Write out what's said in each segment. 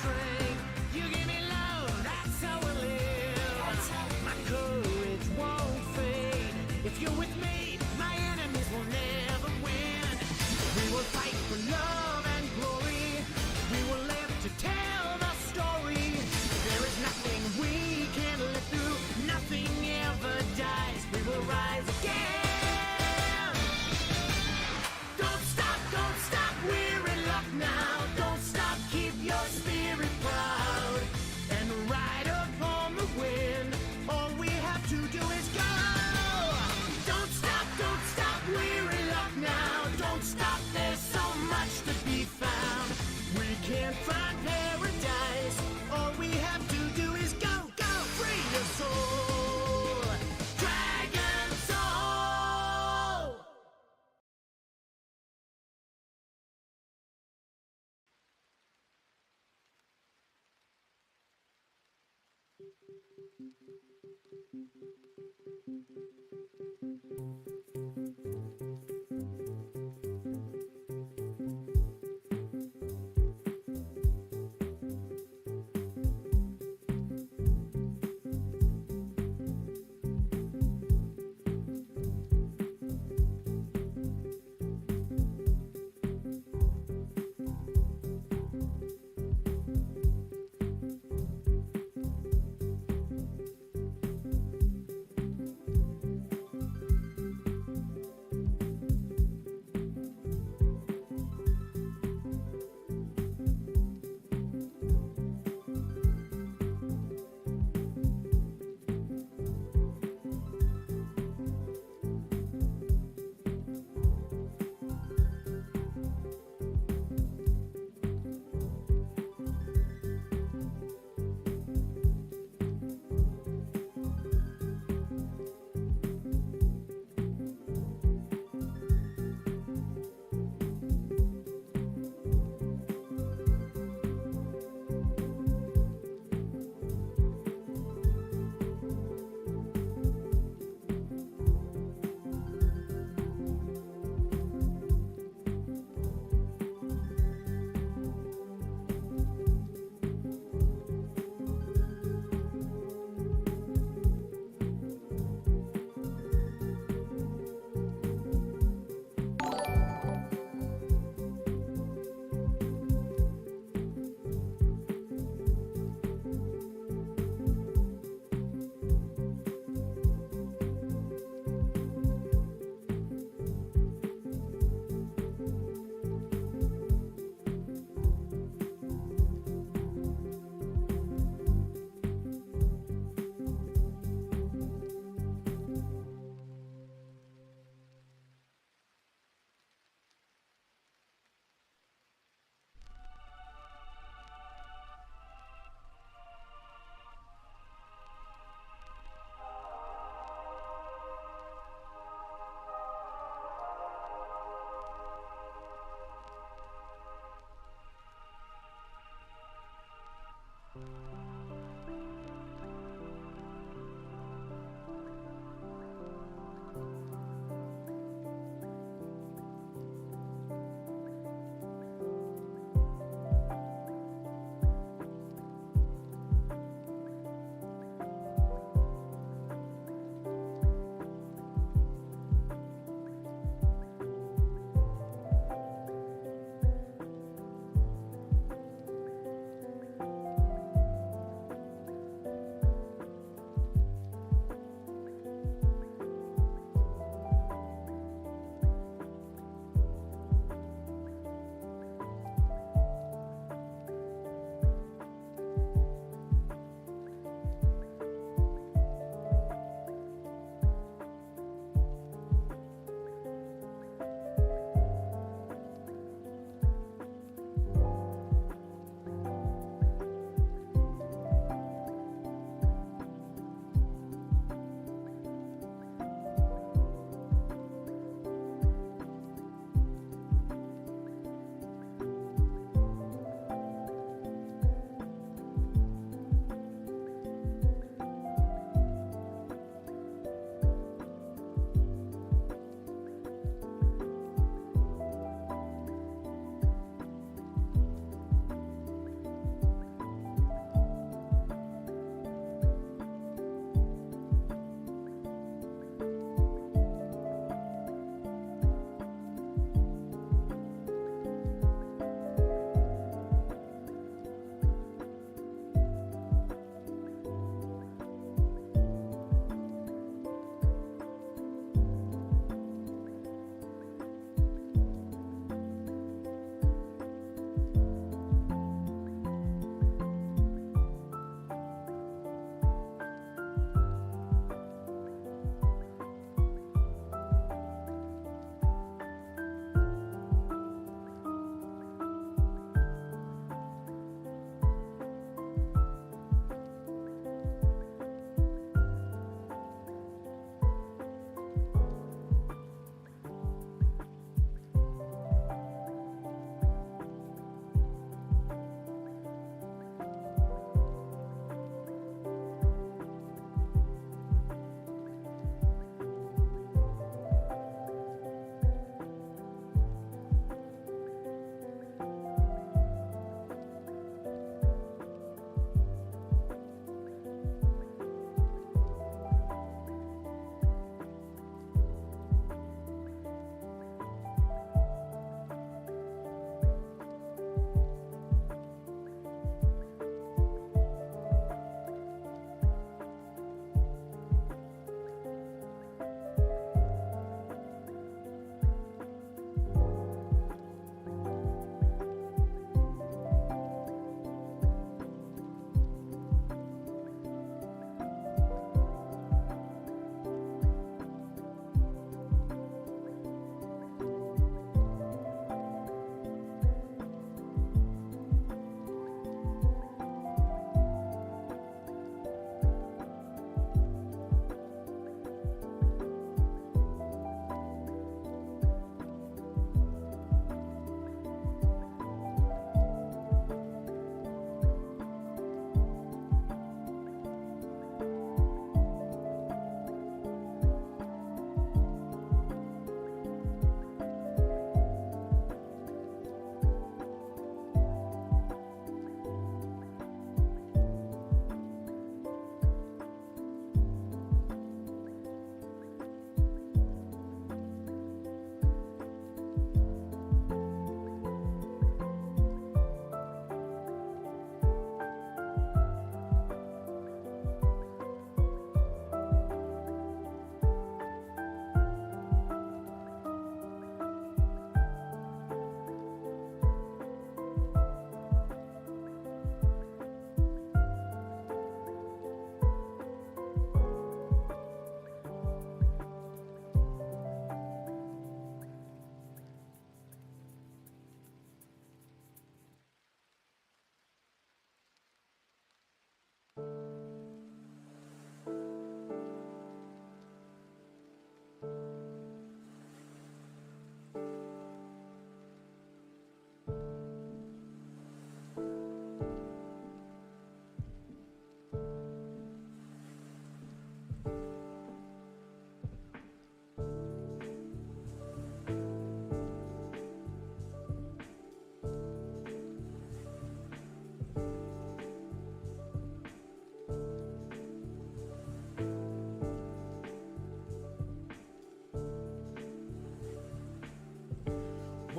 strength. You give me love, that's how we live. My courage won't fade. If you're with me, my enemies will never win. We will fight for love and glory. We will live to tell the story. There is nothing we can't live through. Nothing ever dies. We will rise again. Don't stop, we're in luck now. Don't stop, keep your spirit proud. And ride upon the wind. All we have to do is go. Don't stop, we're in luck now. Don't stop, there's so much to be found. We can't find paradise. All we have to do is go, free your soul. Dragon Soul!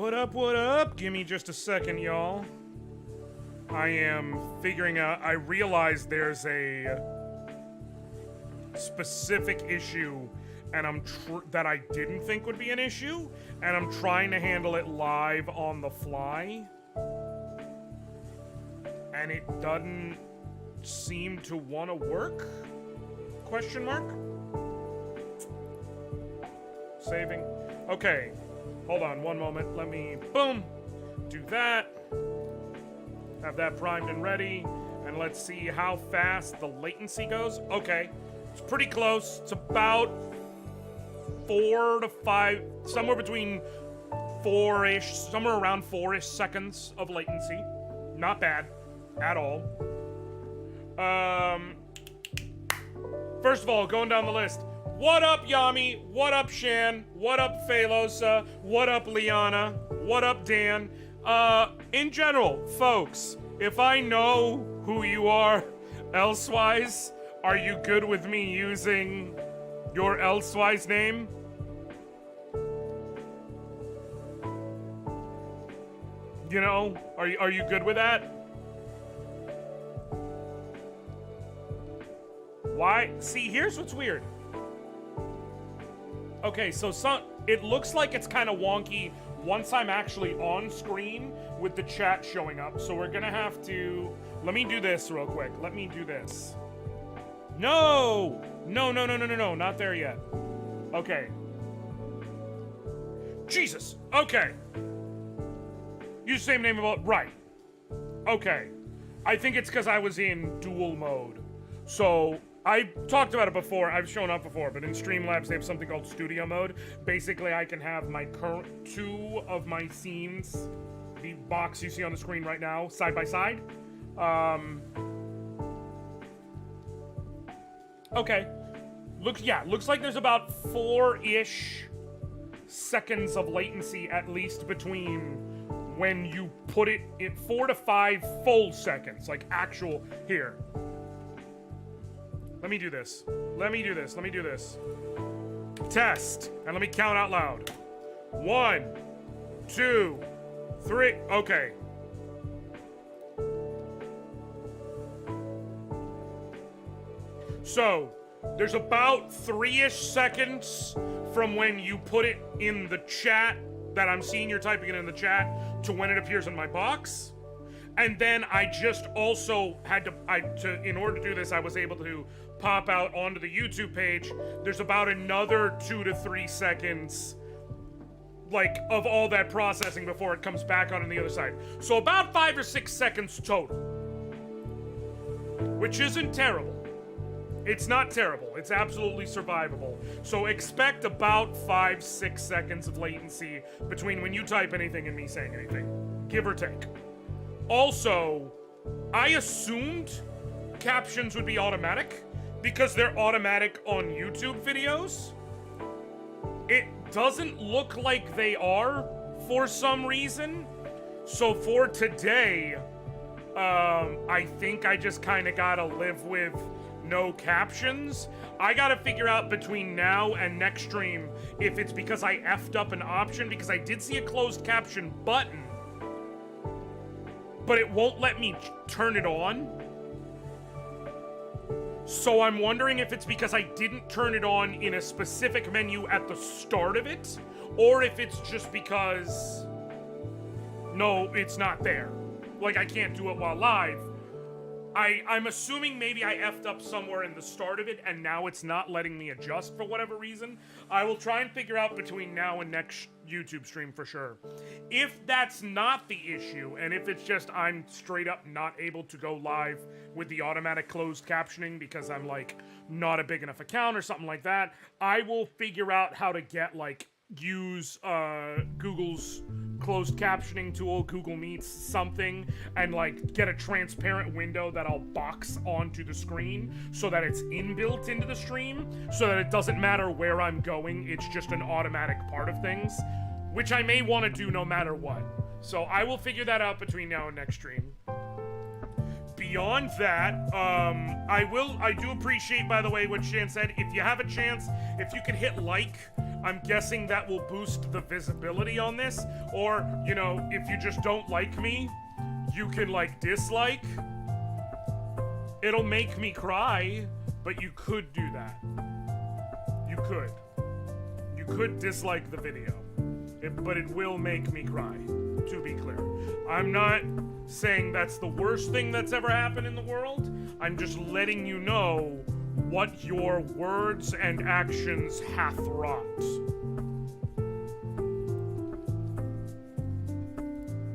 What up, what up? Give me just a second, y'all. I am figuring out, I realize there's a specific issue and that I didn't think would be an issue, and I'm trying to handle it live on the fly. And it doesn't seem to want to work? Question mark? Saving. Okay. Hold on one moment. Let me, boom, do that. Have that primed and ready. And let's see how fast the latency goes. Okay. It's pretty close. It's about 4 to 5, somewhere between 4-ish, somewhere around 4-ish seconds of latency. Not bad at all. First of all, going down the list. What up, Yami? What up, Shan? What up, Phelosa? What up, Liana? What up, Dan? In general, folks, if I know who you are elsewise, are you good with me using your elsewise name? You know, are you good with that? Why? See, here's what's weird. Okay, so it looks like it's kind of wonky once I'm actually on screen with the chat showing up. So we're gonna have to, let me do this real quick. Let me do this. No, not there yet. Okay. Jesus, okay. Use the same name about, right. Okay. I think it's because I was in dual mode. So, I talked about it before, I've shown up before, but in Streamlabs they have something called studio mode. Basically, I can have my current 2 of my scenes, the box you see on the screen right now, side by side. Okay. Looks like there's about 4-ish seconds of latency at least between when you put it in 4 to 5 full seconds, like actual, here. Let me do this. Let me do this. Test. And let me count out loud. 1, 2, 3. Okay. So, there's about 3-ish seconds from when you put it in the chat that I'm seeing you're typing it in the chat to when it appears in my box. And then I just also had to, in order to do this, I was able to pop out onto the YouTube page. There's about another 2 to 3 seconds, like, of all that processing before it comes back on the other side. So about 5 or 6 seconds total, which isn't terrible. It's not terrible. It's absolutely survivable. So expect about 5-6 seconds of latency between when you type anything and me saying anything, give or take. Also, I assumed captions would be automatic because they're automatic on YouTube videos. It doesn't look like they are for some reason. So for today, I think I just kind of gotta live with no captions. I gotta figure out between now and next stream if it's because I effed up an option, because I did see a closed caption button, but it won't let me turn it on. So I'm wondering if it's because I didn't turn it on in a specific menu at the start of it, or if it's just because, no, it's not there. Like, I can't do it while live. I'm assuming maybe I effed up somewhere in the start of it and now it's not letting me adjust for whatever reason. I will try and figure out between now and next YouTube stream for sure. If that's not the issue, and if it's just I'm straight up not able to go live with the automatic closed captioning because I'm, like, not a big enough account or something like that, I will figure out how to get, like, use Google's closed captioning tool, Google Meets, something, and, like, get a transparent window that I'll box onto the screen so that it's inbuilt into the stream, so that it doesn't matter where I'm going, it's just an automatic part of things, which I may want to do no matter what. So I will figure that out between now and next stream. Beyond that, I do appreciate, by the way, what Shan said. If you have a chance, if you could hit like, I'm guessing that will boost the visibility on this. Or, you know, if you just don't like me, you can, like, dislike. It'll make me cry, but you could do that. You could. You could dislike the video. But it will make me cry, to be clear. I'm not saying that's the worst thing that's ever happened in the world. I'm just letting you know what your words and actions hath wrought.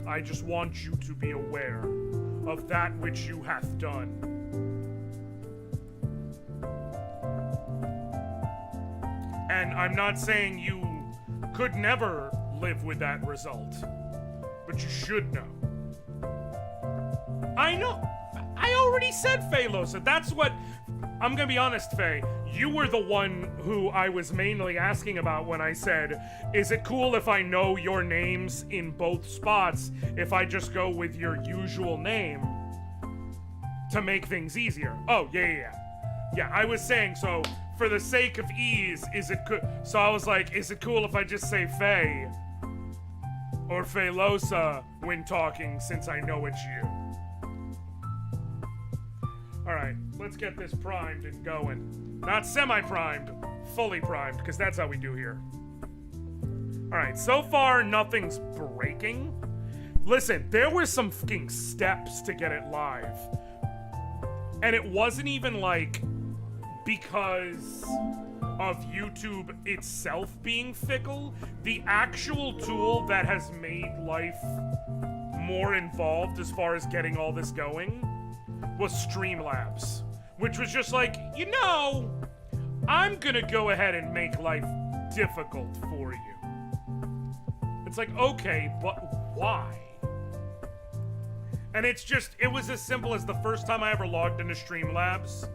I just want you to be aware of that which you hath done. And I'm not saying you could never live with that result, but you should know. I know. I already said Phelosa. That's what... I'm gonna be honest, Faye. You were the one who I was mainly asking about when I said, is it cool if I know your names in both spots if I just go with your usual name to make things easier? Oh, yeah. Yeah, I was saying, so for the sake of ease, is it cool? So I was like, is it cool if I just say Faye or Phelosa when talking, since I know it's you? Alright, let's get this primed and going. Not semi-primed, fully primed, because that's how we do here. Alright, so far nothing's breaking. Listen, there were some fucking steps to get it live. And it wasn't even like because of YouTube itself being fickle. The actual tool that has made life more involved as far as getting all this going was Streamlabs, which was just like, you know, I'm gonna go ahead and make life difficult for you. It's like, okay, but why? And it's just, it was as simple as the first time I ever logged into Streamlabs,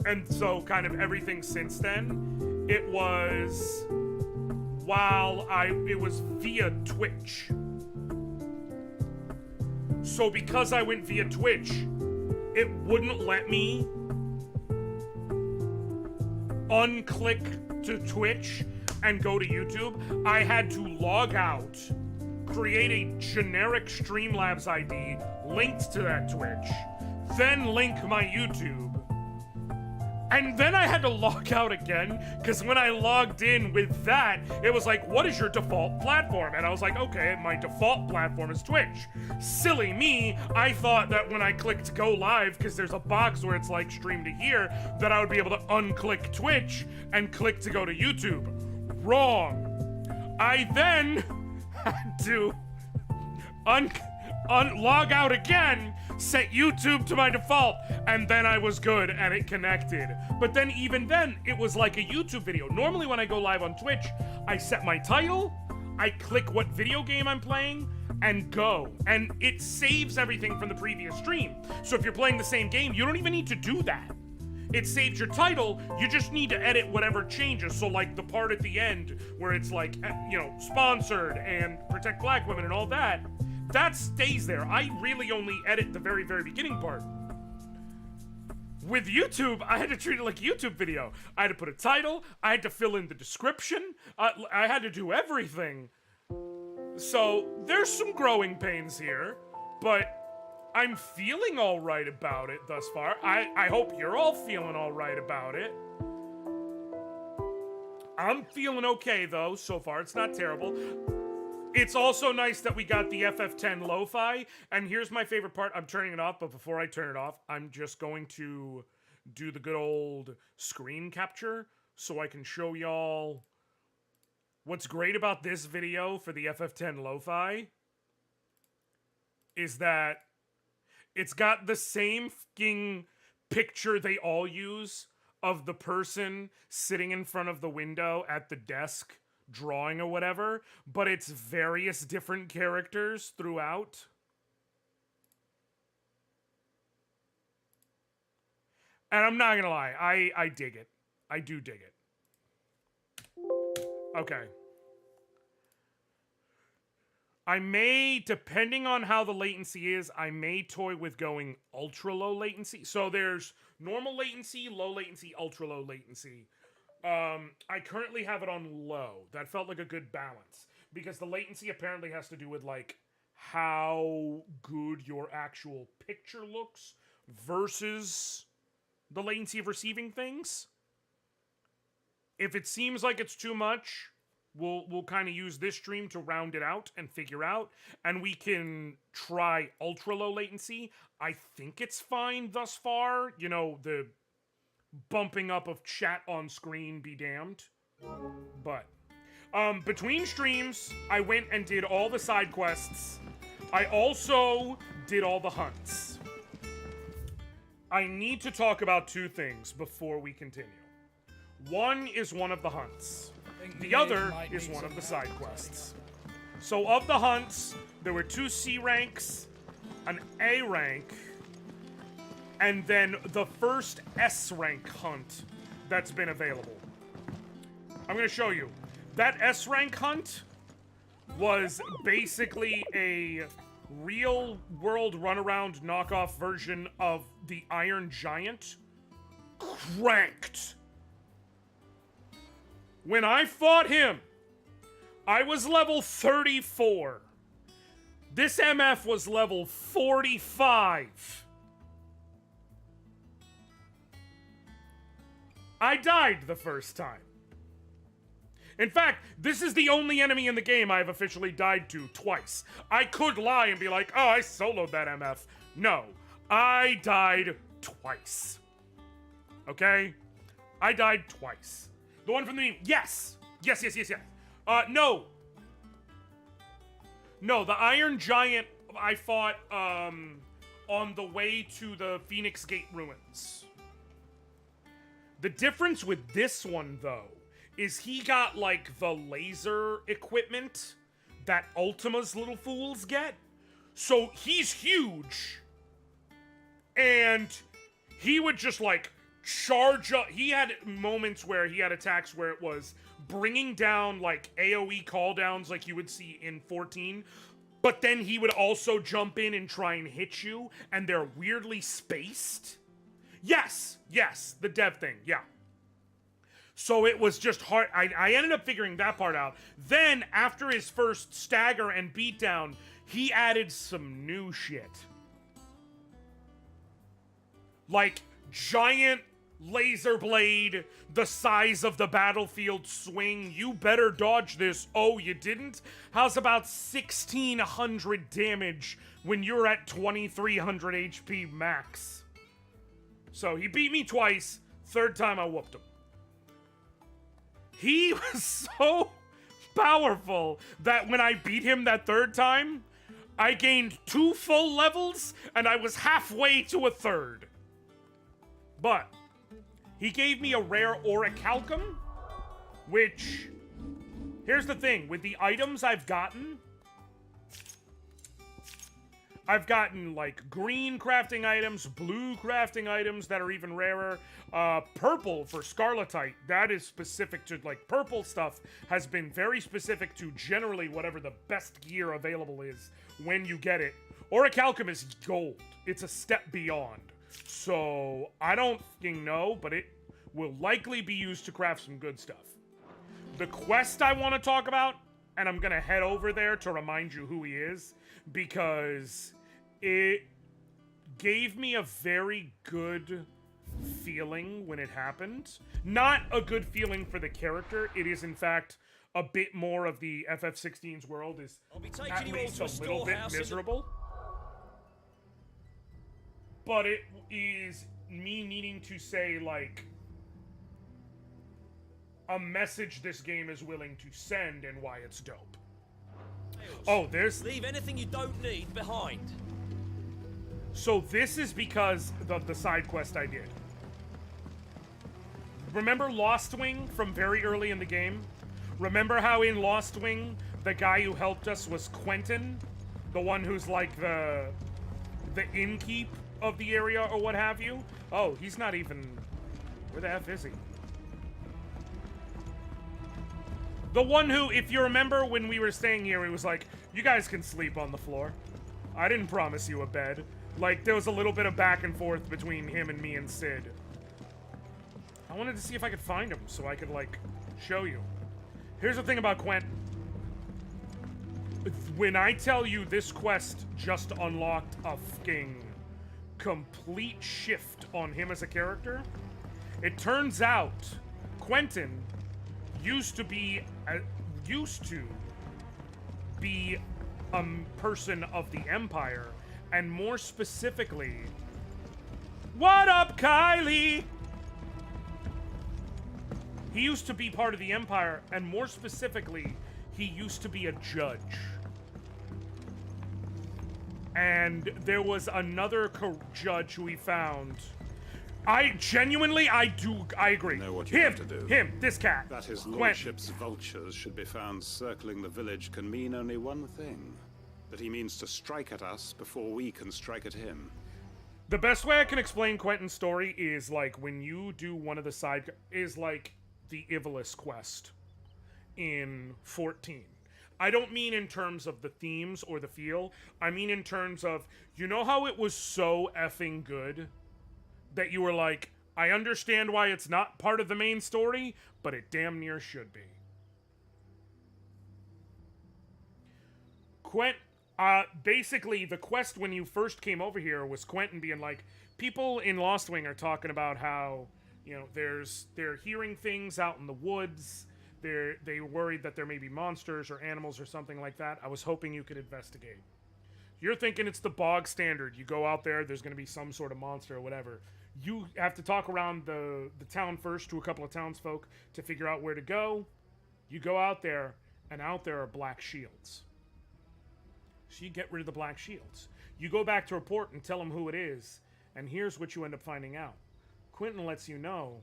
and so kind of everything since then, it was it was via Twitch. So because I went via Twitch, it wouldn't let me unclick to Twitch and go to YouTube. I had to log out, create a generic Streamlabs ID linked to that Twitch, then link my YouTube. And then I had to log out again, because when I logged in with that, it was like, what is your default platform? And I was like, okay, my default platform is Twitch. Silly me, I thought that when I clicked go live, because there's a box where it's like stream to here, that I would be able to unclick Twitch and click to go to YouTube. Wrong. I then had to log out again, set YouTube to my default, and then I was good and it connected. But then even then, it was like a YouTube video. Normally when I go live on Twitch, I set my title, I click what video game I'm playing, and go. And it saves everything from the previous stream. So if you're playing the same game, you don't even need to do that. It saves your title, you just need to edit whatever changes. So like the part at the end where it's like, you know, sponsored and protect black women and all that, that stays there. I really only edit the very, very beginning part. With YouTube, I had to treat it like a YouTube video. I had to put a title, I had to fill in the description, I had to do everything. So there's some growing pains here, but I'm feeling all right about it thus far. I hope you're all feeling all right about it. I'm feeling okay though, so far. It's not terrible. It's also nice that we got the FF10 lo-fi, and here's my favorite part. I'm turning it off, but before I turn it off, I'm just going to do the good old screen capture so I can show y'all what's great about this video for the FF10 lo-fi is that it's got the same fucking picture they all use of the person sitting in front of the window at the desk drawing or whatever, but it's various different characters throughout. And I'm not gonna lie, I dig it. I do dig it. Okay. I may, depending on how the latency is, I may toy with going ultra low latency. So there's normal latency, low latency, ultra low latency. I currently have it on low. That felt like a good balance. Because the latency apparently has to do with, like, how good your actual picture looks versus the latency of receiving things. If it seems like it's too much, we'll kind of use this stream to round it out and figure out, and we can try ultra low latency. I think it's fine thus far. You know, the bumping up of chat on screen be damned. But between streams, I went and did all the side quests. I also did all the hunts. I need to talk about two things before we continue. One is one of the hunts. The other is one of the side quests. So of the hunts, there were 2 C ranks, an A rank, and then the first S rank hunt that's been available. I'm going to show you. That S rank hunt was basically a real world runaround knockoff version of the Iron Giant cranked. When I fought him, I was level 34. This MF was level 45. I died the first time. In fact, this is the only enemy in the game I've officially died to twice. I could lie and be like, oh, I soloed that MF. No, I died twice. Okay? I died twice. The one from the meme. Yes. Yes. No. No, the Iron Giant I fought on the way to the Phoenix Gate ruins. The difference with this one, though, is he got, like, the laser equipment that Ultima's little fools get. So he's huge. And he would just, like, charge up. He had moments where he had attacks where it was bringing down, like, AoE cooldowns like you would see in 14. But then he would also jump in and try and hit you. And they're weirdly spaced. Yes, the dev thing, yeah. So it was just hard. I ended up figuring that part out. Then, after his first stagger and beatdown, he added some new shit. Like, giant laser blade, the size of the battlefield swing. You better dodge this. Oh, you didn't? How's about 1,600 damage when you're at 2,300 HP max? So he beat me twice. Third time I whooped him. He was so powerful that when I beat him that third time, I gained 2 full levels and I was halfway to a third. But he gave me a rare orichalcum, which, here's the thing, with the items I've gotten, like green crafting items, blue crafting items that are even rarer, purple for Scarletite. That is specific to, like, purple stuff has been very specific to generally whatever the best gear available is when you get it. Orichalcum is gold. It's a step beyond. So, I don't fucking know, but it will likely be used to craft some good stuff. The quest I want to talk about, and I'm going to head over there to remind you who he is, because it gave me a very good feeling when it happened. Not a good feeling for the character. It is, in fact, a bit more of the FF16's world is at least a little bit miserable. But it is me needing to say, like, a message this game is willing to send and why it's dope. Oh, there's... Leave anything you don't need behind. So this is because of the side quest I did. Remember Lost Wing from very early in the game? Remember how in Lost Wing, the guy who helped us was Quentin? The one who's like the innkeep of the area or what have you? Oh, he's not even... Where the F is he? The one who, if you remember when we were staying here, he was like, you guys can sleep on the floor. I didn't promise you a bed. Like, there was a little bit of back and forth between him and me and Sid. I wanted to see if I could find him so I could, like, show you. Here's the thing about Quentin. When I tell you this quest just unlocked a fucking complete shift on him as a character, it turns out Quentin used to be a person of the Empire, and more specifically, what up, Kylie? He used to be part of the Empire, and more specifically, he used to be a judge. And there was another judge who we found. I agree. Know what you have to do. This cat. That his Quentin. lordship's vultures should be found circling the village can mean only one thing. That he means to strike at us before we can strike at him. The best way I can explain Quentin's story is like when you do one of the side... is like the Ivalice quest in 14. I don't mean in terms of the themes or the feel. I mean in terms of, you know how it was so effing good that you were like, I understand why it's not part of the main story, but it damn near should be. Basically, the quest when you first came over here was Quentin being like, people in Lost Wing are talking about how, you know, they're hearing things out in the woods. They worried that there may be monsters or animals or something like that. I was hoping you could investigate. You're thinking it's the bog standard. You go out there, there's going to be some sort of monster or whatever. You have to talk around the town first to a couple of townsfolk to figure out where to go. You go out there, and out there are black shields. So you get rid of the black shields. You go back to report and tell them who it is, and here's what you end up finding out. Quentin lets you know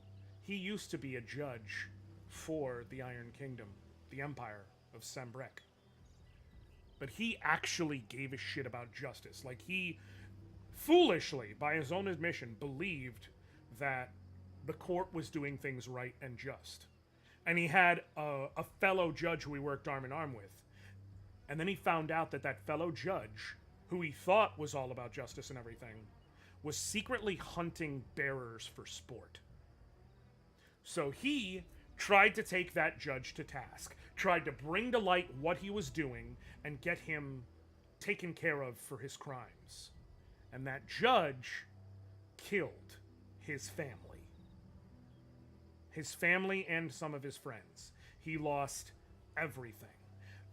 he used to be a judge for the Iron Kingdom, the Empire of Sembrek. But he actually gave a shit about justice. Like, he foolishly, by his own admission, believed that the court was doing things right and just. And he had a fellow judge who he worked arm in arm with. And then he found out that that fellow judge, who he thought was all about justice and everything, was secretly hunting bearers for sport. So he tried to take that judge to task, tried to bring to light what he was doing, and get him taken care of for his crimes. And that judge killed his family. His family and some of his friends. He lost everything.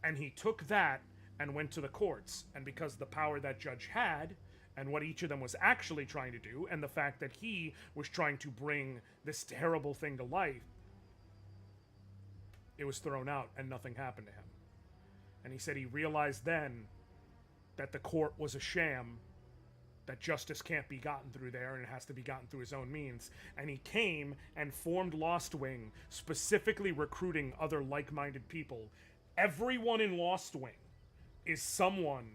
And he took that and went to the courts, and because the power that judge had, and what each of them was actually trying to do, and the fact that he was trying to bring this terrible thing to life, it was thrown out and nothing happened to him. And he said he realized then that the court was a sham, that justice can't be gotten through there and it has to be gotten through his own means. And he came and formed Lost Wing, specifically recruiting other like-minded people. Everyone in Lost Wing is someone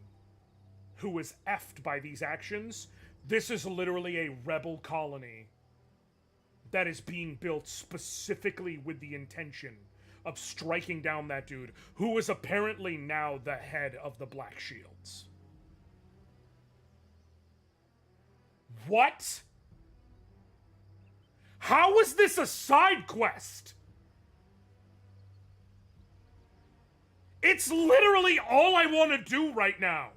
who was effed by these actions. This is literally a rebel colony that is being built specifically with the intention of striking down that dude, who is apparently now the head of the Black Shields. What? How is this a side quest? It's literally all I want to do right now.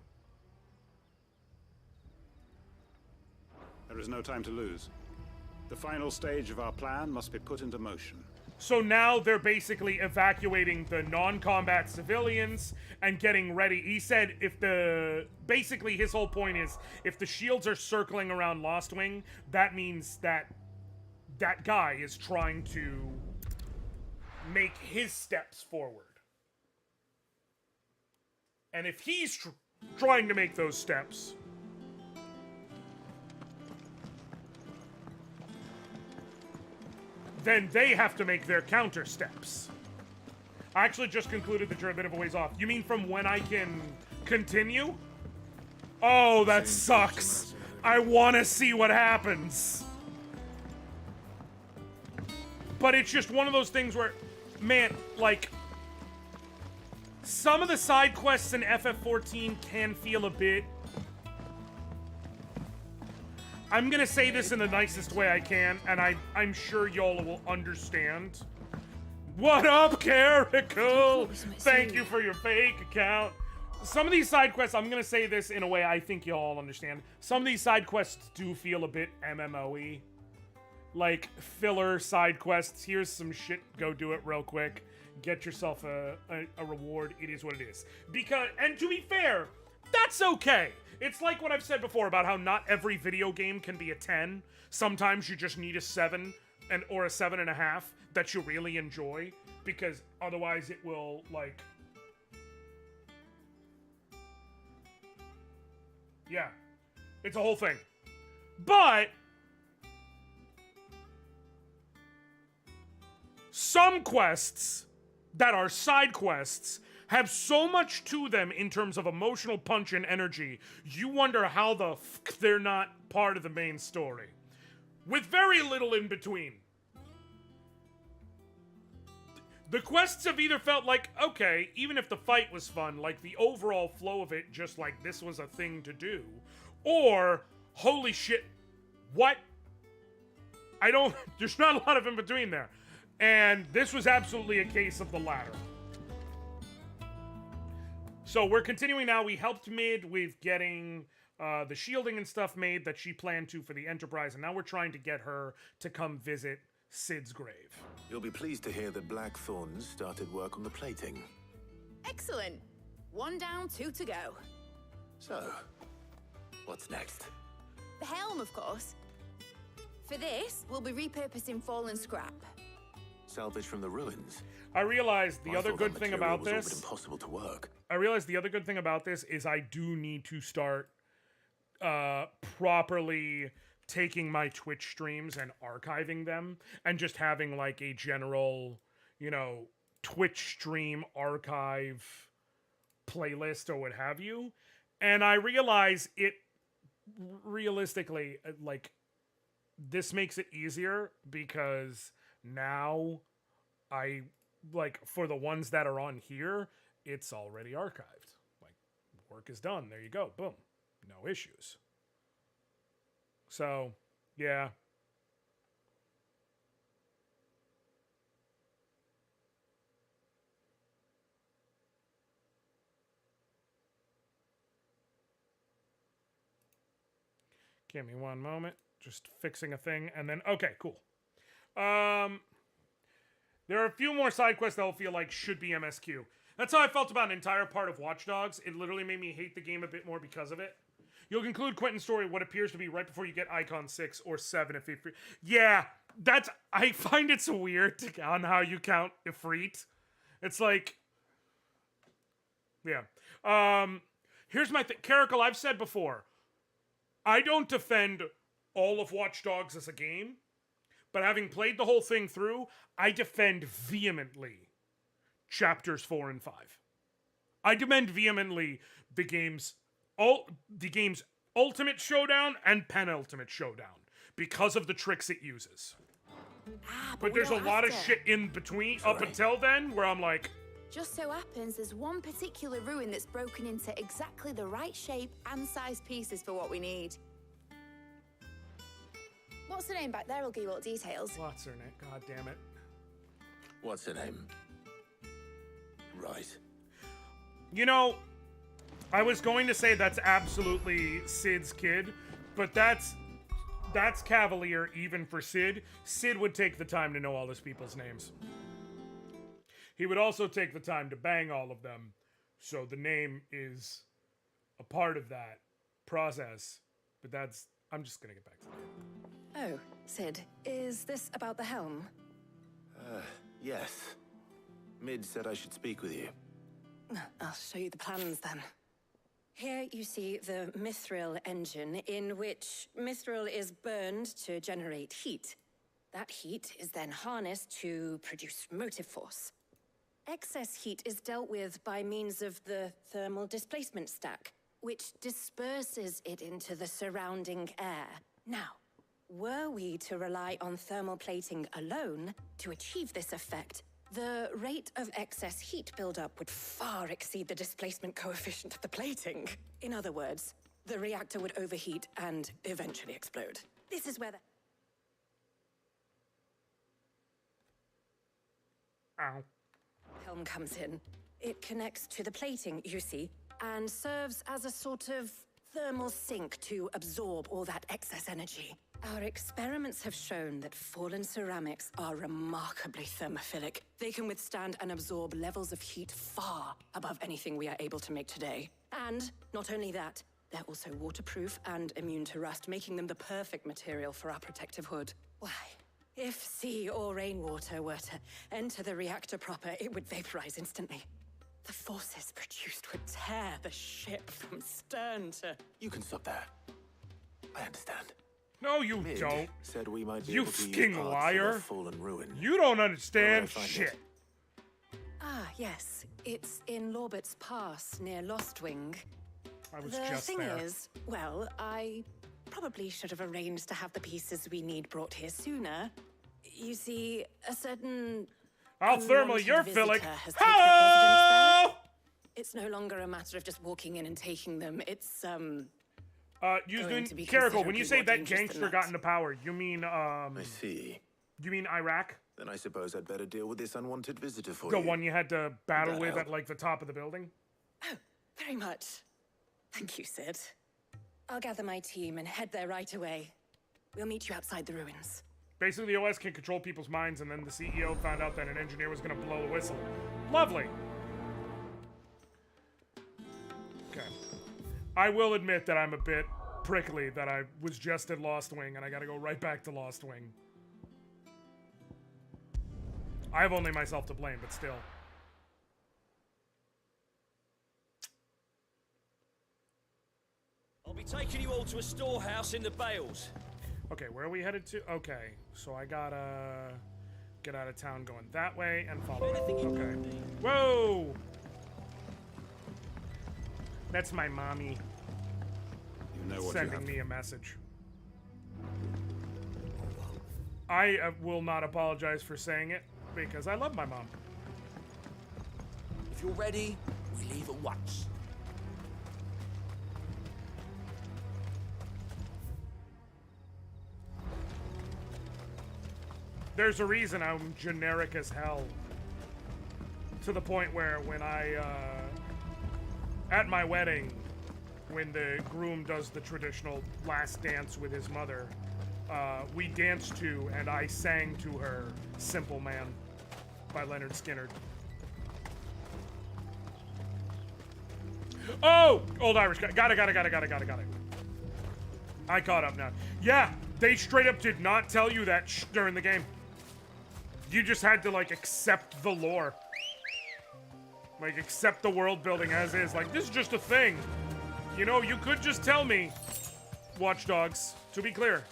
There is no time to lose. The final stage of our plan must be put into motion. So now they're basically evacuating the non-combat civilians and getting ready. He said basically his whole point is, if the shields are circling around Lost Wing, that means that that guy is trying to make his steps forward. And if he's trying to make those steps, then they have to make their counter steps. I actually just concluded that you're a bit of a ways off. You mean from when I can continue? Oh, that sucks. I want to see what happens. But it's just one of those things where, man, like, some of the side quests in FF14 can feel a bit I'm gonna say this in the nicest way I can, and I'm sure y'all will understand. What up, Carico? Thank you for your fake account. Some of these side quests, I'm gonna say this in a way I think y'all understand. Some of these side quests do feel a bit MMO-y. Like, filler side quests. Here's some shit, go do it real quick. Get yourself a reward. It is what it is. And to be fair, that's okay. It's like what I've said before about how not every video game can be a 10. Sometimes you just need a 7 or a 7.5 that you really enjoy, because otherwise it will, like... Yeah. It's a whole thing. But... some quests that are side quests have so much to them in terms of emotional punch and energy, you wonder how the f*** they're not part of the main story. With very little in between. The quests have either felt like, okay, even if the fight was fun, like the overall flow of it, just like this was a thing to do, or, holy shit, what? There's not a lot of in between there. And this was absolutely a case of the latter. So we're continuing now. We helped Mid with getting the shielding and stuff made that she planned to for the Enterprise, and now we're trying to get her to come visit Sid's grave. You'll be pleased to hear that Blackthorn started work on the plating. Excellent. 1 down, 2 to go. So, what's next? The helm, of course. For this, we'll be repurposing fallen scrap. Salvage from the ruins. I realized the I other thought good that thing material about was all this... but impossible to work. I realized the other good thing about this is I do need to start properly taking my Twitch streams and archiving them, and just having like a general, Twitch stream archive playlist or what have you. And I realize it, realistically, like, this makes it easier because now for the ones that are on here, it's already archived. Like, work is done. There you go. Boom. No issues. So, yeah. Give me one moment. Just fixing a thing, and then... okay, cool. There are a few more side quests that I'll feel like should be MSQ. That's how I felt about an entire part of Watch Dogs. It literally made me hate the game a bit more because of it. You'll conclude Quentin's story what appears to be right before you get Icon 6 or 7 if Ifrit... yeah, I find it so weird on how you count Ifrit. It's like... yeah. Here's my thing. Carical, I've said before, I don't defend all of Watch Dogs as a game, but having played the whole thing through, I defend vehemently chapters 4 and 5. I defend vehemently the game's ultimate showdown and penultimate showdown because of the tricks it uses. But there's a lot of shit in between up until then where I'm like... just so happens there's one particular ruin that's broken into exactly the right shape and size pieces for what we need. What's the name back there? I'll give you all the details. What's her name? God damn it. What's her name? Right. I was going to say that's absolutely Sid's kid, but that's cavalier even for Sid. Sid would take the time to know all his people's names. He would also take the time to bang all of them, so the name is a part of that process. But I'm just gonna get back to that. Oh, Sid, is this about the helm? Yes. Mid said I should speak with you. I'll show you the plans then. Here you see the mithril engine, in which mithril is burned to generate heat. That heat is then harnessed to produce motive force. Excess heat is dealt with by means of the thermal displacement stack, which disperses it into the surrounding air. Now, were we to rely on thermal plating alone to achieve this effect, the rate of excess heat buildup would far exceed the displacement coefficient of the plating. In other words, the reactor would overheat and eventually explode. This is where the Ow. helm comes in. It connects to the plating, you see, and serves as a sort of thermal sink to absorb all that excess energy. Our experiments have shown that fallen ceramics are remarkably thermophilic. They can withstand and absorb levels of heat far above anything we are able to make today. And not only that, they're also waterproof and immune to rust, making them the perfect material for our protective hood. Why? If sea or rainwater were to enter the reactor proper, it would vaporize instantly. The forces produced would tear the ship from stern to... You can stop there. I understand. No, you Mid don't. said we might be You able to use fucking parts of liar. a fallen ruin. You don't understand Where would I find shit. it? Ah, yes. It's in Lorbert's Pass, near Lostwing. I was The just thing there. is, well, I probably should have arranged to have the pieces we need brought here sooner. You see, a certain... I'll thermal unwanted your visitor Philic. has taken up residence there. Hello! It's no longer a matter of just walking in and taking them. It's, You going to be Carrigal, when you say considerably that more dangerous gangster than got that. into power, you mean I see. you mean Iraq? Then I suppose I'd better deal with this unwanted visitor for The you. one you had to battle That with help? at like the top of the building? oh, very much. Thank you, Sid. I'll gather my team and head there right away. We'll meet you outside the ruins. Basically, the OS can control people's minds, and then the CEO found out that an engineer was going to blow the whistle. Lovely. Okay. I will admit that I'm a bit prickly that I was just at Lost Wing, and I got to go right back to Lost Wing. I have only myself to blame, but still. I'll be taking you all to a storehouse in the Bales. Okay, where are we headed to? Okay, so I gotta get out of town going that way and follow. Okay. Whoa! That's my mommy You know what you sending have me a message. I will not apologize for saying it because I love my mom. If you're ready, we leave at once. There's a reason I'm generic as hell. To the point where when at my wedding, when the groom does the traditional last dance with his mother, we danced to and I sang to her Simple Man by Leonard Skinner. Oh! Old Irish guy. Got it. I caught up now. Yeah, they straight up did not tell you that during the game. You just had to, like, accept the lore. Like, accept the world building as is. Like, this is just a thing. You know, you could just tell me, Watch Dogs, to be clear.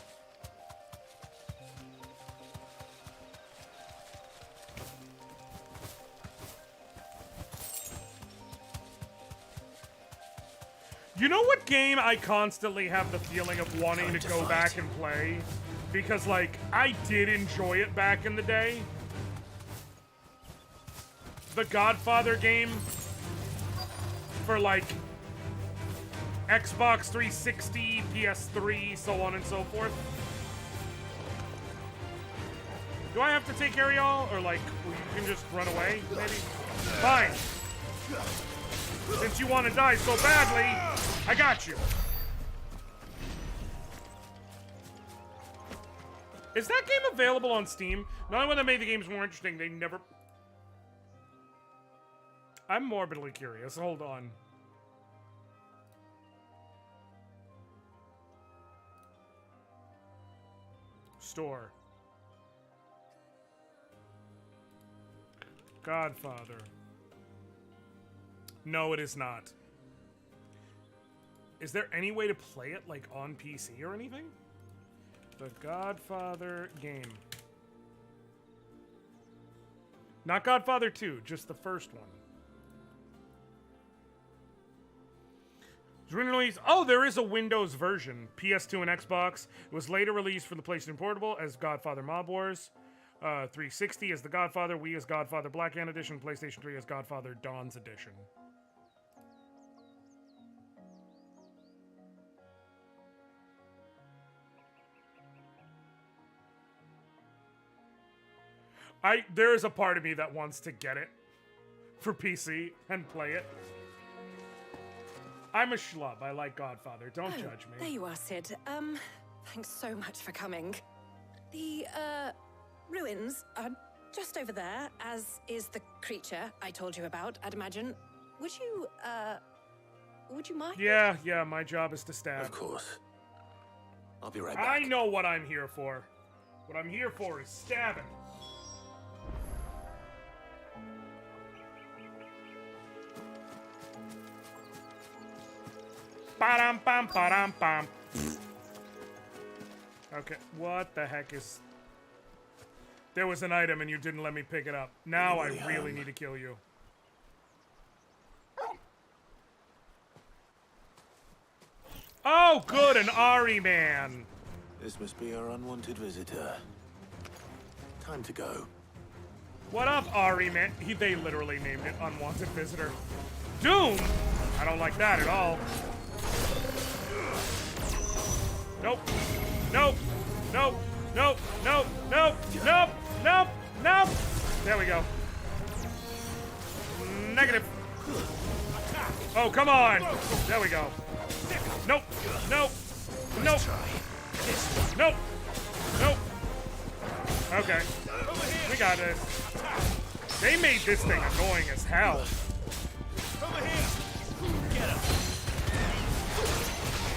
You know what game I constantly have the feeling of wanting to go back and play? Because, like, I did enjoy it back in the day. The Godfather game for, like, Xbox 360, PS3, so on and so forth. Do I have to take care of y'all? Or, like, you can just run away, maybe? Fine. Since you want to die so badly, I got you. Is that game available on Steam? Not only when they made the games more interesting, they never... I'm morbidly curious. Hold on. Store. Godfather. No, it is not. Is there any way to play it, like, on PC or anything? The Godfather game. Not Godfather 2, just the first one. It was originally released. Oh, there is a Windows version. PS2 and Xbox. It was later released for the PlayStation Portable as Godfather Mob Wars. 360 as The Godfather. Wii as Godfather Black Hand Edition. PlayStation 3 as Godfather Dawn's Edition. There is a part of me that wants to get it for PC and play it. I'm a schlub. I like Godfather. Don't judge me. There you are, Sid. Thanks so much for coming. The, ruins are just over there, as is the creature I told you about, I'd imagine. Would you mind? Yeah, my job is to stab. Of course. I'll be right back. I know what I'm here for. What I'm here for is stabbing. Ba-dum, bum, ba-dum, bum. Okay, what the heck is... There was an item and you didn't let me pick it up. Now I really need to kill you. Oh, good, an Ari man. This must be our unwanted visitor. Time to go. What up, Ari man? They literally named it Unwanted Visitor. Doom? I don't like that at all. Nope. Nope. Nope. Nope. Nope. Nope. Nope. Nope. Nope. There we go. Negative. Oh, come on. There we go. Nope. Nope. Nope. Nope. Nope. Okay. We got this. They made this thing annoying as hell. Over here. Get him.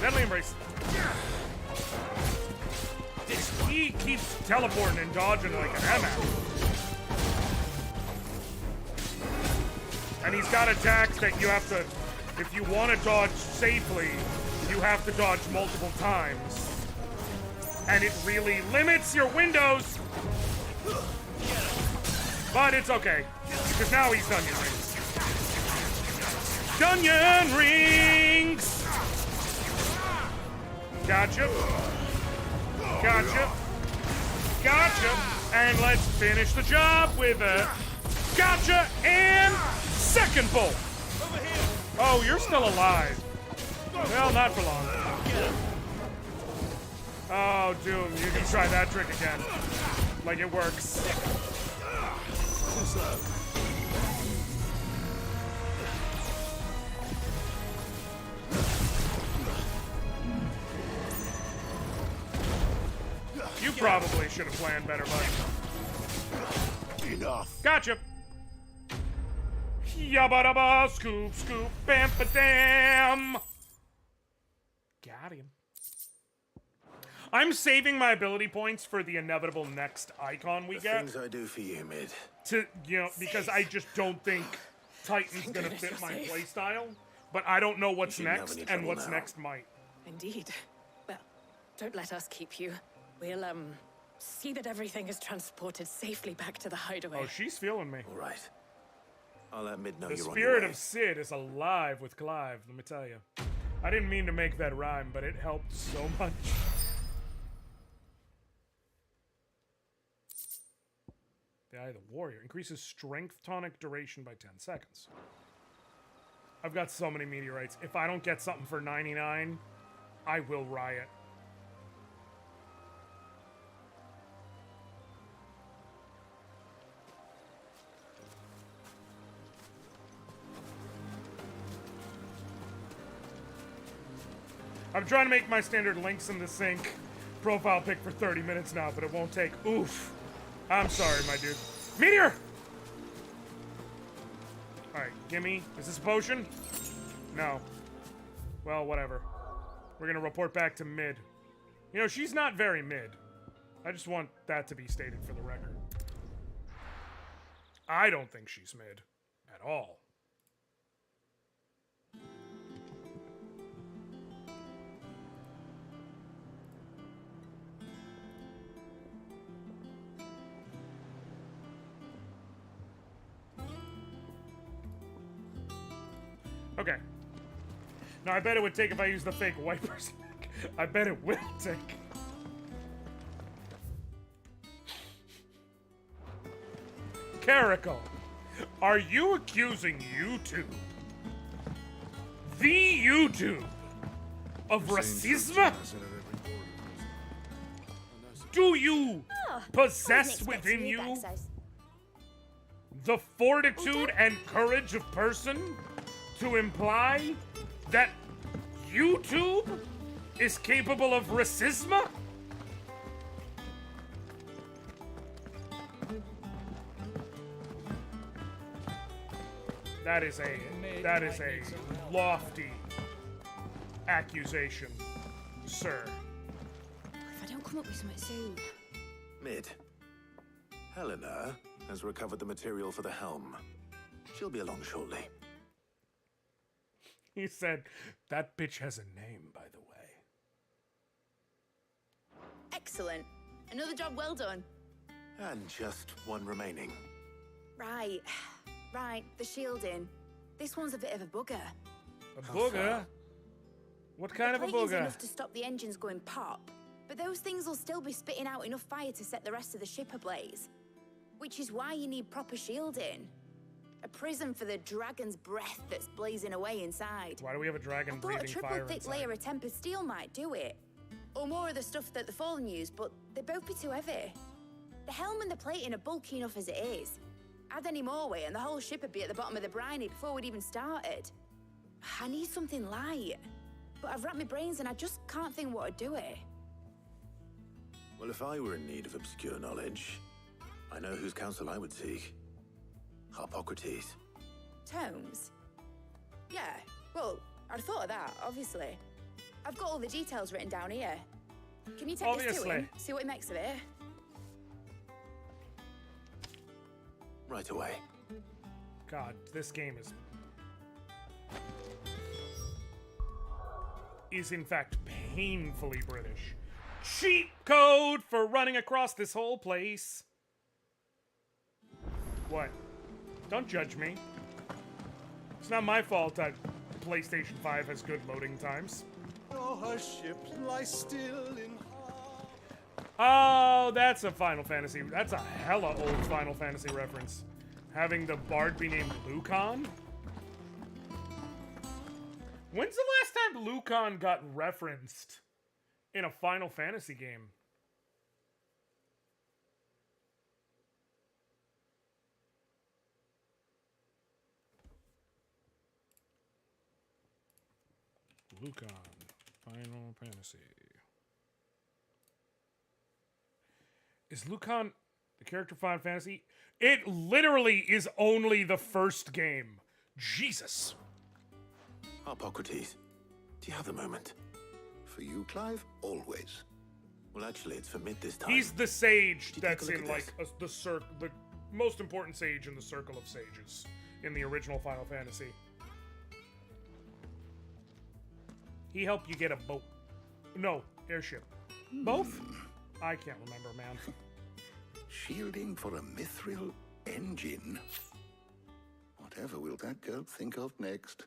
Deadly Embrace. He keeps teleporting and dodging like an MF. And he's got attacks that you have to, if you want to dodge safely, you have to dodge multiple times. And it really limits your windows. But it's okay, because now he's Dunyan Rings. Dunyan Rings! Gotcha. Gotcha. Gotcha. And let's finish the job with a gotcha and second bolt. Oh, you're still alive. Well, not for long. Oh, Doom, you can try that trick again. Like it works. You probably should have planned better, bud. Enough. Gotcha. Yabba-dabba, scoop, scoop, bam-ba-dam. Got him. I'm saving my ability points for the inevitable next icon we get. Things I do for you, Mid. To, because I just don't think Titan's gonna fit my playstyle. But I don't know what's shouldn't have next, any and trouble what's now. next might. Indeed. Well, don't let us keep you. We'll, see that everything is transported safely back to the hideaway. Oh, she's feeling me. All right. I'll let Mid know The you're on your spirit way. of Sid is alive with Clive, let me tell you. I didn't mean to make that rhyme, but it helped so much. The Eye of the Warrior increases strength tonic duration by 10 seconds. I've got so many meteorites. If I don't get something for 99, I will riot. I'm trying to make my standard links in the sync profile pic for 30 minutes now, but it won't take. Oof. I'm sorry, my dude. Meteor! Alright, gimme. Is this a potion? No. Well, whatever. We're gonna report back to Mid. You know, she's not very mid. I just want that to be stated for the record. I don't think she's mid. At all. Okay. Now, I bet it would take if I use the fake wipers. I bet it will take. Caracal, are you accusing YouTube, the YouTube, of racism? Do you possess within you the fortitude and courage of person to imply that YouTube is capable of racism? That is a lofty accusation, sir. If I don't come up with something soon. Mid. Helena has recovered the material for the helm. She'll be along shortly. He said, that bitch has a name, by the way. Excellent. Another job well done. And just one remaining. Right. Right, the shielding. This one's a bit of a bugger. A booger? What kind of a The plating's booger? enough to stop the engines going pop, but those things will still be spitting out enough fire to set the rest of the ship ablaze. Which is why you need proper shielding. A prison for the dragon's breath that's blazing away inside. Why do we have a dragon I thought breathing a triple fire thick inside? layer of tempered steel might do it. Or more of the stuff that the Fallen use, but they'd both be too heavy. The helm and the plating are bulky enough as it is. Add any more weight and the whole ship would be at the bottom of the briny before we'd even started. I need something light. But I've racked my brains and I just can't think what would do it. Well, if I were in need of obscure knowledge, I know whose counsel I would seek. Hippocrates. Tomes? Yeah, well, I'd thought of that, obviously. I've got all the details written down here. Can you take this to him? See what he makes of it? Right away. God, this game is in fact painfully British. Cheat code for running across this whole place. What? Don't judge me. It's not my fault that PlayStation 5 has good loading times. Oh, her ship lies still in Oh, that's a Final Fantasy. That's a hella old Final Fantasy reference. Having the bard be named Lucan? When's the last time Lucan got referenced in a Final Fantasy game? Lucan, Final Fantasy. Is Lucan the character Final Fantasy? It literally is only the first game. Jesus. Hippocrates, do you have a moment? For you, Clive, always. Well, actually, it's for Mid this time. He's the sage Did you take that's a look in at like the most important sage in the circle of sages in the original Final Fantasy. He helped you get a boat. No, airship. Both? I can't remember, man. Shielding for a mithril engine. Whatever will that girl think of next?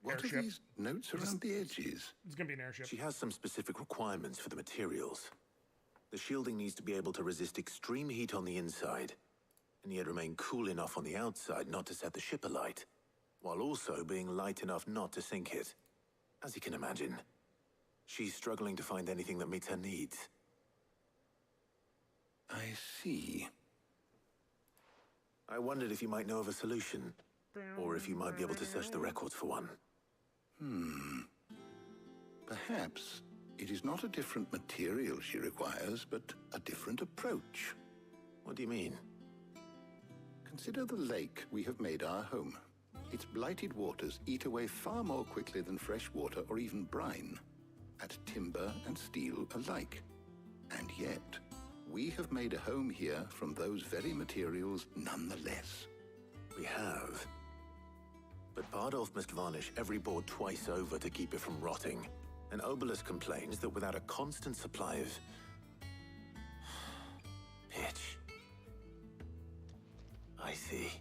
What Airship. are these notes around the edges? It's gonna be an airship. She has some specific requirements for the materials. The shielding needs to be able to resist extreme heat on the inside, and yet remain cool enough on the outside not to set the ship alight, while also being light enough not to sink it. As you can imagine, she's struggling to find anything that meets her needs. I see. I wondered if you might know of a solution, or if you might be able to search the records for one. Perhaps it is not a different material she requires, but a different approach. What do you mean? Consider the lake we have made our home. Its blighted waters eat away far more quickly than fresh water or even brine, at timber and steel alike. And yet, we have made a home here from those very materials nonetheless. We have. But Bardolph must varnish every board twice over to keep it from rotting. And Obelisk complains that without a constant supply of pitch. I see.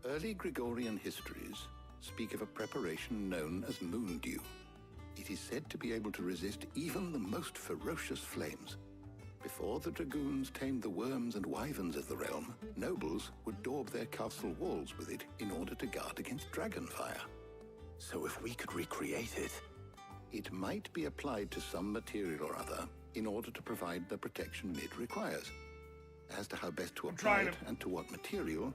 Early Gregorian histories speak of a preparation known as moon dew. It is said to be able to resist even the most ferocious flames. Before the dragoons tamed the worms and wyverns of the realm, nobles would daub their castle walls with it in order to guard against dragonfire. So if we could recreate it... It might be applied to some material or other in order to provide the protection Mid requires. As to how best to I'm apply trying it to- and to what material,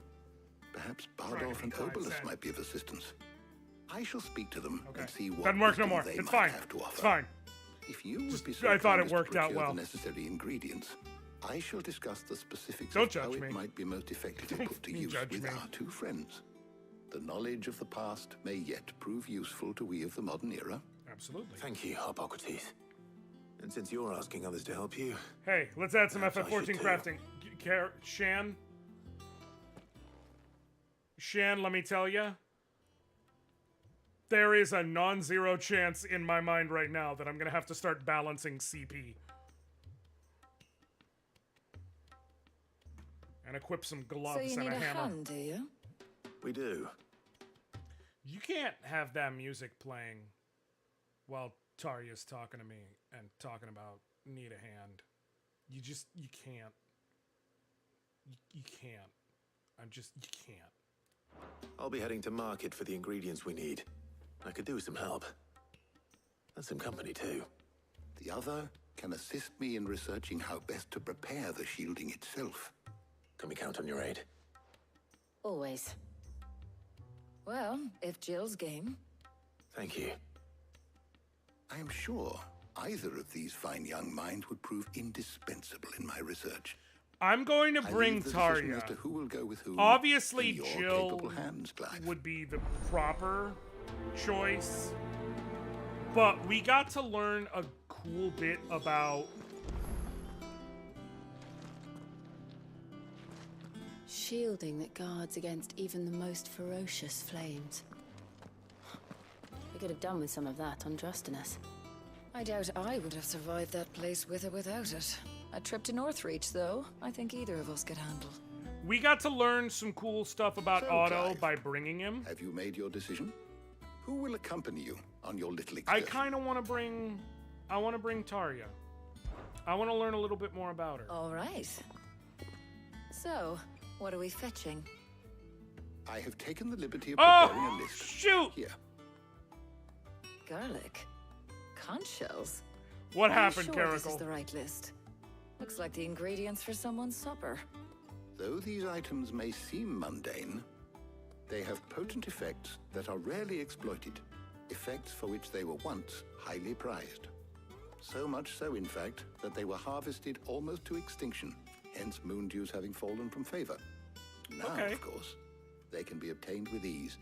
perhaps trying to Bardolph be and kind, Obolus Sam. might be of assistance. I shall speak to them Okay. and see what Doesn't work no wisdom more. they It's might fine. have to offer. It's fine. If you would Just- be so I thought kind it as to worked out procure well. the necessary ingredients, I shall discuss the specifics Don't of how judge it me. might be most effectively Don't put to fucking use judge with me. our two friends. The knowledge of the past may yet prove useful to we of the modern era. Absolutely. Thank you, Hippocrates. And since you're asking others to help you, Hey, let's add some Perhaps I FF14 should too. crafting. Shan, let me tell you, there is a non-zero chance in my mind right now that I'm gonna have to start balancing CP. And equip some gloves So you and need a a hammer. hand, do you? we do. You can't have that music playing while Tarya's talking to me and talking about need a hand. You can't. You can't. You can't. I'll be heading to market for the ingredients we need. I could do with some help. And some company, too. The other can assist me in researching how best to prepare the shielding itself. Can we count on your aid? Always. Well, if Jill's game. Thank you. I am sure either of these fine young minds would prove indispensable in my research. I'm going to I bring leave the decision Tarya. as to who will go with whom Obviously, in your Jill capable hands, Clive. would be the proper choice, but we got to learn a cool bit about Shielding that guards against even the most ferocious flames. We could have done with some of that on Drustinus. I doubt I would have survived that place with or without it. A trip to Northreach, though, I think either of us could handle. we got to learn some cool stuff about So, Otto Clive, by bringing him. Have you made your decision? Who will accompany you on your little I excursion? kind of want to bring Tarya. I want to learn a little bit more about her. All right. So, what are we fetching? I have taken the liberty of Oh, preparing a list. shoot! Here. Garlic? Conch shells? What Are you happened, sure this is Caracal? the right list? Looks like the ingredients for someone's supper. Though these items may seem mundane, they have potent effects that are rarely exploited, effects for which they were once highly prized. So much so, in fact, that they were harvested almost to extinction, hence moon dews having fallen from favor. Now, Okay. of course, they can be obtained with ease.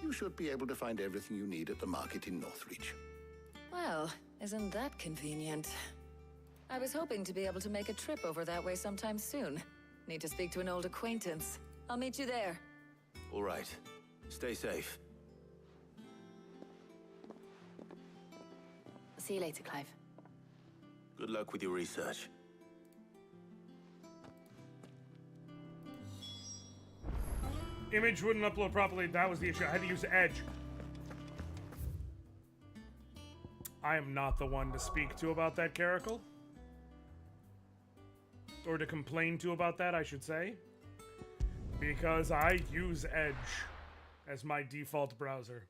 You should be able to find everything you need at the market in Northreach. Well, isn't that convenient? I was hoping to be able to make a trip over that way sometime soon. Need to speak to an old acquaintance. I'll meet you there. All right. Stay safe. See you later, Clive. Good luck with your research. Image wouldn't upload properly. That was the issue. I had to use Edge. I am not the one to speak to about that, Caracal. Or to complain to about that, I should say. Because I use Edge as my default browser.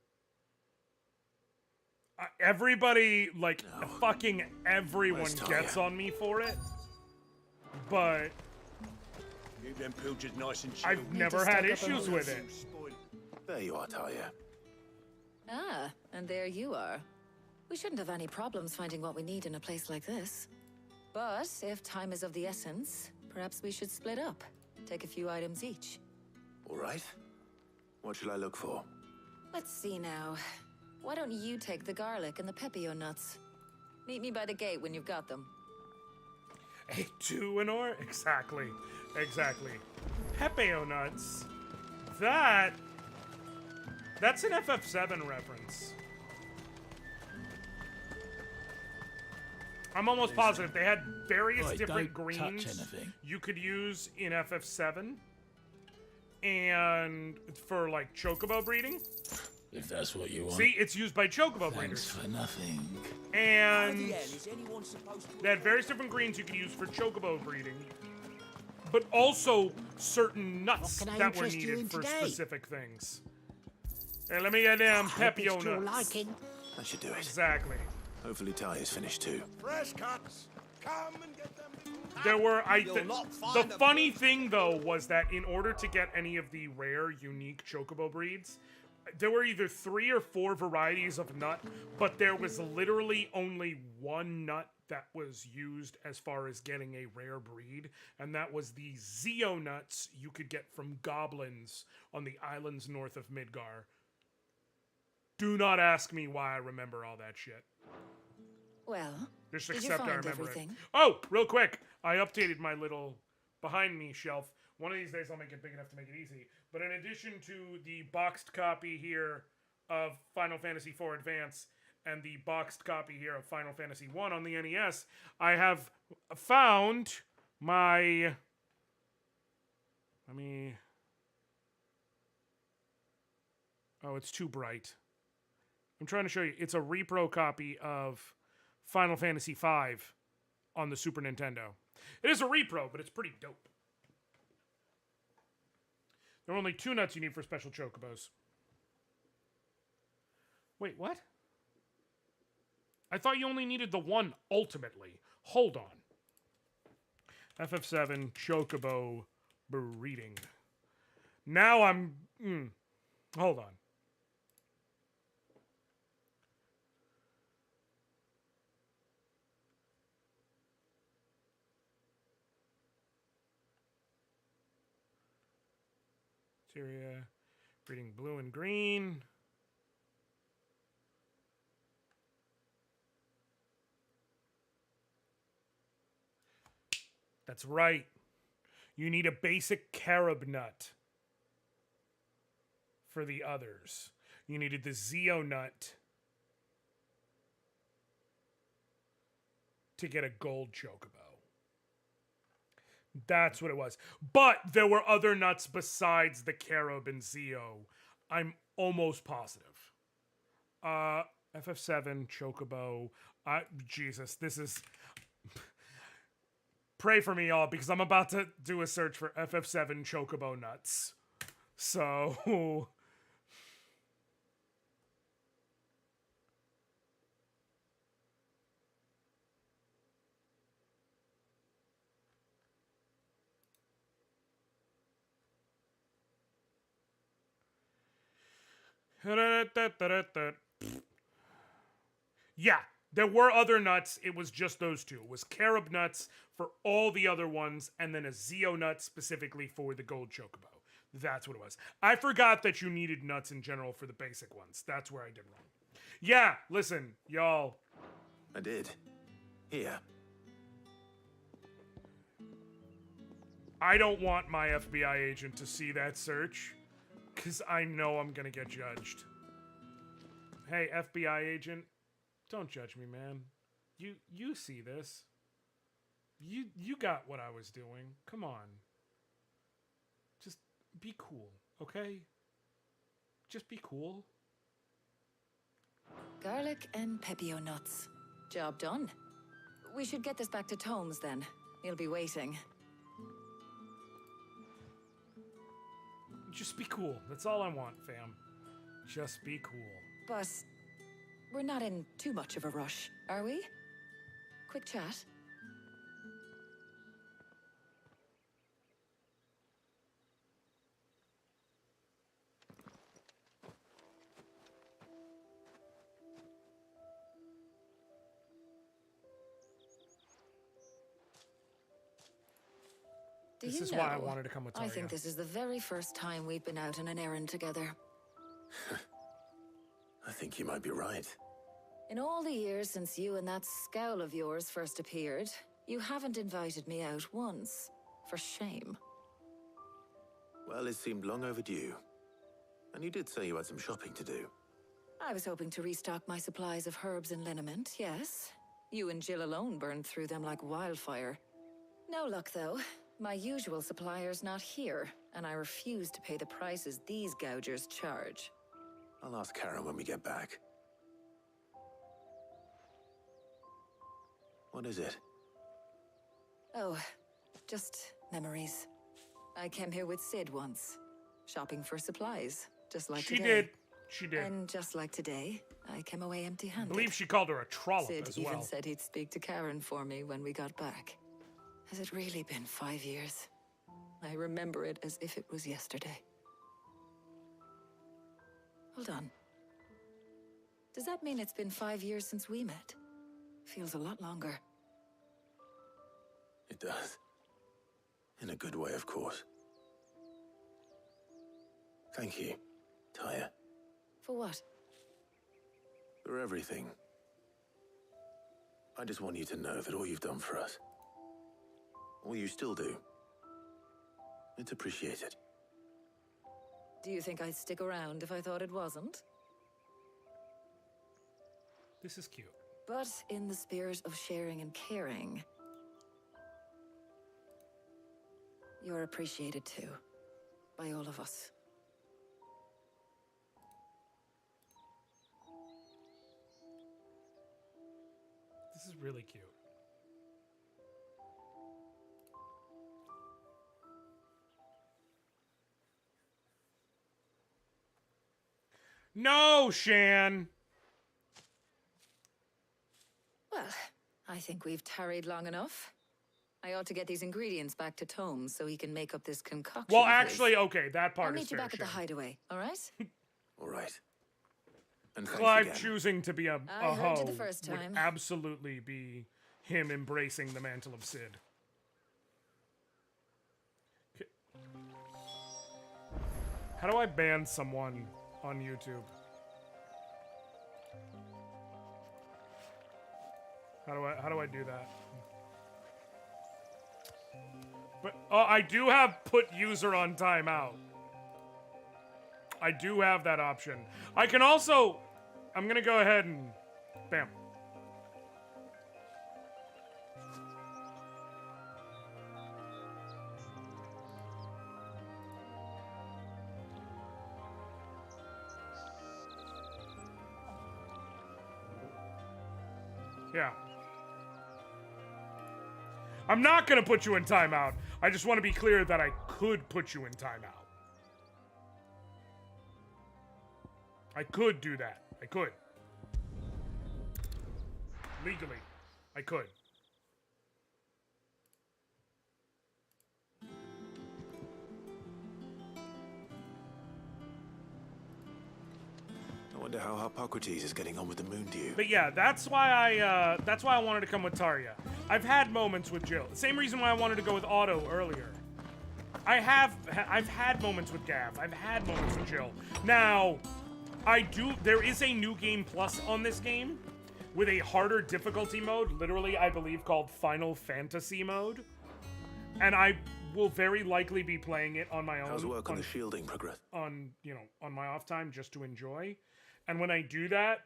Everybody, like, fucking everyone Where's Talia? gets on me for it. But Keep them pilchers nice and chilled. I've never to had stock up on issues with it. There you are, Talia. Ah, and there you are. We shouldn't have any problems finding what we need in a place like this. But if time is of the essence, perhaps we should split up. Take a few items each. All right. What should I look for? Let's see now. Why don't you take the garlic and the pepio nuts? Meet me by the gate when you've got them. A 2 an or? Exactly. Exactly. Pepeo nuts. That's an FF7 reference. I'm almost positive they had various Right, different don't touch greens anything. you could use in FF7. And for like chocobo breeding. If that's what you want. See, it's used by chocobo Thanks breeders. for nothing. And they had various different greens you could use for chocobo breeding, but also certain nuts What can I that were interest you needed in for today? specific things. Hey, let me get them pepio To your nuts. liking. That should do it. Exactly. Hopefully Talia's finished too. Fresh cuts. There were, You'll not the find a funny thing though was that in order to get any of the rare, unique chocobo breeds, there were either 3 or 4 varieties of nut, but there was literally only one nut that was used as far as getting a rare breed, and that was the Zeo nuts you could get from goblins on the islands north of Midgar. Do not ask me why I remember all that shit. Well, Just did you accept I find remember everything? it. Oh, real quick. I updated my little behind me shelf. One of these days I'll make it big enough to make it easy. But in addition to the boxed copy here of Final Fantasy IV Advance and the boxed copy here of Final Fantasy I on the NES, I have found my... Oh, it's too bright. I'm trying to show you. It's a repro copy of Final Fantasy V on the Super Nintendo. It is a repro, but it's pretty dope. There are only 2 nuts you need for special chocobos. Wait, what? I thought you only needed the one ultimately. Hold on. FF7 chocobo breeding. Now I'm... Hold on. Syria, breeding blue and green. That's right. You need a basic carob nut for the others. You needed the Zeo nut to get a gold chocobo. That's what it was. But there were other nuts besides the carob and Zeo. I'm almost positive. FF7, chocobo. Jesus, this is... Pray for me, y'all, because I'm about to do a search for FF7 chocobo nuts. So... Yeah, there were other nuts. It was just those 2. It was carob nuts for all the other ones, and then a Zeo nut specifically for the gold chocobo. That's what it was. I forgot that you needed nuts in general for the basic ones. That's where I did wrong. Yeah, listen, y'all. I did. Here. I don't want my FBI agent to see that search, because I know I'm going to get judged. Hey, FBI agent, don't judge me, man. You see this. You got what I was doing. Come on. Just be cool, okay? Just be cool. Garlic and pepio nuts. Job done. We should get this back to Tomes then. He'll be waiting. Just be cool. That's all I want, fam. Just be cool. But we're not in too much of a rush, are we? Quick chat. This is why I wanted to come with Taria. I think this is the very first time we've been out on an errand together. I think you might be right. In all the years since you and that scowl of yours first appeared, you haven't invited me out once. For shame. Well, it seemed long overdue. And you did say you had some shopping to do. I was hoping to restock my supplies of herbs and liniment, yes. You and Jill alone burned through them like wildfire. No luck, though. My usual supplier's not here, and I refuse to pay the prices these gougers charge. I'll ask Karen when we get back. What is it? Oh, just memories. I came here with Sid once, shopping for supplies, just like She today. did. She did. And just like today, I came away I empty-handed. believe she called her a trollop Sid as even well. said he'd speak to Karen for me when we got back. Has it really been 5 years? I remember it as if it was yesterday. Hold on. Does that mean it's been 5 years since we met? Feels a lot longer. It does. In a good way, of course. Thank you, Taya, For what? for everything. I just want you to know that all you've done for us, all you still do, it's appreciated. Do you think I'd stick around if I thought it wasn't? This is cute. But in the spirit of sharing and caring, you're appreciated too, by all of us. This is really cute. No, Shan. Well, I think we've tarried long enough. I ought to get these ingredients back to Tome so he can make up this concoction. Well, of his. actually, okay, that part I'll is meet you fair, back at the Shan. hideaway, all right? All right. And thanks Clive again. choosing to be a I heard you hoe the first would time. absolutely be him embracing the mantle of Sid. Okay. How do I ban someone on YouTube? How do I do that? But I do have put user on timeout. I do have that option. I can also, I'm gonna go ahead and bam. Yeah. I'm not gonna put you in timeout. I just want to be clear that I could put you in timeout. I could do that. I could. Legally, I could. I wonder how Hippocrates is getting on with the moon dew. But yeah, that's why I wanted to come with Tarja. I've had moments with Jill. Same reason why I wanted to go with Otto earlier. I've had moments with Gav. I've had moments with Jill. Now, there is a new game plus on this game with a harder difficulty mode, literally I believe called Final Fantasy mode. And I will very likely be playing it on my own. How's work on the shielding progress? On my off time just to enjoy. And when I do that,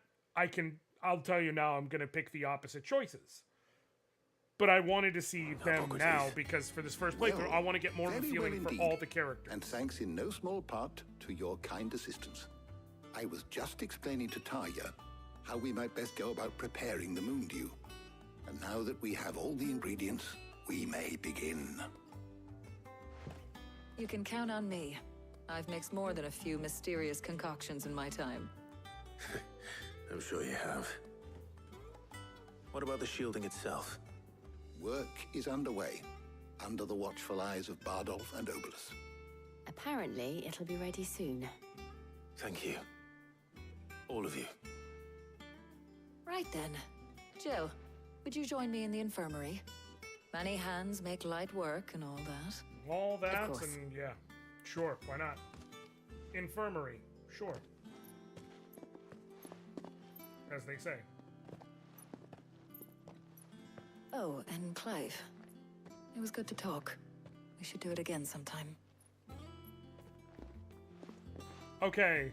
I'll tell you now I'm going to pick the opposite choices. But I wanted to see them now because for this first playthrough, Well, I want to get more of a very feeling well for indeed. all the characters. And thanks in no small part to your kind assistance. I was just explaining to Tarja how we might best go about preparing the moon dew. And now that we have all the ingredients, we may begin. You can count on me. I've mixed more than a few mysterious concoctions in my time. I'm sure you have. What about the shielding itself? Work is underway, under the watchful eyes of Bardolph and Obolus. Apparently, it'll be ready soon. Thank you. All of you. Right then. Jill, would you join me in the infirmary? Many hands make light work and all that. All that course. and yeah, sure, why not? Infirmary, sure. As they say. Oh, and Clive. It was good to talk. We should do it again sometime. Okay.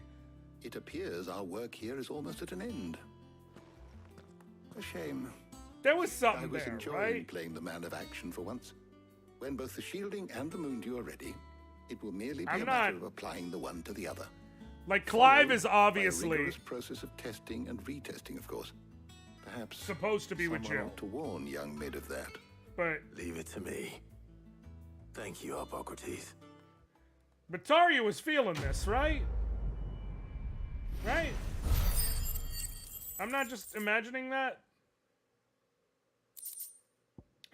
It appears our work here is almost at an end. A shame. There was I something was there, enjoying right? playing the man of action for once. When both the shielding and the moon dew are ready, it will merely be I'm a not- matter of applying the one to the other. Like, Clive Followed is by a obviously rigorous process of testing and retesting, of course. Perhaps supposed to be with someone Jill, ought to warn young Mid of that. but Leave it to me. Thank you, Hippocrates. Tarja was feeling this, right? Right? I'm not just imagining that.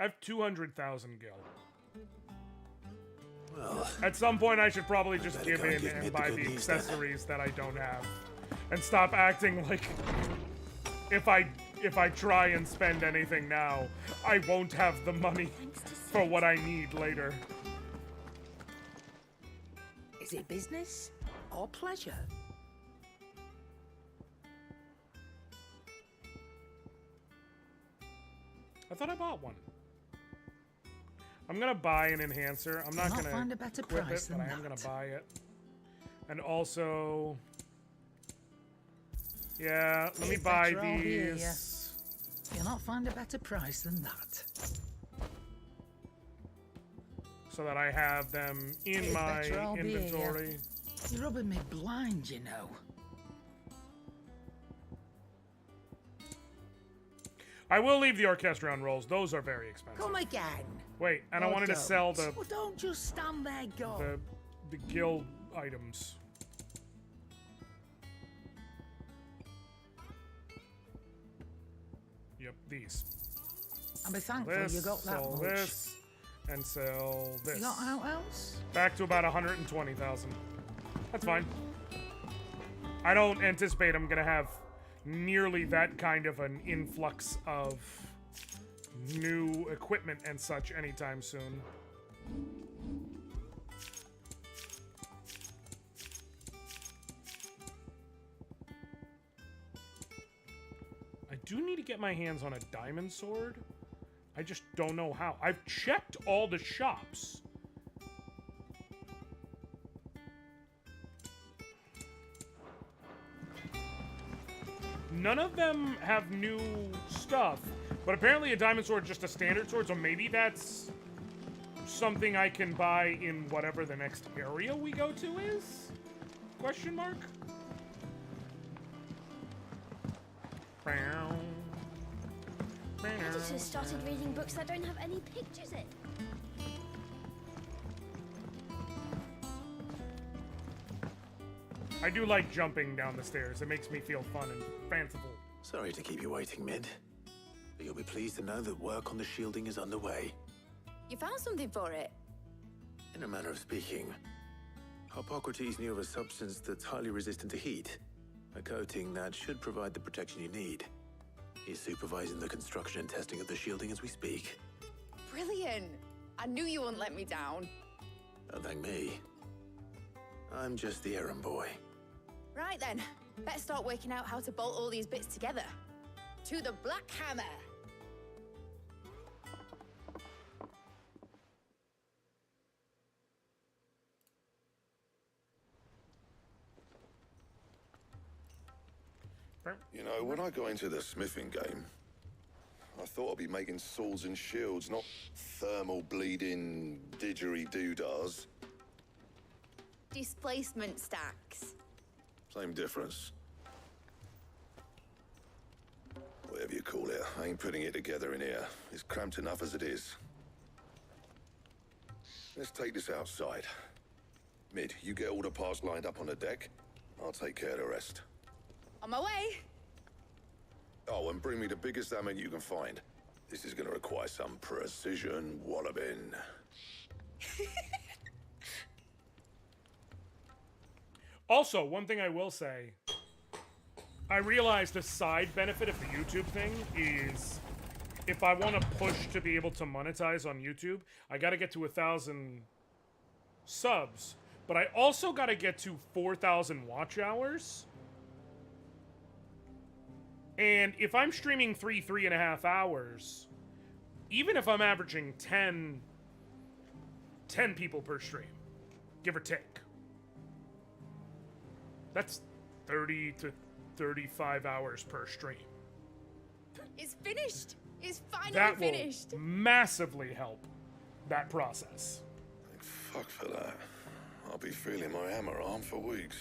I have 200,000 gil. Well, at some point I should probably just give in give me and the buy good the news then. accessories that I don't have. And stop acting like if I try and spend anything now, I won't have the money for what I need later. Is it business or pleasure? I thought I bought one. I'm gonna buy an enhancer. I'm not Cannot gonna find a better equip price it, but I than am gonna that. buy it. And also, yeah, let me It's buy better all here, these. You'll not find a better price than that. So that I have them in It's my better all here, inventory. You're rubbing me blind, you know. I will leave the Orchestron rolls. Those are very expensive. Come again. Wait, and I Or wanted to don't. sell the Well, don't just stand there, go. the guild items. Yep, these. And be thankful This, you got that sell much. this, and sell this. You got out else? Back to about 120,000. That's fine. I don't anticipate I'm gonna have nearly that kind of an influx of new equipment and such anytime soon. I do need to get my hands on a diamond sword. I just don't know how. I've checked all the shops. None of them have new stuff, but apparently a diamond sword is just a standard sword, so maybe that's something I can buy in whatever the next area we go to is? Question mark? Editors started reading books that don't have any pictures in. I do like jumping down the stairs. It makes me feel fun and fanciful. sorry to keep you waiting, Mid. But you'll be pleased to know that work on the shielding is underway. You found something for it? In a manner of speaking, Hippocrates knew of a substance that's highly resistant to heat. A coating that should provide the protection you need. He's supervising the construction and testing of the shielding as we speak. Brilliant! I knew you wouldn't let me down. Don't thank me. I'm just the errand boy. Right then, better start working out how to bolt all these bits together. To the Black Hammer! You know, when I got into the smithing game, I thought I'd be making swords and shields, not thermal bleeding didgeridoo-dahs. Displacement stacks. Same difference. Whatever you call it, I ain't putting it together in here. It's cramped enough as it is. Let's take this outside. Mid, you get all the parts lined up on the deck. I'll take care of the rest. On my way! Oh, and bring me the biggest hammer you can find. This is gonna require some precision walloping. Also, one thing I will say, I realized a side benefit of the YouTube thing is if I want to push to be able to monetize on YouTube, I got to get to 1,000 subs, but I also got to get to 4,000 watch hours. And if I'm streaming 3.5 hours, even if I'm averaging 10 people per stream, give or take, that's 30 to 35 hours per stream. It's finished! It's finally That finished! will massively help that process. Thank fuck for that. I'll be feeling my hammer arm for weeks.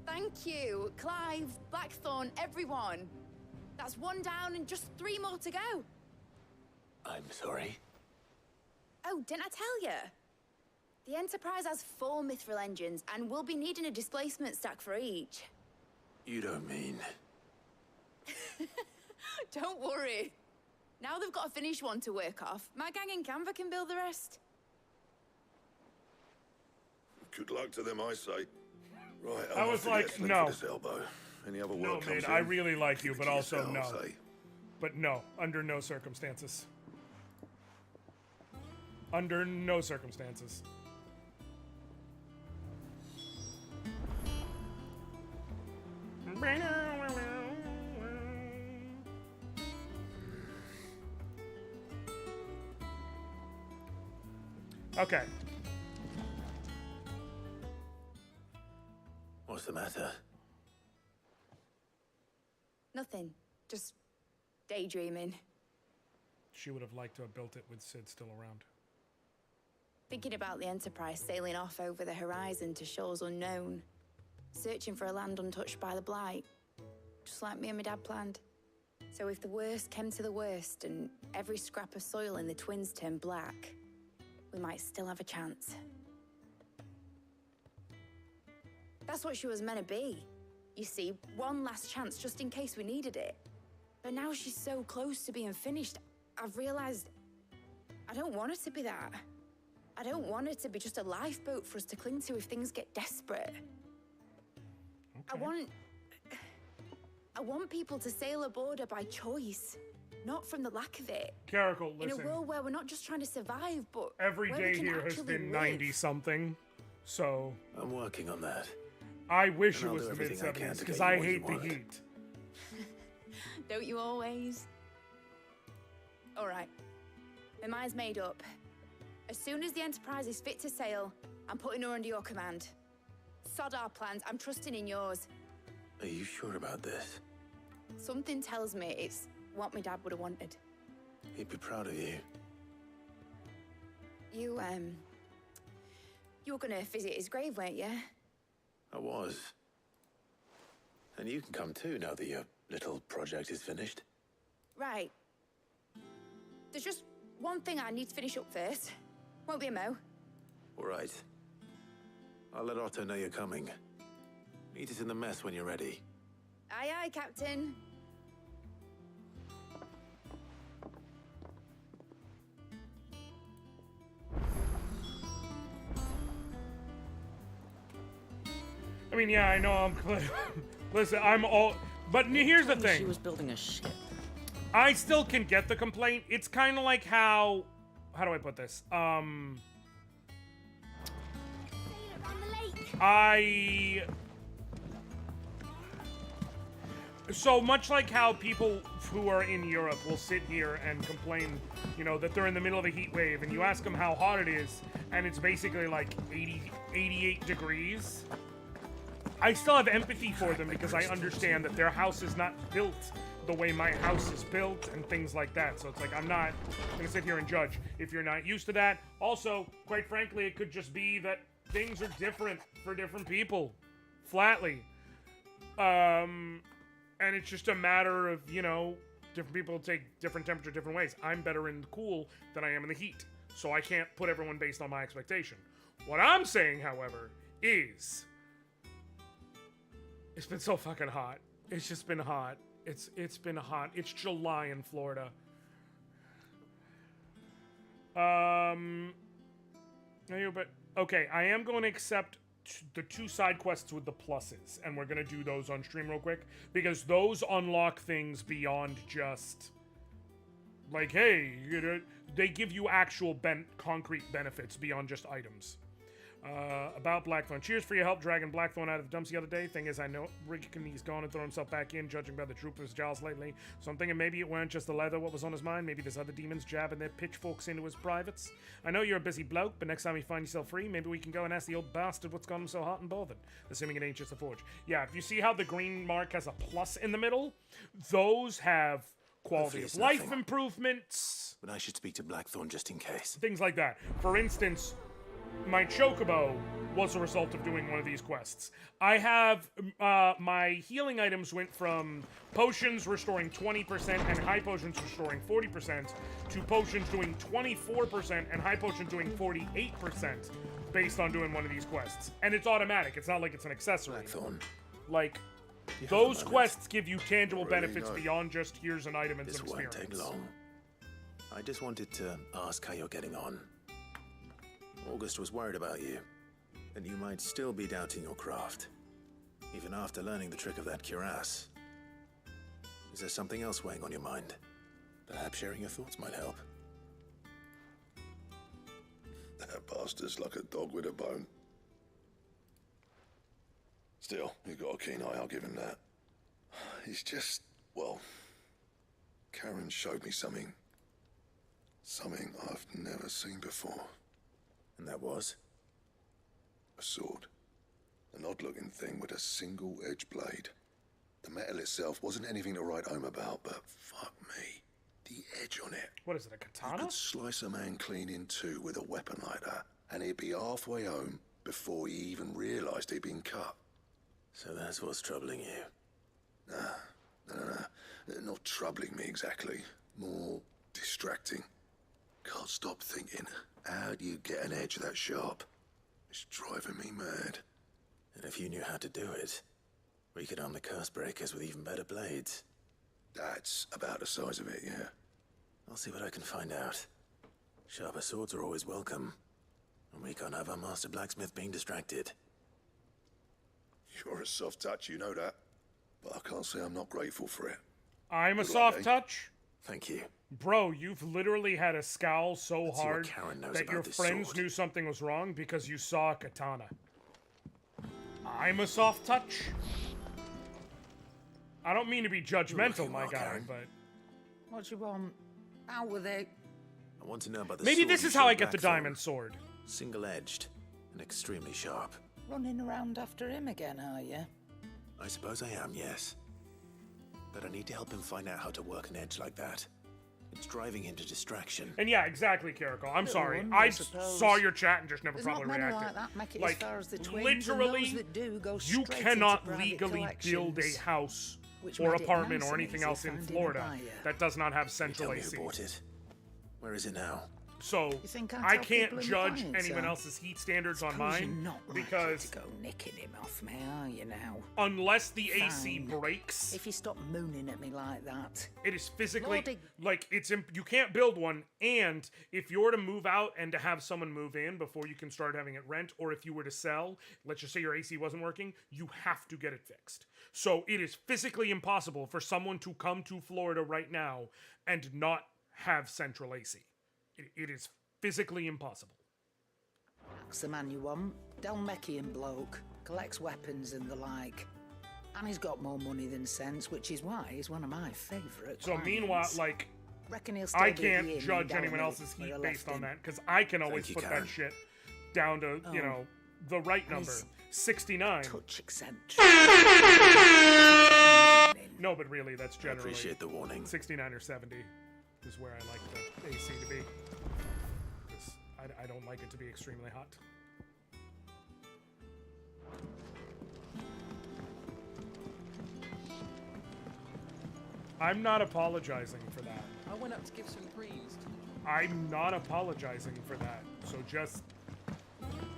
Thank you, Clive, Blackthorn, everyone. That's one down and just 3 more to go. I'm sorry. Oh, didn't I tell you? The Enterprise has 4 mithril engines and we'll be needing a displacement stack for each. You don't mean... Don't worry. Now they've got a finished one to work off. My gang in Canva can build the rest. Good luck to them, I say. Right, I was like, no. This elbow. Any other No, work mate, comes I in, really like you, keep but it to also yourselves, no. eh? But no, under no circumstances. Under no circumstances. Okay. What's the matter? Nothing. Just daydreaming. She would have liked to have built it with Sid still around. Thinking about the Enterprise sailing off over the horizon to shores unknown. Searching for a land untouched by the Blight. Just like me and my dad planned. So if the worst came to the worst and every scrap of soil in the Twins turned black, we might still have a chance. That's what she was meant to be. You see, one last chance just in case we needed it. But now she's so close to being finished, I've realized I don't want it to be that. I don't want it to be just a lifeboat for us to cling to if things get desperate. Okay. I want people to sail aboard her by choice, not from the lack of it. Caracal, listen. In a world where we're not just trying to survive, but every where we day can here has actually been live. 90-something, so... I'm working on that. I wish And it I'll was do the everything I can mid-70s, to because get you I what you hate the want. heat. Don't you always? All right. My mind's made up. As soon as the Enterprise is fit to sail, I'm putting her under your command. Sod our plans. I'm trusting in yours. Are you sure about this? Something tells me it's what my dad would have wanted. He'd be proud of you. You were gonna visit his grave, weren't you? I was. And you can come too now that your little project is finished. Right. There's just one thing I need to finish up first. Won't be a mo. All right. I'll let Otto know you're coming. Meet us in the mess when you're ready. Aye, aye, Captain. I mean, yeah, I know I'm... Listen, I'm all... But here's the thing. She was building a ship. I still can get the complaint. It's kind of like how... How do I put this? So much like how people who are in Europe will sit here and complain, you know, that they're in the middle of a heat wave, and you ask them how hot it is, and it's basically like 88 degrees. I still have empathy for them because I understand that their house is not built the way my house is built and things like that. So it's like, I'm not gonna sit here and judge if you're not used to that. Also, quite frankly, it could just be that things are different for different people, flatly. And it's just a matter of, you know, different people take different temperature different ways. I'm better in the cool than I am in the heat, so I can't put everyone based on my expectation. What I'm saying, however, is it's been so fucking hot. It's just been hot. It's been hot. It's July in Florida. Okay, I am going to accept the 2 side quests with the pluses, and we're going to do those on stream real quick, because those unlock things beyond just like, hey, they give you actual concrete benefits beyond just items. About Blackthorn. Cheers for your help dragging Blackthorn out of the dumps the other day. Thing is, I know he's gone and thrown himself back in, judging by the trooper's jowls lately. So I'm thinking maybe it weren't just the leather what was on his mind. Maybe there's other demons jabbing their pitchforks into his privates. I know you're a busy bloke, but next time you find yourself free, maybe we can go and ask the old bastard what's got him so hot and bothered. Assuming it ain't just a forge. Yeah, if you see how the green mark has a plus in the middle, those have quality of life improvements. But I should speak to Blackthorn just in case. Things like that. For instance, my chocobo was a result of doing one of these quests. I have, my healing items went from potions restoring 20% and high potions restoring 40% to potions doing 24% and high potions doing 48% based on doing one of these quests. And it's automatic. It's not like it's an accessory. Blackthorn. Like, You have a Those moment? quests give you tangible Really, benefits no. beyond just here's an item and This some won't experience. take long. I just wanted to ask how you're getting on. August was worried about you, that you might still be doubting your craft, even after learning the trick of that cuirass. Is there something else weighing on your mind? Perhaps sharing your thoughts might help. That bastard's like a dog with a bone. Still, you've got a keen eye, I'll give him that. He's just, well, Karen showed me something. Something I've never seen before. And that was? A sword. An odd-looking thing with a single-edged blade. The metal itself wasn't anything to write home about, but fuck me. The edge on it. What is it, a You katana? could slice a man clean in two with a weapon like that, and he'd be halfway home before he even realised he'd been cut. So that's what's troubling you. No. Not troubling me exactly. More distracting. Can't stop thinking, how do you get an edge that sharp? It's driving me mad. And if you knew how to do it, we could arm the curse breakers with even better blades. That's about the size of it, yeah. I'll see what I can find out. Sharper swords are always welcome. And we can't have our master blacksmith being distracted. You're a soft touch, you know that. But I can't say I'm not grateful for it. I'm a Good soft luck, eh? touch? Thank you. Bro, you've literally had a scowl so Let's see what hard Karen knows that about your this friends sword. knew something was wrong because you saw a katana. I'm a soft touch? I don't mean to be judgmental, my well, guy, Karen. but... What you want? Out with it. I want to know about the Maybe sword this you is how I showed get the back from. diamond sword. Single-edged and extremely sharp. Running around after him again, are you? I suppose I am, yes. But I need to help him find out how to work an edge like that. It's driving him to distraction. And yeah, exactly, Kiriko. I'm Little sorry. one, I I suppose. saw your chat and just never There's not probably many reacted. like that make it Like, as far as the twins, and literally, those that do go you straight cannot into private legally build a collections. house Which or made it apartment nice or and anything easy else in finding a Florida buyer. that does not have Can you central tell me AC. who bought it? Where is it now? So You think I tell can't people in judge clients, anyone huh? else's heat standards on Suppose you're mine not likely because to go nicking him off me, are you now? unless the AC Fine. breaks, If you stop mooning at me like that. it is physically Lordy. like you can't build one. And if you were to move out and to have someone move in before you can start having it rent, or if you were to sell, let's just say your AC wasn't working, you have to get it fixed. So it is physically impossible for someone to come to Florida right now and not have central AC. It is physically impossible. That's the man you want. Dalmekian bloke. Collects weapons and the like. And he's got more money than sense, which is why he's one of my favourite So clients. meanwhile, like, Reckon he'll still I be can't here in judge anyone Dalmec else's where heat I based left on him. that, because I can always you, put Karen. that shit down to, you Oh. know, the right And number. he's 69. Touch eccentric. No, but really, that's I generally appreciate the warning. 69 or 70 is where I like the AC to be. 'Cause I don't like it to be extremely hot. I'm not apologizing for that. I went up to give some praise. I'm not apologizing for that. So just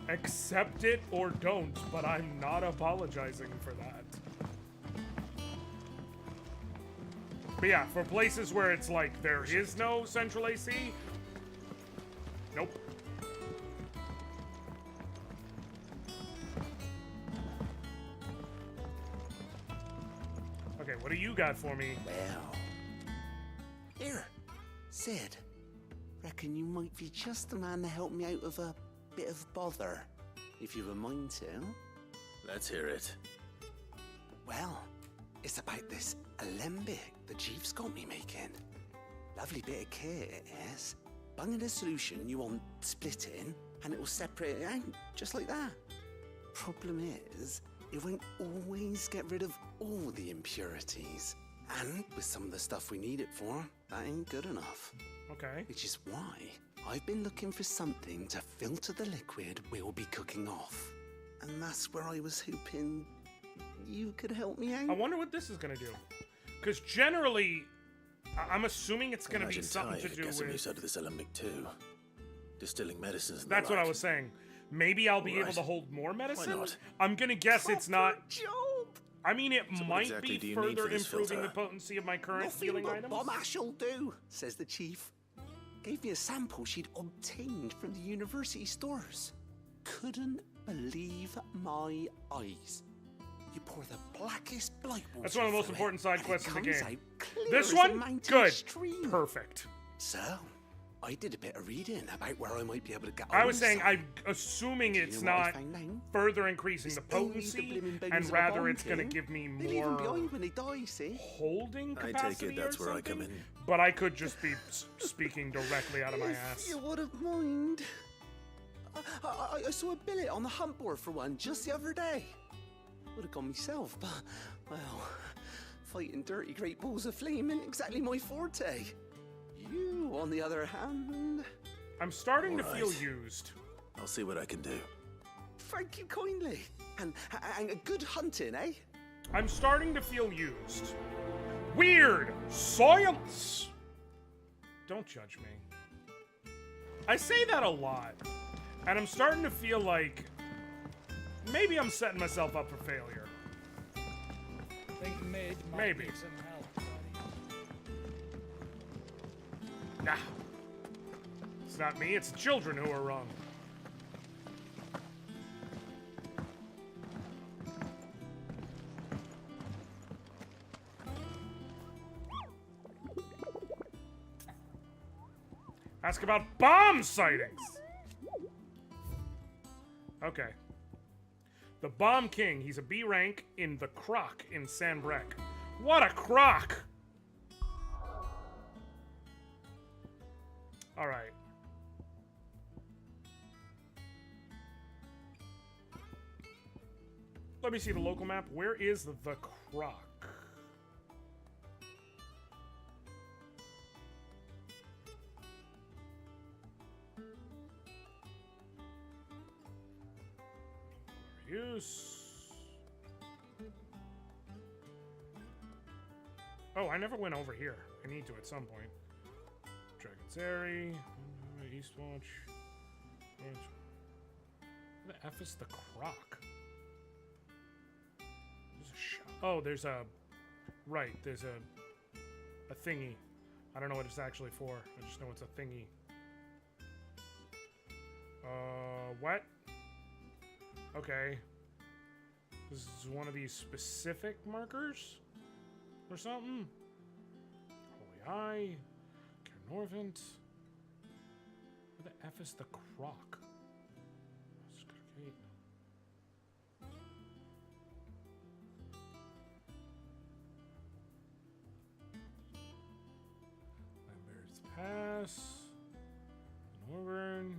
accept it or don't, but I'm not apologizing for that. But yeah, for places where it's like there is no central AC, nope. Okay, what do you got for me? Well, here, Sid. Reckon you might be just the man to help me out of a bit of bother, if you've a mind to. Let's hear it. Well, it's about this alembic the chief's got me making. Lovely bit of kit it is. Bunging a solution you want splitting, and it will separate it out, just like that. Problem is, it won't always get rid of all the impurities. And with some of the stuff we need it for, that ain't good enough. Okay. Which is why I've been looking for something to filter the liquid we'll be cooking off. And that's where I was hoping you could help me out. I wonder what this is gonna do. Because generally, I'm assuming it's gonna be Imagine something to Ty do get some with... use out of this alembic too. Distilling medicines and That's the what I like. was saying. Maybe I'll be able Right. to hold more medicine? not? I'm gonna guess it's not... Job! I mean, it So what might exactly do be you need further for this improving the filter? potency of my current Nothing healing but items. bomb ash'll do, says the chief. Gave me a sample she'd obtained from the university stores. Couldn't believe my eyes. You pour the blackest blight water. That's one of the most through important it, side and it quests in the comes game. out clear This as a one, mountain good, stream. perfect. So, I did a bit of reading about where I might be able to get. I was on saying, some. I'm assuming Do you it's know what I not found out? further increasing It's the only the potency, blimmin' bones and of a rather bomb it's going to king. give me They leave 'em more behind when they die, see? holding I capacity take it that's or where I come something. in. But I could just be speaking directly out of my If ass. you wouldn't mind. I saw a billet on the hunt board for one just the other day. Would have gone myself, but, well, fighting dirty great balls of flame ain't exactly my forte. You, on the other hand... I'm starting to All feel right. used. I'll see what I can do. Thank you kindly. And a good hunting, eh? I'm starting to feel used. Weird science! Don't judge me. I say that a lot. And I'm starting to feel like maybe I'm setting myself up for failure. I think mid might Maybe. need some help. Nah. It's not me, it's the children who are wrong. Ask about bomb sightings! Okay. The Bomb King. He's a B rank in the Croc in Sanbrec. What a croc! Alright. Let me see the local map. Where is the Croc? Use. Oh, I never went over here. I need to at some point. Dragon's Airy, Eastwatch. Where the F is the Croc? There's a shop. Oh, there's a. Right, there's a thingy. I don't know what it's actually for. I just know it's a thingy. What? Okay. This is one of these specific markers? Or something? Holy Eye. Cairnorvant. Where the F is the Croc? Lambert's Pass. Norburn.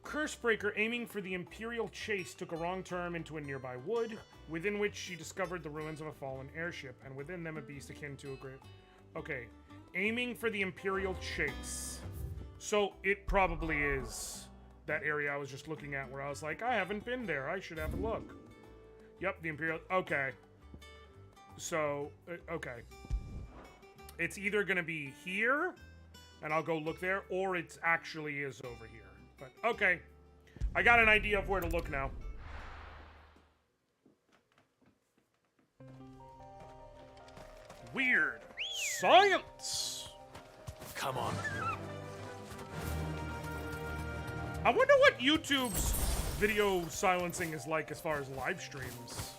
Cursebreaker, aiming for the Imperial Chase, took a wrong turn into a nearby wood, within which she discovered the ruins of a fallen airship, and within them a beast akin to a great... Okay, aiming for the Imperial Chase. So it probably is that area I was just looking at where I was like, I haven't been there, I should have a look. Yep, the Imperial... Okay. So, okay. It's either going to be here, and I'll go look there, or it actually is over here. But, okay. I got an idea of where to look now. Weird science! Come on. I wonder what YouTube's video silencing is like as far as live streams.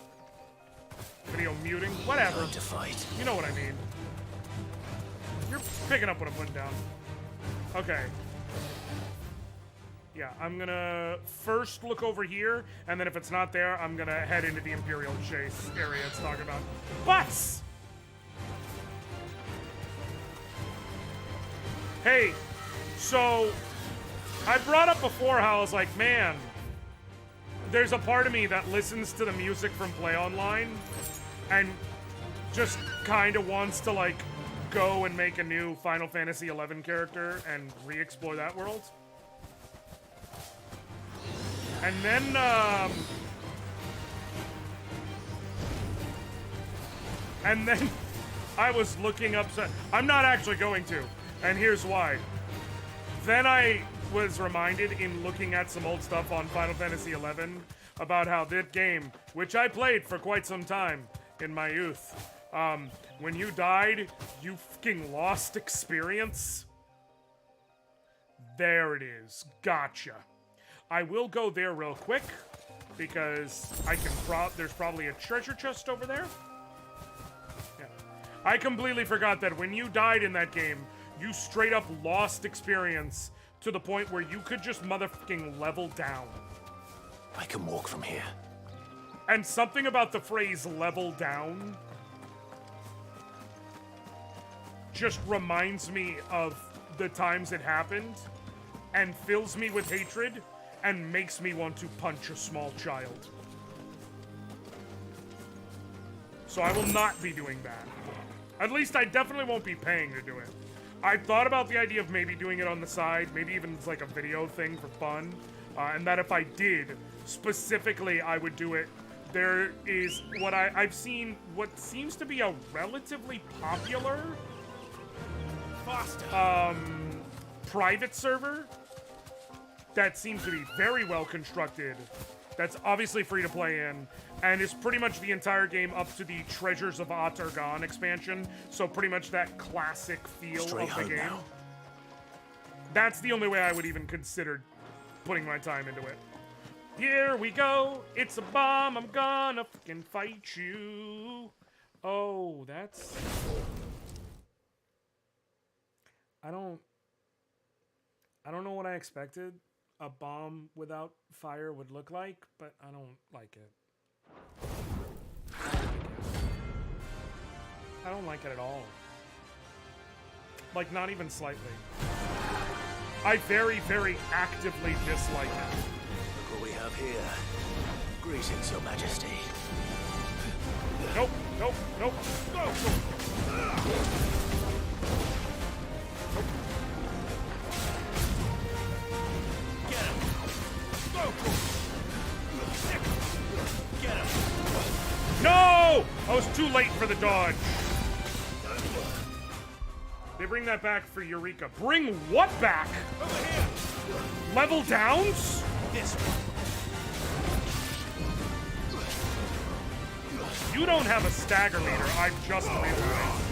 Video muting, whatever. Time to fight. You know what I mean. You're picking up what I'm putting down. Okay. Yeah, I'm gonna first look over here, and then if it's not there, I'm gonna head into the Imperial Chase area it's talking about. Butts! Hey, so I brought up before how I was like, man, there's a part of me that listens to the music from Play Online and just kind of wants to like go and make a new Final Fantasy XI character and re-explore that world. And then And then I was looking up. I'm not actually going to, and here's why. Then I was reminded in looking at some old stuff on Final Fantasy XI about how that game, which I played for quite some time in my youth, when you died, you fucking lost experience. There it is. Gotcha. I will go there real quick because I can there's probably a treasure chest over there. Yeah. I completely forgot that when you died in that game, you straight up lost experience to the point where you could just motherfucking level down. I can walk from here. And something about the phrase level down just reminds me of the times it happened and fills me with hatred and makes me want to punch a small child. So I will not be doing that. At least I definitely won't be paying to do it. I thought about the idea of maybe doing it on the side, maybe even it's like a video thing for fun, and that if I did, specifically I would do it. There is what I've seen, what seems to be a relatively popular private server that seems to be very well constructed, that's obviously free to play in, and is pretty much the entire game up to the Treasures of Atargon expansion, so pretty much that classic feel Straight of the home game. now. That's the only way I would even consider putting my time into it. Here we go, it's a bomb, I'm gonna fucking fight you. Oh, that's... I don't know what I expected a bomb without fire would look like, but I don't like it. I don't like it at all. Like, not even slightly. I very, very actively dislike it. Look what we have here. Greetings, Your Majesty. Nope, nope, nope. Go! No! I was too late for the dodge. They bring that back for Eureka. Bring what back? Over here. Level downs? This one. You don't have a stagger meter, I've just realized.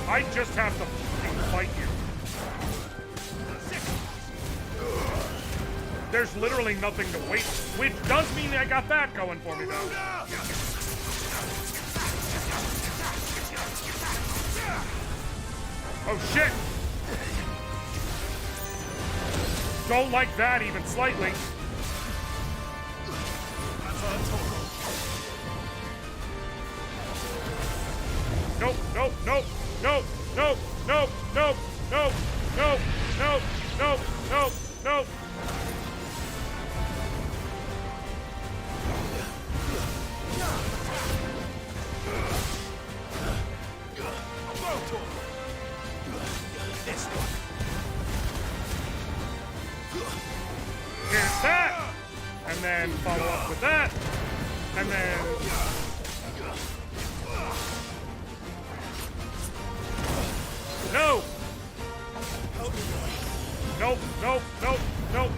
I just have to fucking fight you. There's literally nothing to wait, which does mean I got that going for me, though. Oh, shit! Don't like that even slightly. Nope, nope, nope, nope, nope, nope, nope, nope, nope, nope, nope, nope, nope. Here's that, and then follow up with that, and then no. Nope, nope, nope, nope.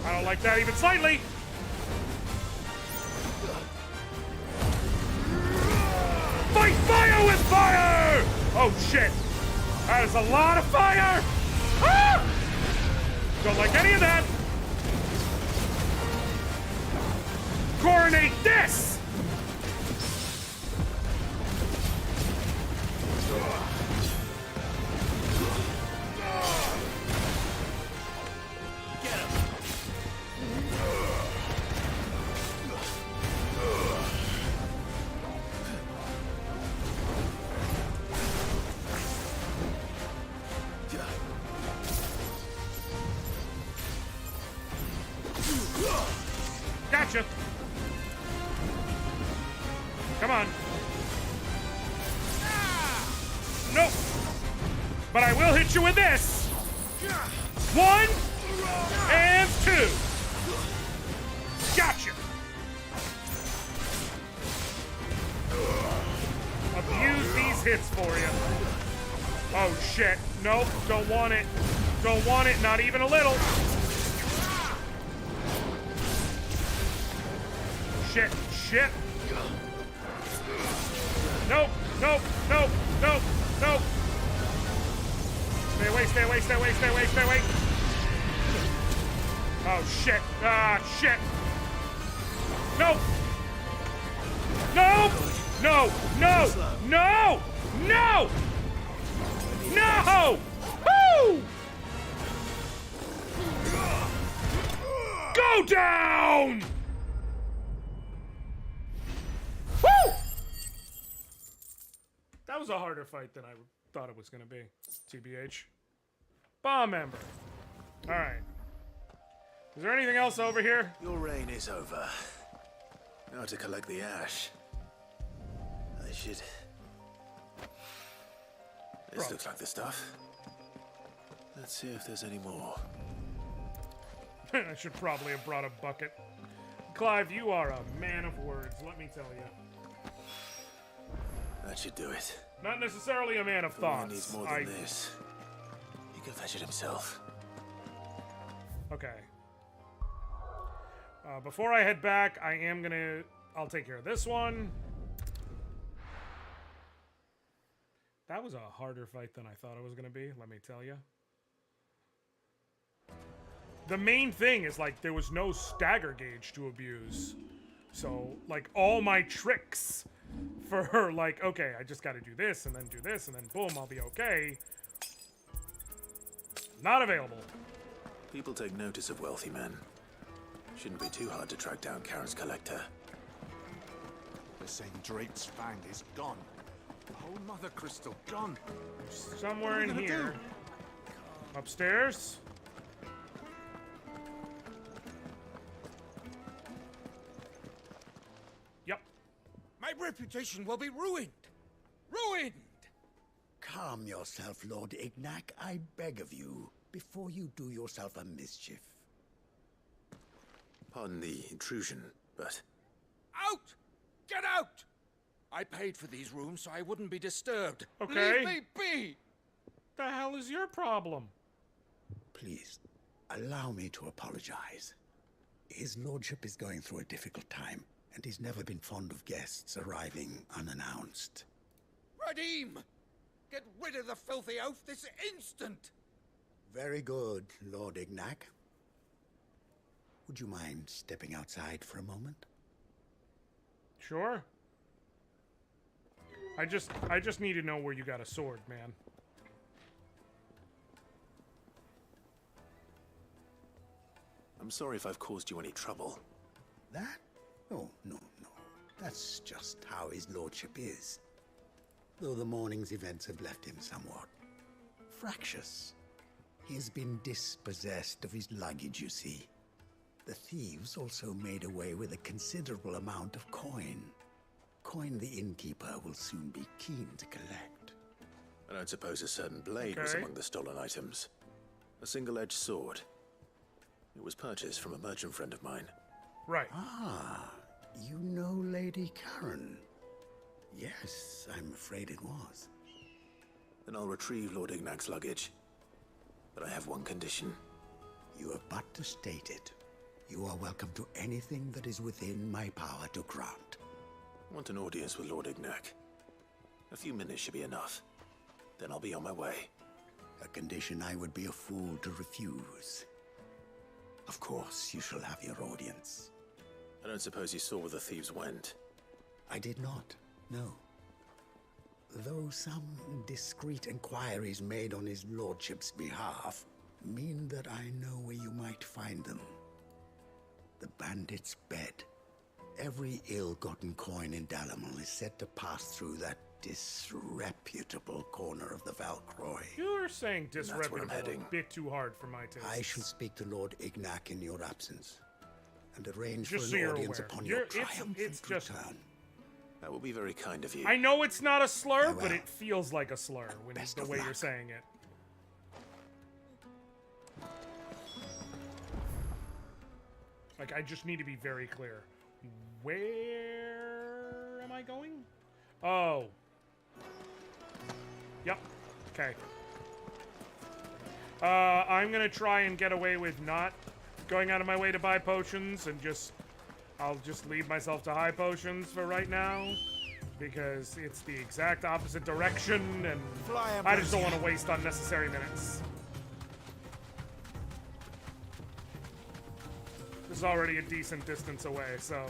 I don't like that even slightly. Fight fire with fire! Oh shit. That is a lot of fire! Ah! Don't like any of that. Coronate this! Gotcha. Come on. Nope. But I will hit you with this. 1 and 2. Gotcha. these hits for you. Oh shit. Nope, don't want it. Don't want it, not even a little. Shit, shit. Nope, nope, nope, nope, nope. Stay away, stay away, stay away, stay away, stay away. Oh shit, shit. Nope. Nope. No, no, no, no, no. Woo! Go down! Woo! That was a harder fight than I thought it was going to be, TBH. Bomb member. All right. Is there anything else over here? Your reign is over. Now to collect the ash. I should... This looks like the stuff. Let's see if there's any more. I should probably have brought a bucket. Clive, you are a man of words, let me tell you. That should do it. Not necessarily a man of thoughts. He needs more than this. He can fetch it himself. Okay. Before I head back, I'll take care of this one. That was a harder fight than I thought it was gonna be, let me tell you. The main thing is, like, there was no stagger gauge to abuse. So, like, all my tricks for her, like, okay, I just gotta do this, and then boom, I'll be okay. Not available. People take notice of wealthy men. Shouldn't be too hard to track down Karen's collector. They're saying Drake's fang is gone. The whole mother crystal gone. Somewhere in here. Upstairs. Yep. My reputation will be ruined. Ruined! Calm yourself, Lord Ignac, I beg of you, before you do yourself a mischief. Pardon the intrusion, but... Out! Get out! I paid for these rooms so I wouldn't be disturbed. Okay. Leave me be! The hell is your problem? Please, allow me to apologize. His lordship is going through a difficult time, and he's never been fond of guests arriving unannounced. Radim! Get rid of the filthy oaf this instant! Very good, Lord Ignac. Would you mind stepping outside for a moment? Sure. I just need to know where you got a sword, man. I'm sorry if I've caused you any trouble. That? Oh, no, no. That's just how his lordship is. Though the morning's events have left him somewhat fractious. He has been dispossessed of his luggage, you see. The thieves also made away with a considerable amount of coin. Coin the innkeeper will soon be keen to collect. I don't suppose a certain blade was among the stolen items. A single-edged sword. It was purchased from a merchant friend of mine. Right. Ah, you know Lady Karen. Yes, I'm afraid it was. Then I'll retrieve Lord Ignac's luggage. But I have one condition. You have but to state it. You are welcome to anything that is within my power to grant. I want an audience with Lord Ignac. A few minutes should be enough. Then I'll be on my way. A condition I would be a fool to refuse. Of course, you shall have your audience. I don't suppose you saw where the thieves went. I did not, no. Though some discreet inquiries made on his lordship's behalf mean that I know where you might find them. The bandit's bed. Every ill-gotten coin in Dalamal is said to pass through that disreputable corner of the Valcroy. You're saying disreputable a bit too hard for my taste. I shall speak to Lord Ignac in your absence, and arrange Just for so an you're audience aware. upon your triumphant it's just... return. That will be very kind of you. I know it's not a slur, but it feels like a slur when the way you're saying it. Like, I just need to be very clear. Where am I going? Oh. Yep. Okay. I'm gonna try and get away with not going out of my way to buy potions and I'll just leave myself to high potions for right now because it's the exact opposite direction and I just don't want to waste unnecessary minutes. This is already a decent distance away, so.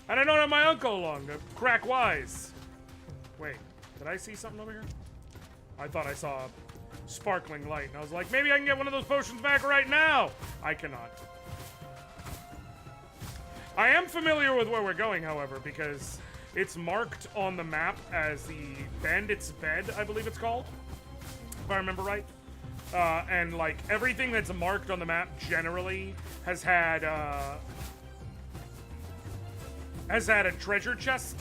And I don't have my uncle along to crack wise. Wait, did I see something over here? I thought I saw a sparkling light, and I was like, maybe I can get one of those potions back right now. I cannot. I am familiar with where we're going, however, because it's marked on the map as the Bandit's Bed, I believe it's called, if I remember right. And like everything that's marked on the map generally has had a treasure chest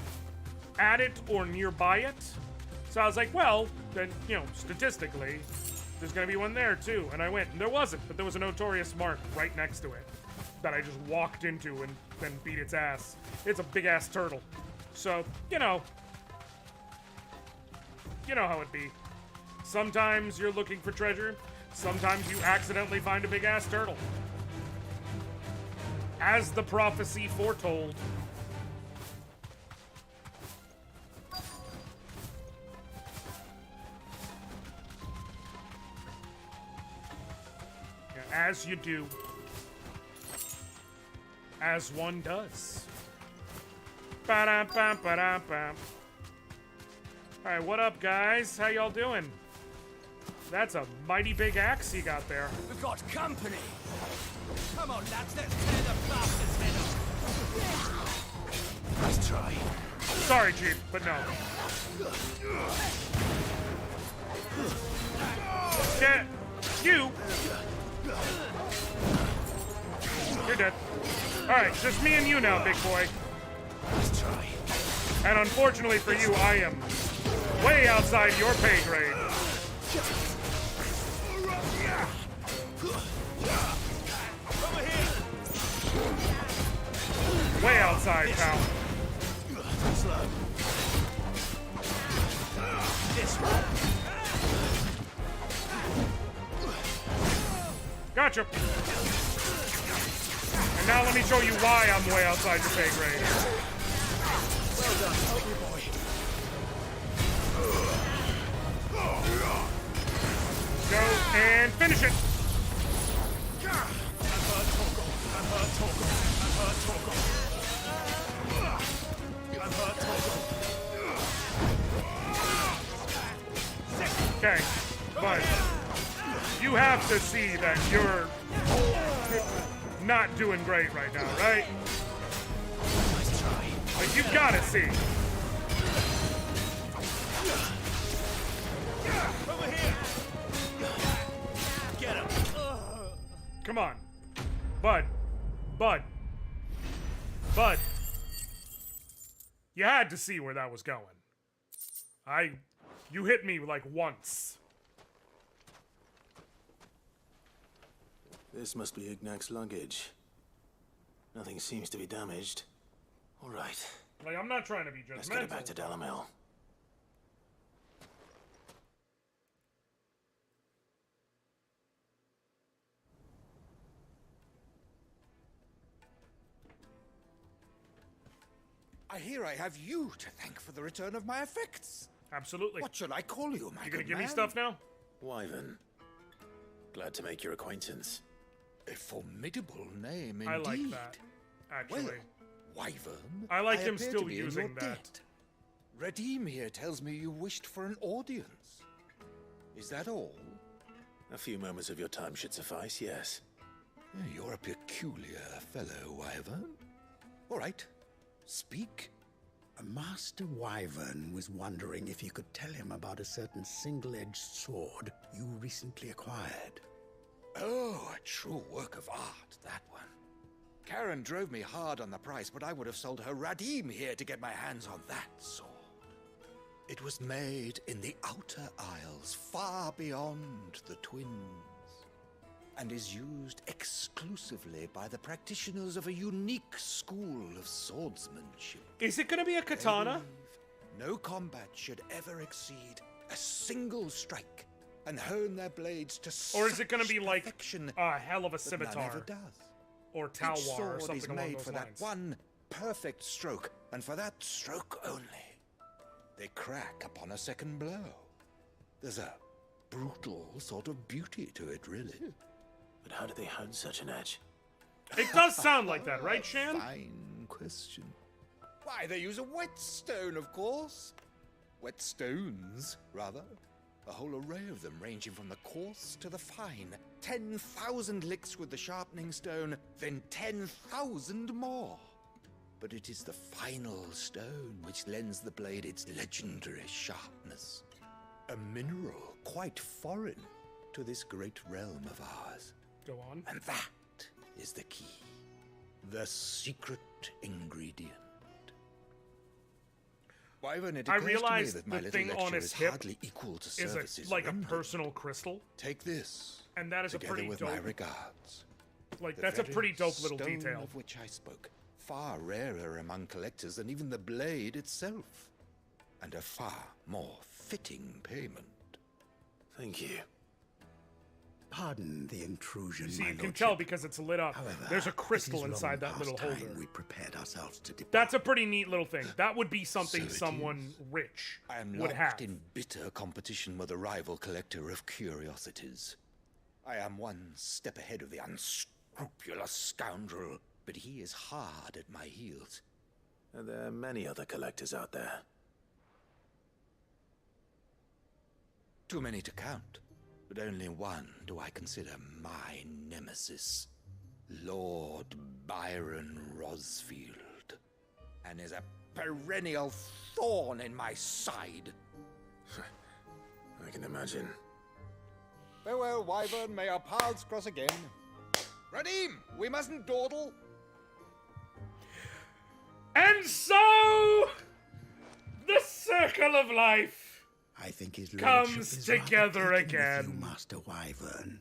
at it or nearby it. So I was like, well, then, you know, statistically, there's gonna be one there too. And I went, and there wasn't, but there was a notorious mark right next to it that I just walked into and then beat its ass. It's a big ass turtle. So, you know how it be. Sometimes you're looking for treasure, sometimes you accidentally find a big ass turtle. As the prophecy foretold. As you do. As one does. Ba-dum-bum-ba-dum-bum. Alright, what up, guys? How y'all doing? That's a mighty big axe you got there. We've got company. Come on, lads, let's tear the bastard's head off. Nice try. Sorry, Chief, but no. Get you. You're dead. Alright, just me and you now, big boy. Nice try. And unfortunately for you, I am way outside your pay grade. Way outside, pal. Gotcha. And now let me show you why I'm way outside your pay grade. Well done, help me, boy. Go and finish it. Okay, but you have to see that you're not doing great right now, right? Like, you've got to see. Over here. Get him. Come on. Bud. You had to see where that was going. You hit me like once. This must be Ignac's luggage. Nothing seems to be damaged. All right. Like, I'm not trying to be judgmental. Let's get it back to Dalamel. I hear I have you to thank for the return of my effects. Absolutely. What should I call you, my You gonna good give me man? stuff now? Wyvern. Glad to make your acquaintance. A formidable name indeed. I like that, actually. Well, Wyvern, I like him appear still to be in using your that. debt. Redeem here tells me you wished for an audience. Is that all? A few moments of your time should suffice, yes. You're a peculiar fellow, Wyvern. All right, speak. Master Wyvern was wondering if you could tell him about a certain single-edged sword you recently acquired. Oh, a true work of art, that one. Karen drove me hard on the price, but I would have sold her Radim here to get my hands on that sword. It was made in the Outer Isles, far beyond the Twins, and is used exclusively by the practitioners of a unique school of swordsmanship. Is it gonna be a katana? no combat should ever exceed a single strike and hone their blades to Or is it going to such be like perfection a hell of a that none scimitar? ever does. Or Each talwar or sword something is along made those for lines. that one perfect stroke, and for that stroke only. They crack upon a second blow. There's a brutal sort of beauty to it, really. But how do they hone such an edge? It does sound like that, right, Shan? Fine question. Why, they use a whetstone, of course. Whetstones, rather. A whole array of them, ranging from the coarse to the fine. 10,000 licks with the sharpening stone, then 10,000 more. But it is the final stone which lends the blade its legendary sharpness. A mineral quite foreign to this great realm of ours. Go on. And that is the key. The secret ingredient. Wyvern, it I occurs to me realized that my the little thing lecture on his is hip hardly equal to is services like a rendered. personal crystal. Take this, and that is a together pretty with dope. my regards. Like The that's a very pretty dope little stone detail. of which I spoke, far rarer among collectors than even the blade itself, and a far more fitting payment. Thank you. Pardon the intrusion, You see, my you can lordship. tell because it's lit up. However, There's a it crystal is long inside that past little time holder. we prepared ourselves to depart. That's a pretty neat little thing. That would be something So it someone rich I am would locked have. in bitter competition with a rival collector of curiosities. I am one step ahead of the unscrupulous scoundrel, but he is hard at my heels. Are there many other collectors out there? Too many to count, but only one do I consider my nemesis. Lord Byron Rosfield, and is a perennial thorn in my side. I can imagine. Farewell, Wyvern, may our paths cross again. Radim, we mustn't dawdle. And so, the circle of life I think his comes lordship is rather together taken with again. you, Master Wyvern.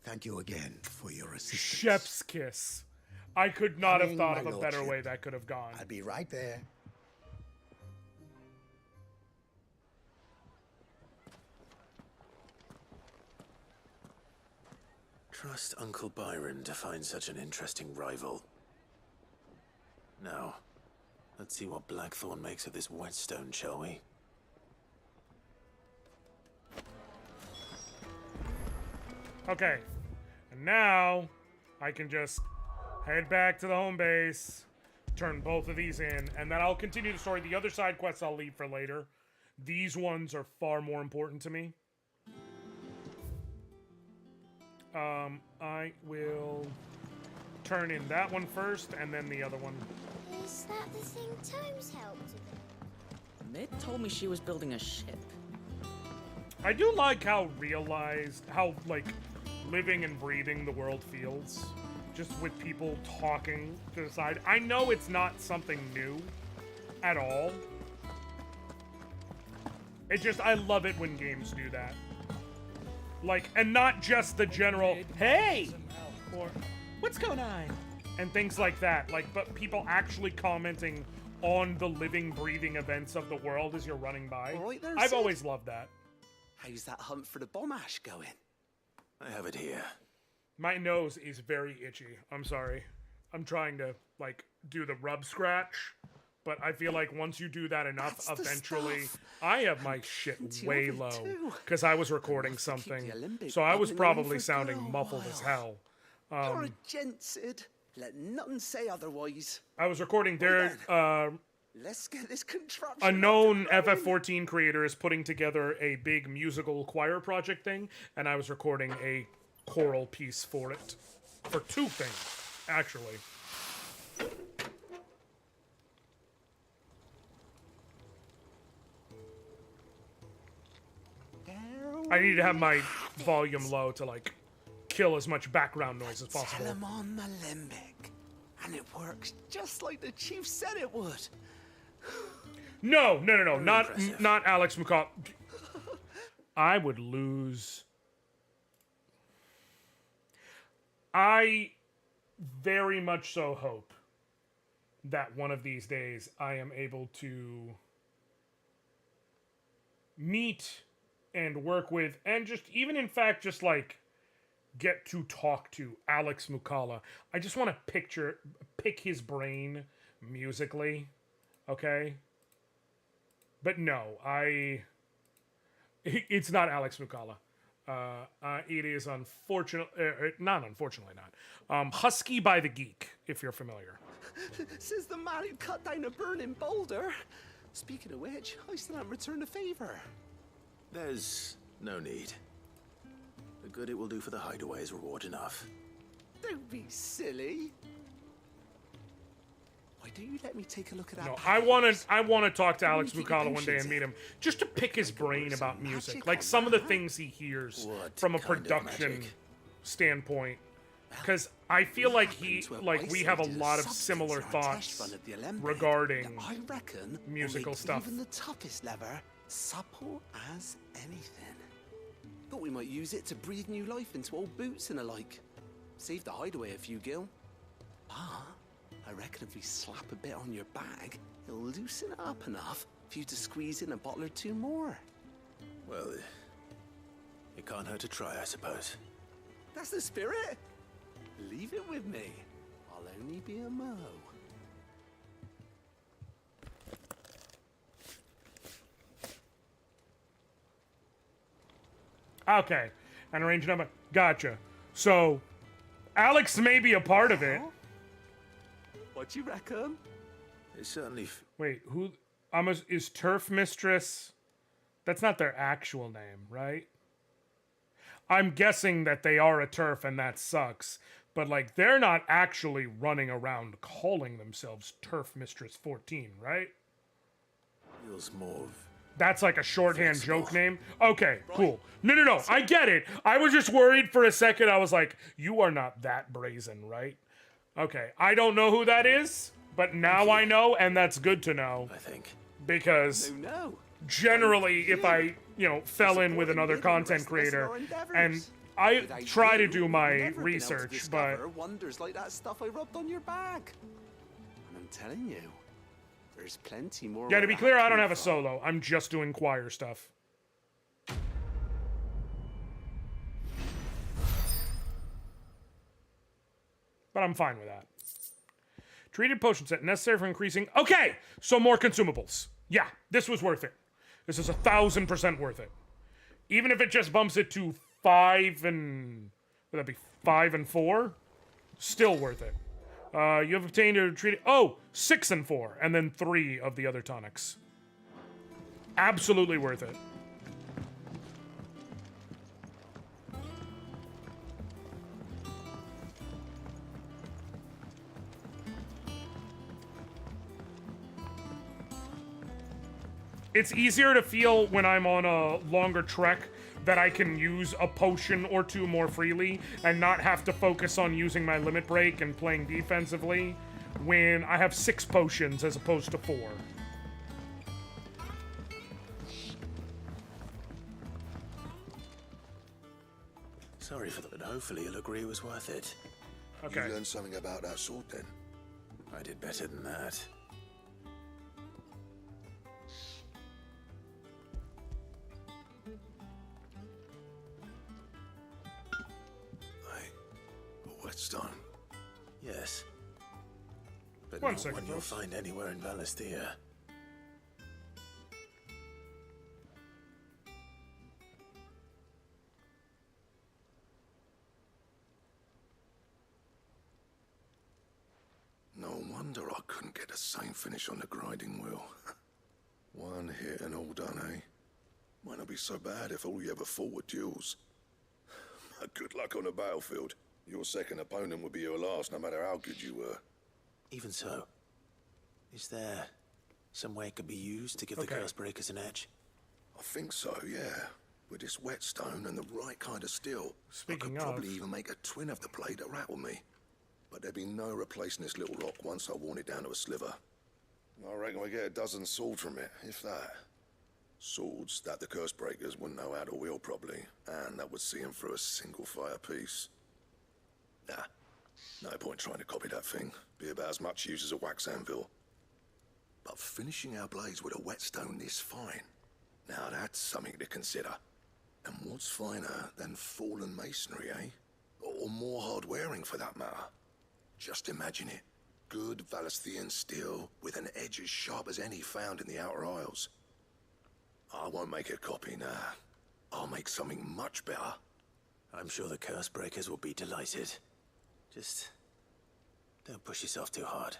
Thank you again for your assistance. Chef's kiss. I could not have Coming, thought of my a better lordship. way that could have gone. I'll be right there. Trust Uncle Byron to find such an interesting rival. Now, let's see what Blackthorn makes of this whetstone, shall we? Okay, and now I can just head back to the home base, turn both of these in, and then I'll continue the story. The other side quests I'll leave for later. These ones are far more important to me. I will turn in that one first, and then the other one. Is that the thing Tomes helped with? Mid told me she was building a ship. I do like how like living and breathing the world feels, just with people talking to the side. I know it's not something new at all. It just, I love it when games do that. Like, and not just the general, hey, or what's going on, and things like that. Like, but people actually commenting on the living, breathing events of the world as you're running by. All right there, I've Sid. always loved that. How's that hunt for the bomb ash going? I have it here. My nose is very itchy. I'm sorry. I'm trying to, like, do the rub scratch, but I feel like once you do that enough, That's the eventually, stuff. I have my shit Plenty way of it low too. because I was recording something, the Olympic so I was bubbling on probably for sounding a muffled as hell. You're a gent, Sid. Let nothing say otherwise. I was recording there. Let's get this contraption. A known FF14 creator is putting together a big musical choir project thing, and I was recording a choral piece for it. For two things, actually. I need to have my volume low to, like, kill as much background noise as Tell possible. him on the limbic. And it works just like the chief said it would. No, not impressive. not Alex McCall. I would lose. I very much so hope that one of these days I am able to meet and work with, and just even in fact just like get to talk to Alex Mukala. I just want to pick his brain musically, okay? But no, it's not Alex Mukala. It is unfortunately not. Husky by the Geek, if you're familiar. Says the man who cut down a burning boulder. Speaking of which, I still haven't returned the favor. There's no need. The good it will do for the hideaway is reward enough. Don't be silly. Why don't you let me take a look at that? No, I want to talk to Alex Mukala one day and meet him, just to pick his brain about music, like some of the things he hears from a production standpoint. Because I feel like we have a lot of similar thoughts regarding I reckon musical stuff. Even the toughest lever, supple as anything. Thought we might use it to breathe new life into old boots and the like. Save the hideaway a few gil. Ah, I reckon if we slap a bit on your bag, it'll loosen it up enough for you to squeeze in a bottle or two more. Well, it can't hurt to try, I suppose. That's the spirit. Leave it with me. I'll only be a mo. Okay, and arrange number. Gotcha. So, Alex may be a part of it. What you reckon? It certainly. Wait, who? Is Turf Mistress? That's not their actual name, right? I'm guessing that they are a turf, and that sucks. But like, they're not actually running around calling themselves Turf Mistress 14, right? Feels more. That's like a shorthand joke name? Okay, cool. No, I get it. I was just worried for a second. I was like, you are not that brazen, right? Okay, I don't know who that is, but now I know, and that's good to know. I think. Because generally, if I, fell in with another content creator, and I try to do my research, but... wonders like that stuff I rubbed on your bag. And I'm telling you, there's plenty more. Yeah, to be clear, I don't have a solo. I'm just doing choir stuff. But I'm fine with that. Treated potion set necessary for increasing... Okay, so more consumables. Yeah, this was worth it. This is 1,000% worth it. Even if it just bumps it to 5 and... Would that be 5 and 4? Still worth it. You have obtained a treated... Oh, 6 and 4. And then 3 of the other tonics. Absolutely worth it. It's easier to feel when I'm on a longer trek that I can use a potion or two more freely and not have to focus on using my limit break and playing defensively when I have 6 potions as opposed to 4. Sorry for that, but hopefully you'll agree it was worth it. Okay. You learned something about that sword then? I did better than that. Whetstone. Yes. But One not second, one you'll folks. find anywhere in Valisthea. No wonder I couldn't get the same finish on the grinding wheel. One hit and all done, eh? Might not be so bad if all you ever fought were duels. Good luck on the battlefield. Your second opponent would be your last, no matter how good you were. Even so, is there some way it could be used to give the Curse Breakers an edge? I think so, yeah. With this whetstone and the right kind of steel, Speaking I could of... probably even make a twin of the blade that rattled me. But there'd be no replacing this little rock once I worn it down to a sliver. I reckon we get a dozen swords from it, if that. Swords that the Curse Breakers wouldn't know how to wield properly, and that would see them through a single fire piece. Nah, no point trying to copy that thing. Be about as much use as a wax anvil. But finishing our blades with a whetstone this fine, Now that's something to consider. And what's finer than fallen masonry, eh? Or more hard-wearing, for that matter. Just imagine it. Good Valisthian steel with an edge as sharp as any found in the Outer Isles. I won't make a copy now. I'll make something much better. I'm sure the curse breakers will be delighted. Just don't push yourself too hard.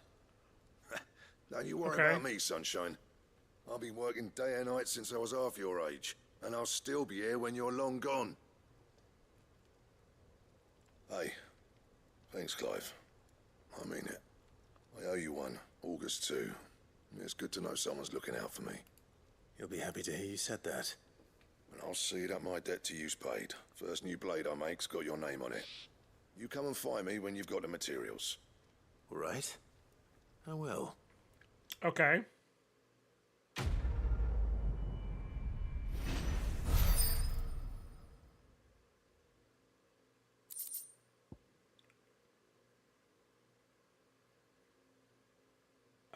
Don't you worry about me, sunshine. I've been working day and night since I was half your age, and I'll still be here when you're long gone. Hey, thanks, Clive. I mean it. I owe you one, August too. It's good to know someone's looking out for me. You'll be happy to hear you said that. And I'll see that my debt to you's paid. First new blade I make's got your name on it. You come and find me when you've got the materials. Right. I will. Okay.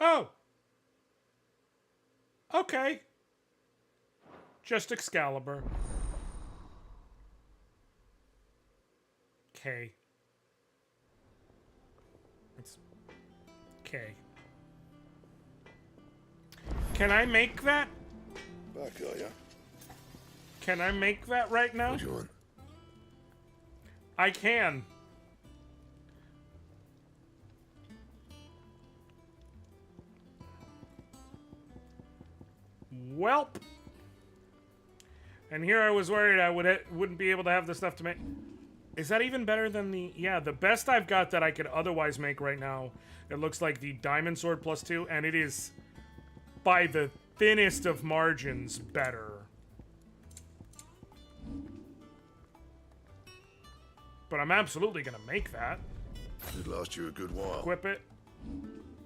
Oh. Okay. Just Excalibur. Okay. It's okay. Can I make that? Back, are ya? Can I make that right now? What do you want? I can. Welp. And here I was worried I wouldn't be able to have the stuff to make. Is that even better than the... Yeah, the best I've got that I could otherwise make right now, it looks like the Diamond Sword +2, and it is, by the thinnest of margins, better. But I'm absolutely going to make that. Should last you a good while. Equip it.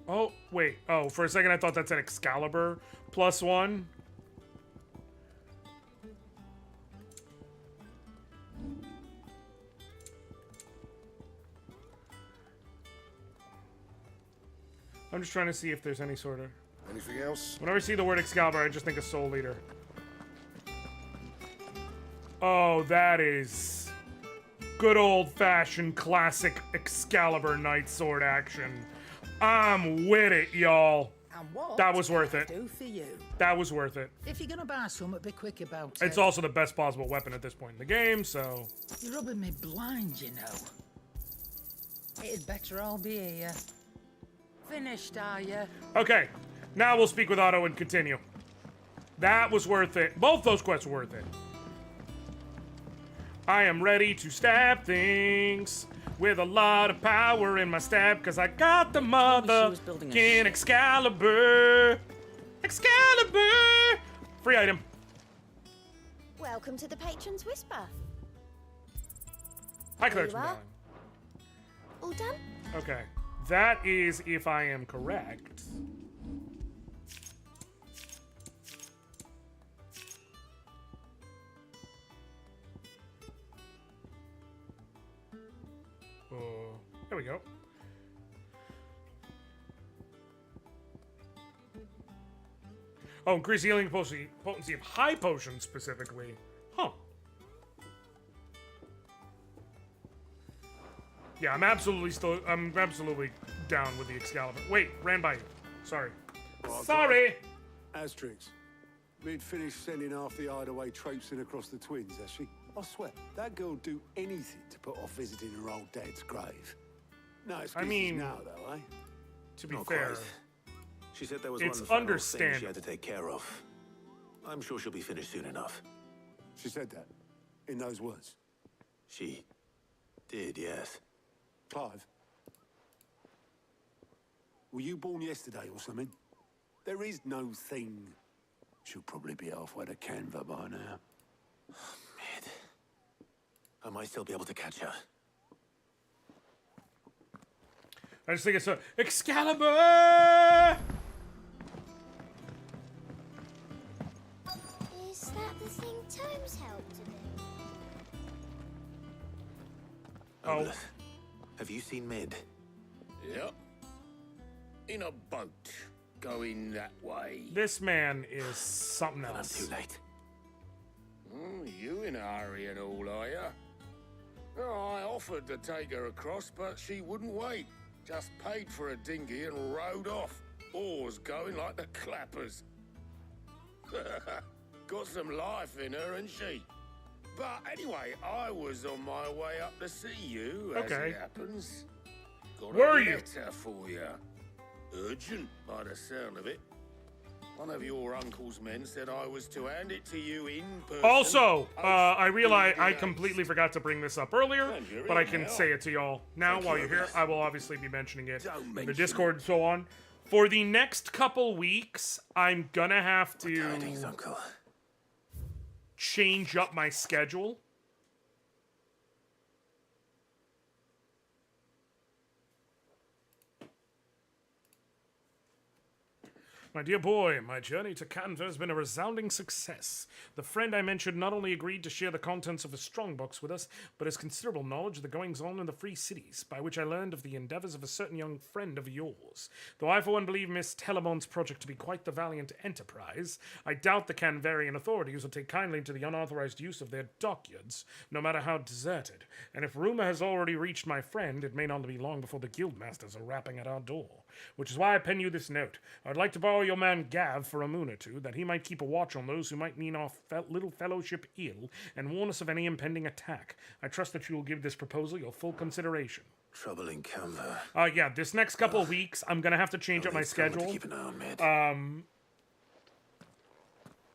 Oh, wait. Oh, for a second I thought that said Excalibur +1. I'm just trying to see if there's any sort of... Anything else? Whenever I see the word Excalibur, I just think of Soul Eater. Oh, that is... good old-fashioned classic Excalibur Knight Sword action. I'm with it, y'all. And what that was worth it. Do for you. That was worth it. If you're gonna buy something, be quick about it. It's also the best possible weapon at this point in the game, so... You're rubbing me blind, you know. It'd better all be here. Finished, are you? Okay, now we'll speak with Otto and continue. That was worth it. Both those quests were worth it. I am ready to stab things with a lot of power in my stab, because I got the motherfucking Excalibur. Excalibur! Free item. Welcome to the Patron's Whisper. Hi, Clerks. All done? Okay. That is if I am correct. There we go. Oh, increase healing potency of high potions specifically. Huh. Yeah, I'm absolutely down with the Excalibur. Wait, ran by you. Sorry. Sorry! Asterix, Mid finished sending half the hideaway traipsing across the twins, has she? I swear, that girl'd do anything to put off visiting her old dad's grave. No excuses now, though, eh? To be fair, she said there was it's one final thing understandable. she had to take care of. I'm sure she'll be finished soon enough. She said that? In those words? She did, yes. Clive? Were you born yesterday or something? There is no thing. She'll probably be halfway to Canva by now. Mid. I might still be able to catch her. I just think it's a Excalibur! Is that the thing Tomes helped to do? Oh. Have you seen Mid? Yep. In a boat. Going that way. This man is something else. I'm too late. You in a hurry and all, are you? Oh, I offered to take her across, but she wouldn't wait. Just paid for a dinghy and rowed off. Oars going like the clappers. Got some life in her, ain't she? But anyway, I was on my way up to see you, as it happens. Got Were a you? letter for you. Urgent, by the sound of it. One of your uncle's men said I was to hand it to you in person. Also, I realize I completely forgot to bring this up earlier, but I can say it to y'all now while you're here. I will obviously be mentioning it in the Discord and so on. For the next couple weeks, I'm gonna have to change up my schedule. My dear boy, my journey to Canva has been a resounding success. The friend I mentioned not only agreed to share the contents of his strongbox with us, but has considerable knowledge of the goings-on in the Free Cities, by which I learned of the endeavors of a certain young friend of yours. Though I for one believe Miss Telemon's project to be quite the valiant enterprise, I doubt the Canvarian authorities will take kindly to the unauthorized use of their dockyards, no matter how deserted. And if rumor has already reached my friend, it may not be long before the guildmasters are rapping at our door. Which is why I pen you this note. I'd like to borrow your man Gav for a moon or two, that he might keep a watch on those who might mean our little fellowship ill, and warn us of any impending attack. I trust that you will give this proposal your full consideration. Trouble in Canva. Yeah, this next couple of weeks, I'm gonna have to change up my schedule. Keep an eye on Mid.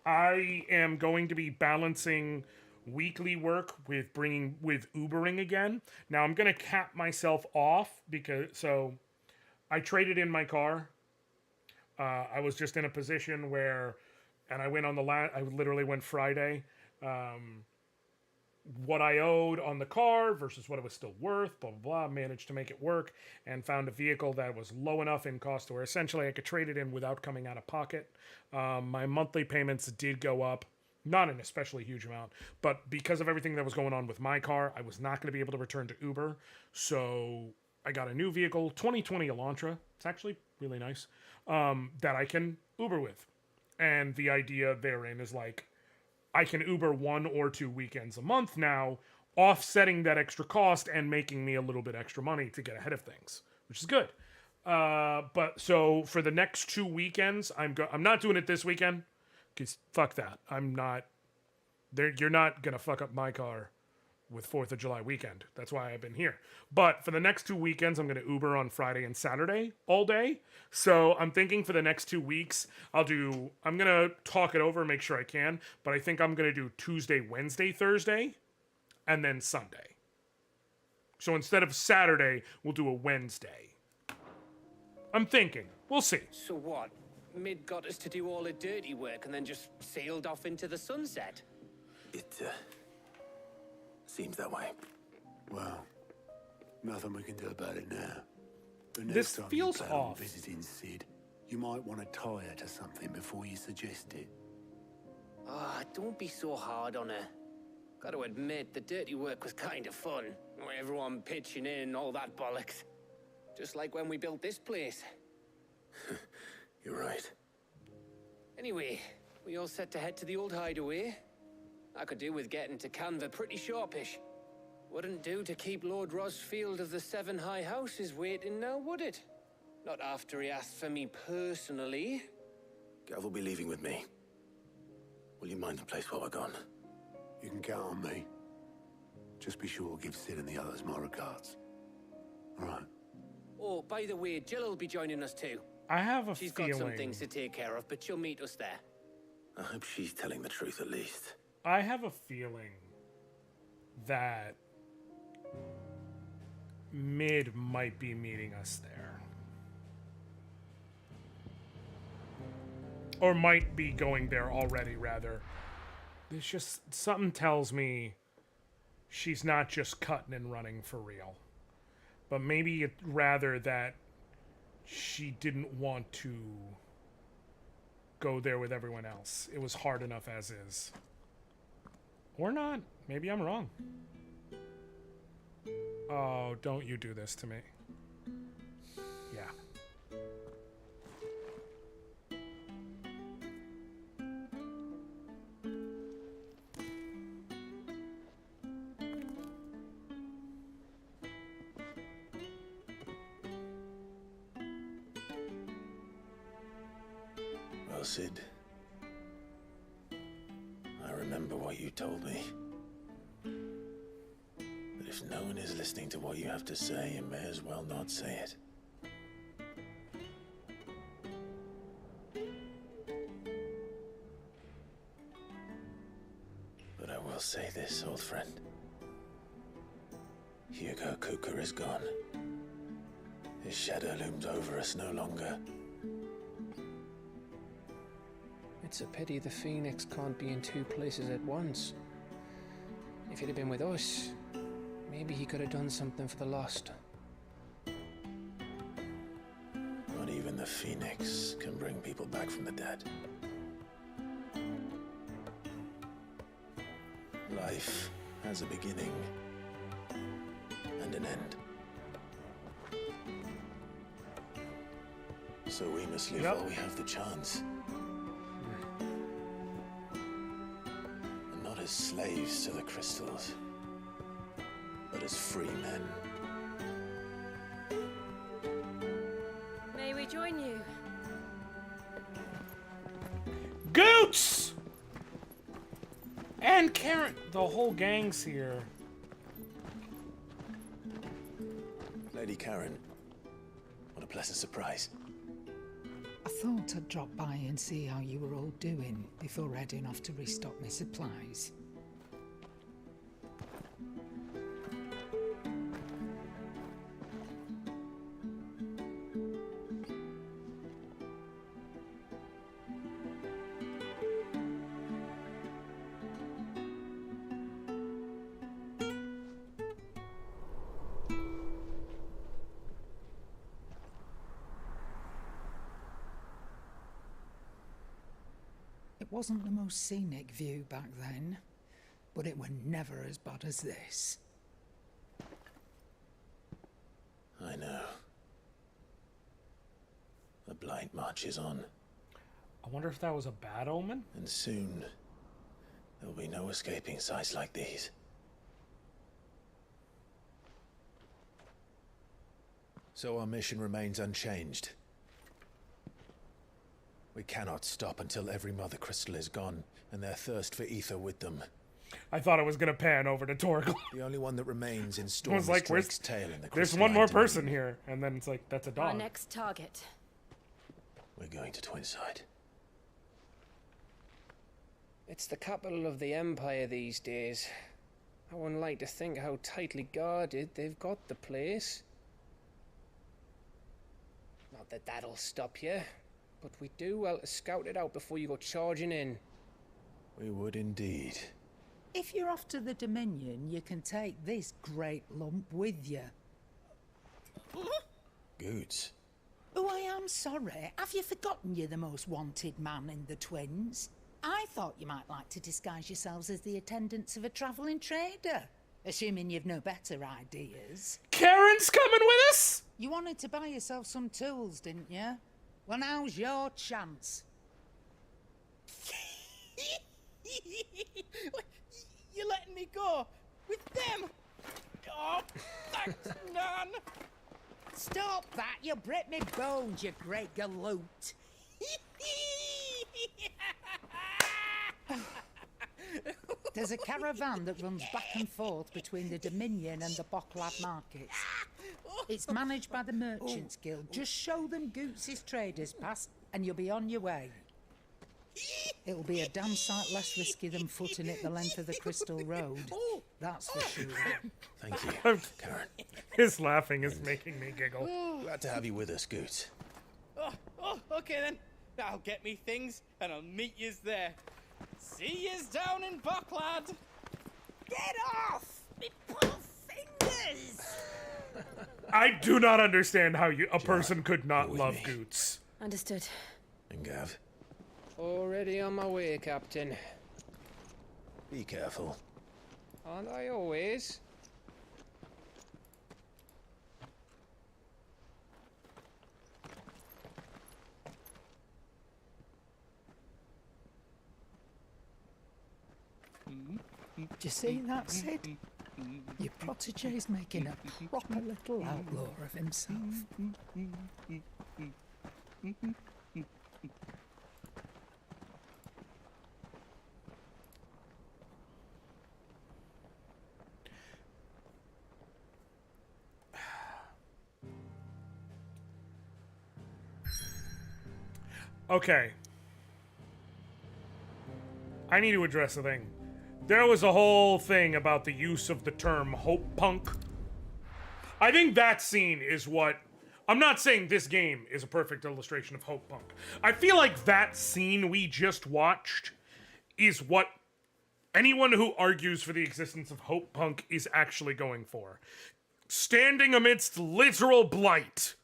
I am going to be balancing weekly work with Ubering again. Now I'm gonna cap myself off because I traded in my car. I was just in a position where, and I went on I literally went Friday, what I owed on the car versus what it was still worth, blah, blah, blah, managed to make it work and found a vehicle that was low enough in cost where essentially I could trade it in without coming out of pocket. My monthly payments did go up, not an especially huge amount, but because of everything that was going on with my car, I was not going to be able to return to Uber. So I got a new vehicle, 2020 Elantra. It's actually really nice, that I can Uber with. And the idea therein is like, I can Uber 1 or 2 weekends a month now, offsetting that extra cost and making me a little bit extra money to get ahead of things, which is good. But so for the next 2 weekends, I'm not doing it this weekend, because fuck that. You're not going to fuck up my car with 4th of July weekend. That's why I've been here. But for the next 2 weekends, I'm going to Uber on Friday and Saturday all day. So I'm thinking for the next 2 weeks, I'm going to talk it over and make sure I can, but I think I'm going to do Tuesday, Wednesday, Thursday, and then Sunday. So instead of Saturday, we'll do a Wednesday. I'm thinking. We'll see. So what? Mid got us to do all the dirty work and then just sailed off into the sunset? It, seems that way. Well, nothing we can do about it now. But next This time feels you plan on off. visiting Sid, you might want to tie her to something before you suggest it. Ah, don't be so hard on her. Got to admit, the dirty work was kind of fun. Everyone pitching in and all that bollocks. Just like when we built this place. You're right. Anyway, we all set to head to the old hideaway. I could do with getting to Canva pretty sharpish. Wouldn't do to keep Lord Rosfield of the Seven High Houses waiting now, would it? Not after he asked for me personally. Gav will be leaving with me. Will you mind the place while we're gone? You can count on me. Just be sure to give Sid and the others my regards. All right. Oh, by the way, Jill will be joining us too. I have a She's feeling. got some things to take care of, but she'll meet us there. I hope she's telling the truth at least. I have a feeling that Mid might be meeting us there. Or might be going there already, rather. There's just something tells me she's not just cutting and running for real. But maybe it rather that she didn't want to go there with everyone else. It was hard enough as is. Or not. Maybe I'm wrong. Oh, don't you do this to me. Yeah. Well, Sid, I remember what you told me. That if no one is listening to what you have to say, you may as well not say it. But I will say this, old friend. Hugo Kuka is gone. His shadow looms over us no longer. It's a pity the Phoenix can't be in two places at once. If he'd have been with us, maybe he could have done something for the lost. Not even the Phoenix can bring people back from the dead. Life has a beginning and an end. So we must live while we have the chance. And not as slaves to the crystals, but as free men. May we join you? Goots! And Karen. The whole gang's here. Lady Karen, what a pleasant surprise. I thought I'd drop by and see how you were all doing before heading off to restock my supplies. It wasn't the most scenic view back then, but it were never as bad as this. I know. The blight marches on. I wonder if that was a bad omen? And soon, there'll be no escaping sights like these. So our mission remains unchanged. We cannot stop until every Mother Crystal is gone, and their thirst for ether with them. I thought I was gonna pan over to Torgal. The only one that remains in I Storm was is like, Drake's tail in the there's crystalline one more dominion. person here, and then it's like, that's a Our dog. next target. We're going to Twinside. It's the capital of the Empire these days. I wouldn't like to think how tightly guarded they've got the place. Not that that'll stop you, but we do well to scout it out before you go charging in. We would indeed. If you're off to the Dominion, you can take this great lump with you. Goods. Oh, I am sorry. Have you forgotten you're the most wanted man in the Twins? I thought you might like to disguise yourselves as the attendants of a travelling trader. Assuming you've no better ideas. Karen's coming with us? You wanted to buy yourself some tools, didn't you? Well, now's your chance. You're letting me go with them? Oh, thanks, Nan. Stop that! You break me bones, you great galoot. There's a caravan that runs back and forth between the Dominion and the Bocklad markets. It's managed by the Merchants Guild. Just show them Goots' traders pass and you'll be on your way. It'll be a damn sight less risky than footing it the length of the Crystal Road. That's for sure. Thank you, Karen. His laughing is making me giggle. Glad to have you with us, Goots. Oh, okay then. I'll get me things and I'll meet yous there. See yous down in Bocklad. Get off! Me poor fingers! I do not understand how a person could not love Goots. Understood. And Gav? Already on my way, Captain. Be careful. Aren't I always? Do you see that, Sid? Your protege's making a proper little outlaw of himself. Okay. I need to address a thing. There was a whole thing about the use of the term hope punk. I think that scene is what... I'm not saying this game is a perfect illustration of hope punk. I feel like that scene we just watched is what anyone who argues for the existence of hope punk is actually going for. Standing amidst literal blight.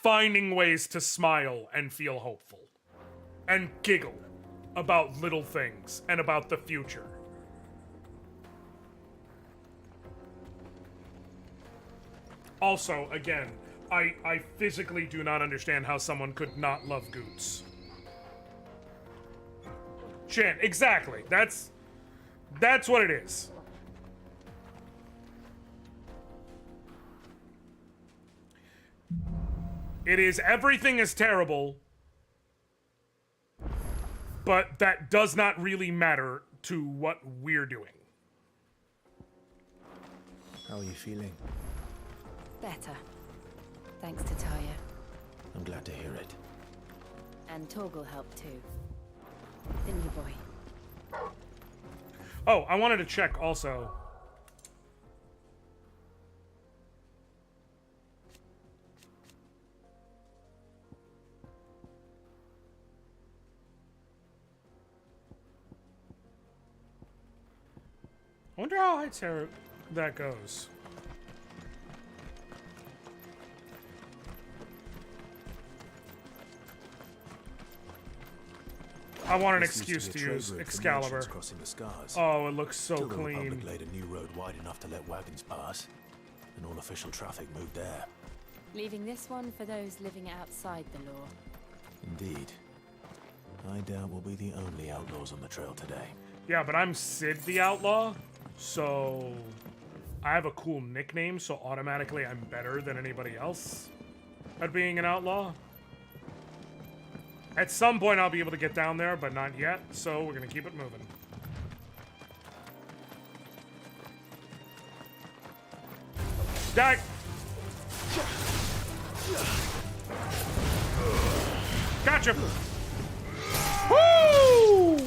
Finding ways to smile and feel hopeful. And giggle about little things and about the future. Also, again, I physically do not understand how someone could not love Goots. Shan, exactly. That's what it is. It is everything is terrible, but that does not really matter to what we're doing. How are you feeling? Better. Thanks to Taya. I'm glad to hear it. And Torgal helped too. Didn't you, boy? Oh, I wanted to check also. I wonder how high terror that goes. I want an excuse to use Excalibur. Oh, it looks so clean. The Republic laid a new road wide enough to let wagons pass, and all official traffic moved there. Leaving this one for those living outside the law. Indeed. I doubt we'll be the only outlaws on the trail today. Yeah, but I'm Sid the Outlaw, so I have a cool nickname, so automatically I'm better than anybody else at being an outlaw. At some point I'll be able to get down there, but not yet, so we're gonna keep it moving. Die! Gotcha! Woo!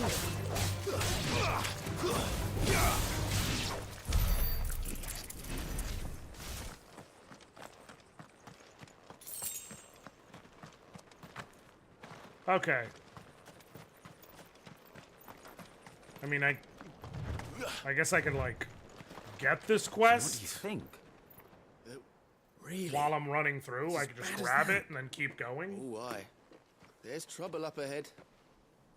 Okay. I mean, I guess I could, like, get this quest. So what do you think? Really? While I'm running through, I could just grab it and then keep going. Oh, aye. There's trouble up ahead.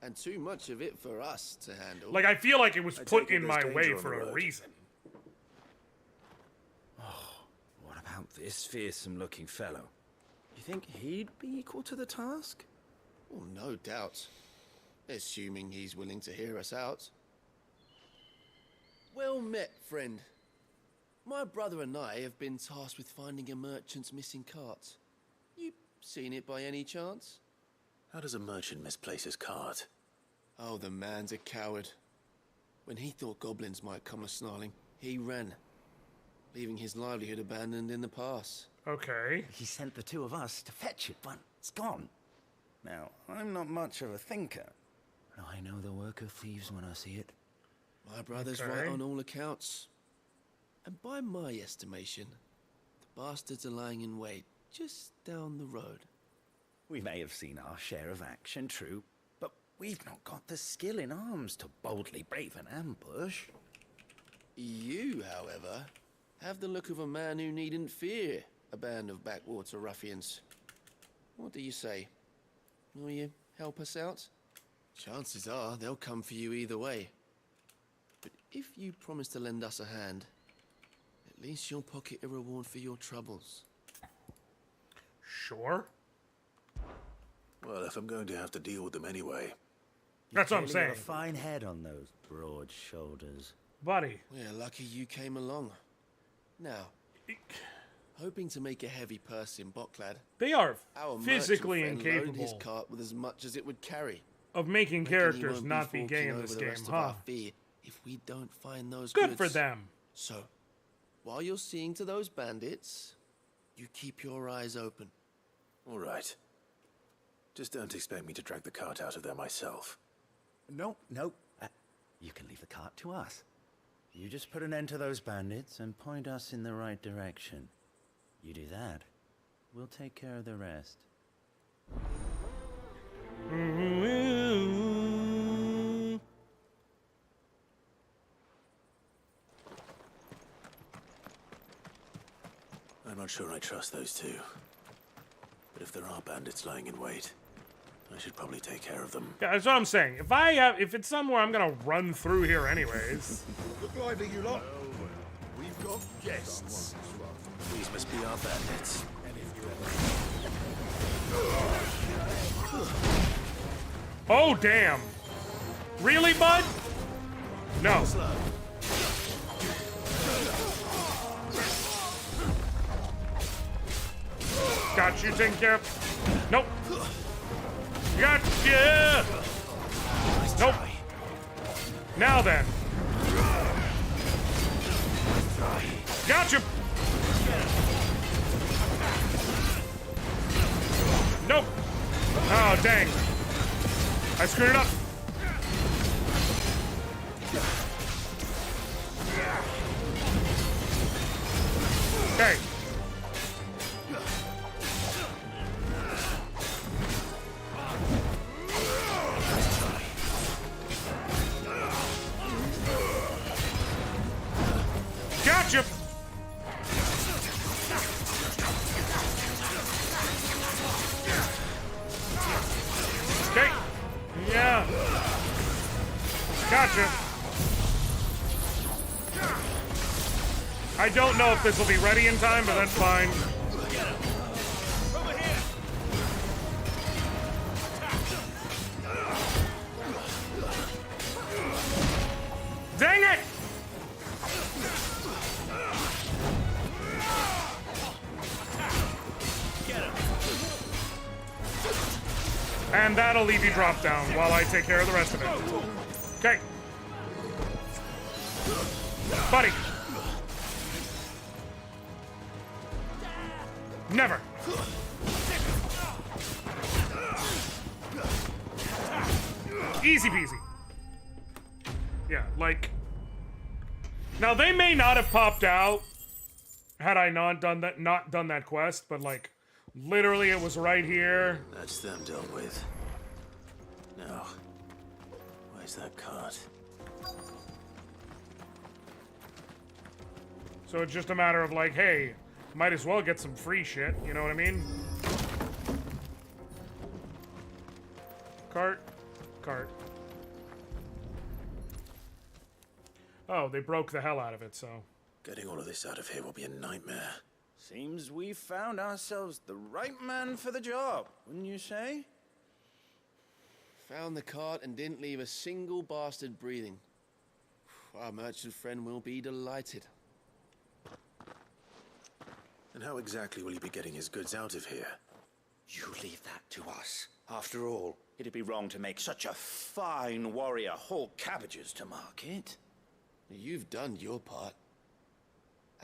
And too much of it for us to handle. Like, I feel like it was put in my way for a reason. What about this fearsome-looking fellow? You think he'd be equal to the task? Oh, no doubt. Assuming he's willing to hear us out. Well met, friend. My brother and I have been tasked with finding a merchant's missing cart. You seen it by any chance? How does a merchant misplace his cart? Oh, the man's a coward. When he thought goblins might come a-snarling, he ran, leaving his livelihood abandoned in the pass. Okay. He sent the two of us to fetch it, but it's gone. Now, I'm not much of a thinker, but I know the work of thieves when I see it. My brother's right on all accounts. And by my estimation, the bastards are lying in wait just down the road. We may have seen our share of action, true, but we've not got the skill in arms to boldly brave an ambush. You, however, have the look of a man who needn't fear a band of backwater ruffians. What do you say? Will you help us out? Chances are they'll come for you either way. But if you promise to lend us a hand, at least you'll pocket a reward for your troubles. Sure. Well, if I'm going to have to deal with them anyway. That's what I'm saying. Got a fine head on those broad shoulders. Buddy. We're lucky you came along. Now, hoping to make a heavy purse in Boklad. They are our physically merchant friend loaded his incapable cart with as much as it would carry. Of making Reckon he characters won't not be gay forking in over this the game, rest of huh? our fee if we don't find those Good goods. for them. So, while you're seeing to those bandits, you keep your eyes open. All right. Just don't expect me to drag the cart out of there myself. No. You can leave the cart to us. You just put an end to those bandits and point us in the right direction. You do that, we'll take care of the rest. I'm not sure I trust those two. But if there are bandits lying in wait, I should probably take care of them. Yeah, that's what I'm saying. If it's somewhere I'm gonna run through here anyways. Look lively, you lot. We've got guests. These must be our bandits. And if you Oh, damn. Really, bud? No. Got you, taken care of. Nope. Gotcha! Nope. Now then. Gotcha! Nope. Oh, dang. I screwed it up. Okay. Gotcha! Okay. Yeah. Gotcha. I don't know if this will be ready in time, but that's fine. Dang it! And that'll leave you drop down while I take care of the rest of it. Okay. Buddy. Never. Easy peasy. Yeah, like... Now, they may not have popped out had I not done that quest, but, like, literally it was right here. That's them dealt with. Now, where's that cart? So it's just a matter of, like, hey, might as well get some free shit, you know what I mean? Cart. Cart. Oh, they broke the hell out of it, so... Getting all of this out of here will be a nightmare. Seems we found ourselves the right man for the job, wouldn't you say? Found the cart and didn't leave a single bastard breathing. Our merchant friend will be delighted. And how exactly will he be getting his goods out of here? You leave that to us. After all, it'd be wrong to make such a fine warrior haul cabbages to market. You've done your part.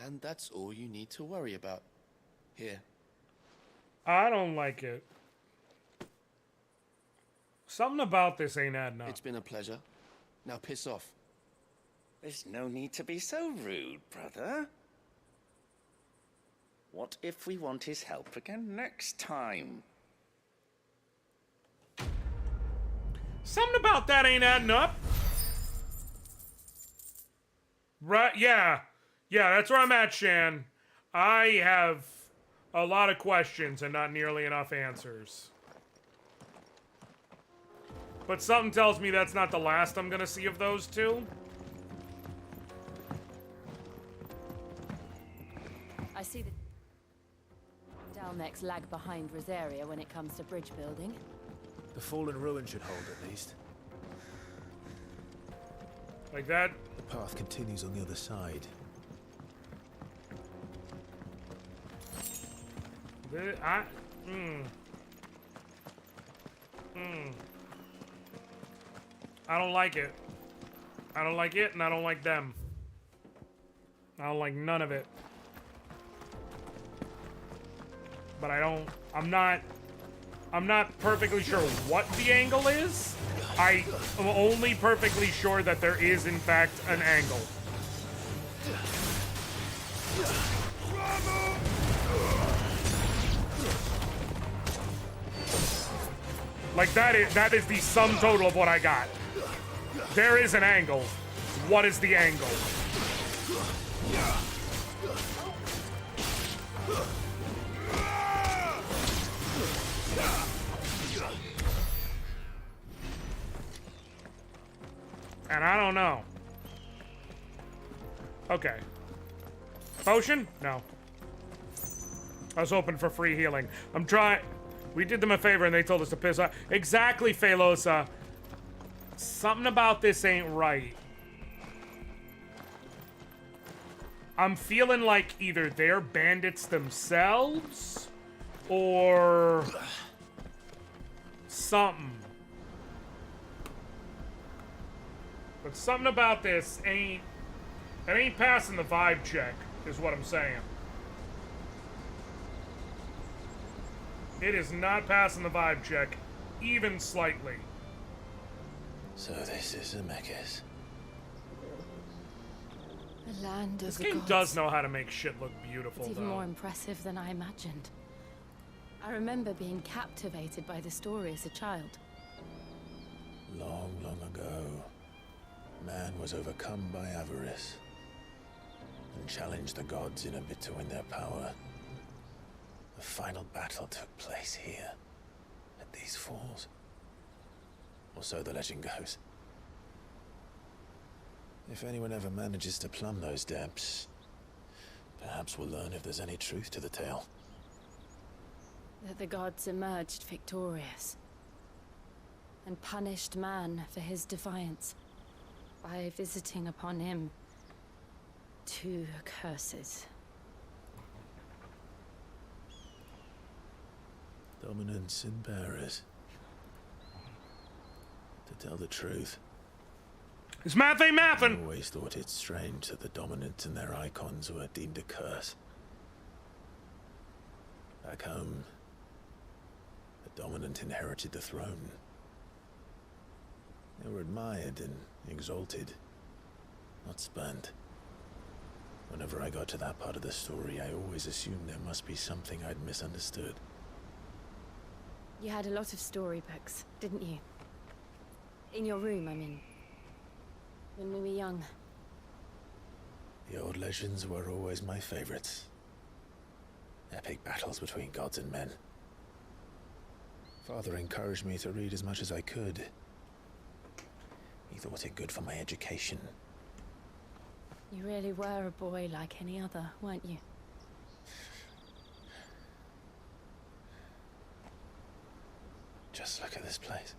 And that's all you need to worry about. Here. I don't like it. Something about this ain't adding up. It's been a pleasure. Now piss off. There's no need to be so rude, brother. What if we want his help again next time? Something about that ain't adding up. Right, yeah. Yeah, that's where I'm at, Shan. I have a lot of questions and not nearly enough answers. But something tells me that's not the last I'm gonna see of those two. I see the Dalmec's lag behind Rosaria when it comes to bridge building. The fallen ruin should hold at least. Like that? The path continues on the other side. I don't like it. I don't like it, and I don't like them. I don't like none of it. But I'm not I'm not perfectly sure what the angle is. I am only perfectly sure that there is, in fact, an angle. Like, that is the sum total of what I got. There is an angle. What is the angle? And I don't know. Okay. Potion? No. I was hoping for free healing. I'm trying. We did them a favor and they told us to piss off. Exactly, Phelosa. Something about this ain't right. I'm feeling like either they're bandits themselves or something. But something about this ain't passing the vibe check, is what I'm saying. It is not passing the vibe check, even slightly. So this is Zemeckis. The land of This the game gods. does know how to make shit look beautiful, It's even though. more impressive than I imagined. I remember being captivated by the story as a child. Long, long ago, man was overcome by avarice and challenged the gods in a bid to win their power. The final battle took place here, at these falls. Or so the legend goes. If anyone ever manages to plumb those depths, perhaps we'll learn if there's any truth to the tale. That the gods emerged victorious and punished man for his defiance by visiting upon him 2 curses. Dominance and bearers. To tell the truth, It's math ain't I mathin'. always thought it strange that the dominant and their icons were deemed a curse. Back home, the dominant inherited the throne. They were admired and exalted, not spurned. Whenever I got to that part of the story, I always assumed there must be something I'd misunderstood. You had a lot of storybooks, didn't you? In your room, I mean. When we were young. The old legends were always my favorites. Epic battles between gods and men. Father encouraged me to read as much as I could. He thought it good for my education. You really were a boy like any other, weren't you? Just look at this place.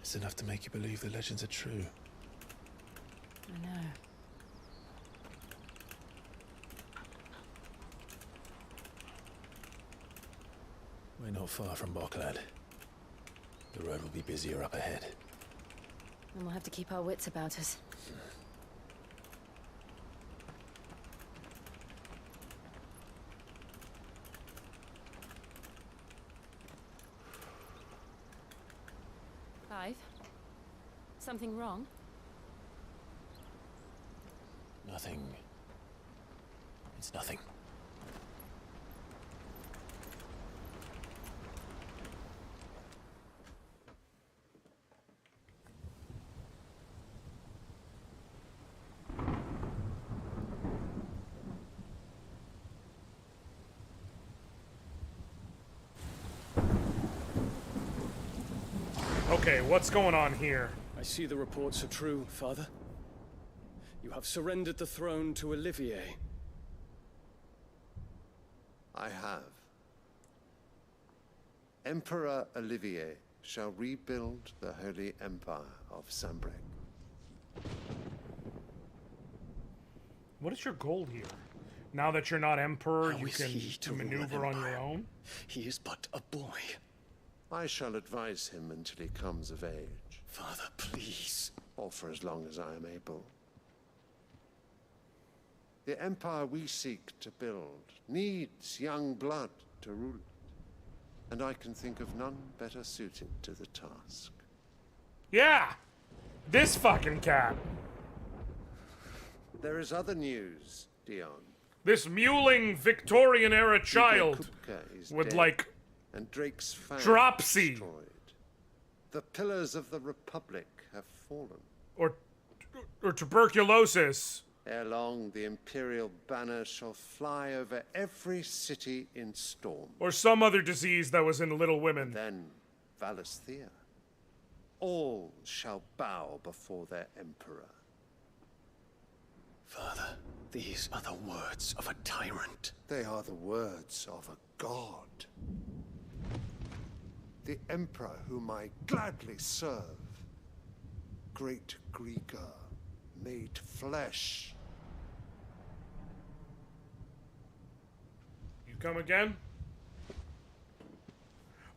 It's enough to make you believe the legends are true. I know. We're not far from Boklad. The road will be busier up ahead. And we'll have to keep our wits about us. Hive? Something wrong? Nothing. It's nothing. Okay, what's going on here? I see the reports are true, Father. You have surrendered the throne to Olivier. I have. Emperor Olivier shall rebuild the Holy Empire of Sanbreque. What is your goal here? Now that you're not emperor, How you is can he to rule maneuver an on your empire? own? He is but a boy. I shall advise him until he comes of age. Father, please. Or for as long as I am able. The empire we seek to build needs young blood to rule it. and I can think of none better suited to the task. Yeah! This fucking cat. There is other news, Dion. This mewling Victorian-era child with, dead, like, and Drake's family dropsy. Destroyed. The pillars of the Republic have fallen. Or tuberculosis. Ere long, the Imperial banner shall fly over every city in Storm. Or some other disease that was in Little Women. Then, Valisthea. All shall bow before their Emperor. Father, these are the words of a tyrant. They are the words of a god. The Emperor whom I gladly serve. Great Grieger, made flesh. You come again?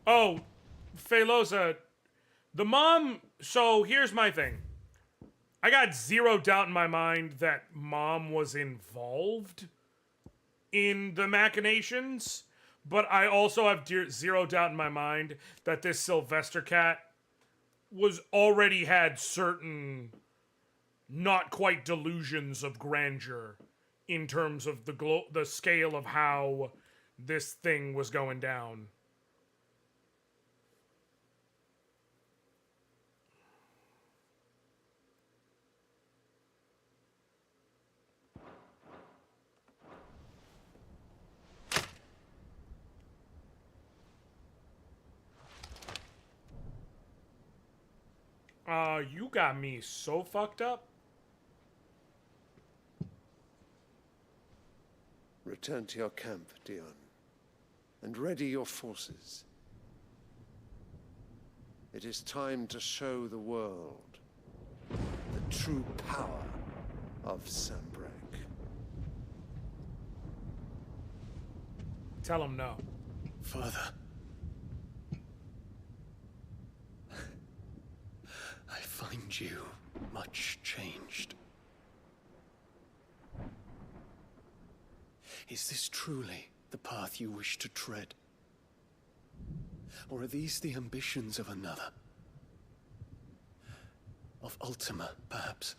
Oh, Felosa, the mom, so here's my thing. I got zero doubt in my mind that Mom was involved in the machinations, but I also have zero doubt in my mind that this Sylvester cat was already had certain not quite delusions of grandeur in terms of the scale of how this thing was going down. You got me so fucked up. Return to your camp, Dion, and ready your forces. It is time to show the world the true power of Sanbreque. Tell him no. Father. I find you much changed. Is this truly the path you wish to tread? Or are these the ambitions of another? Of Ultima, perhaps?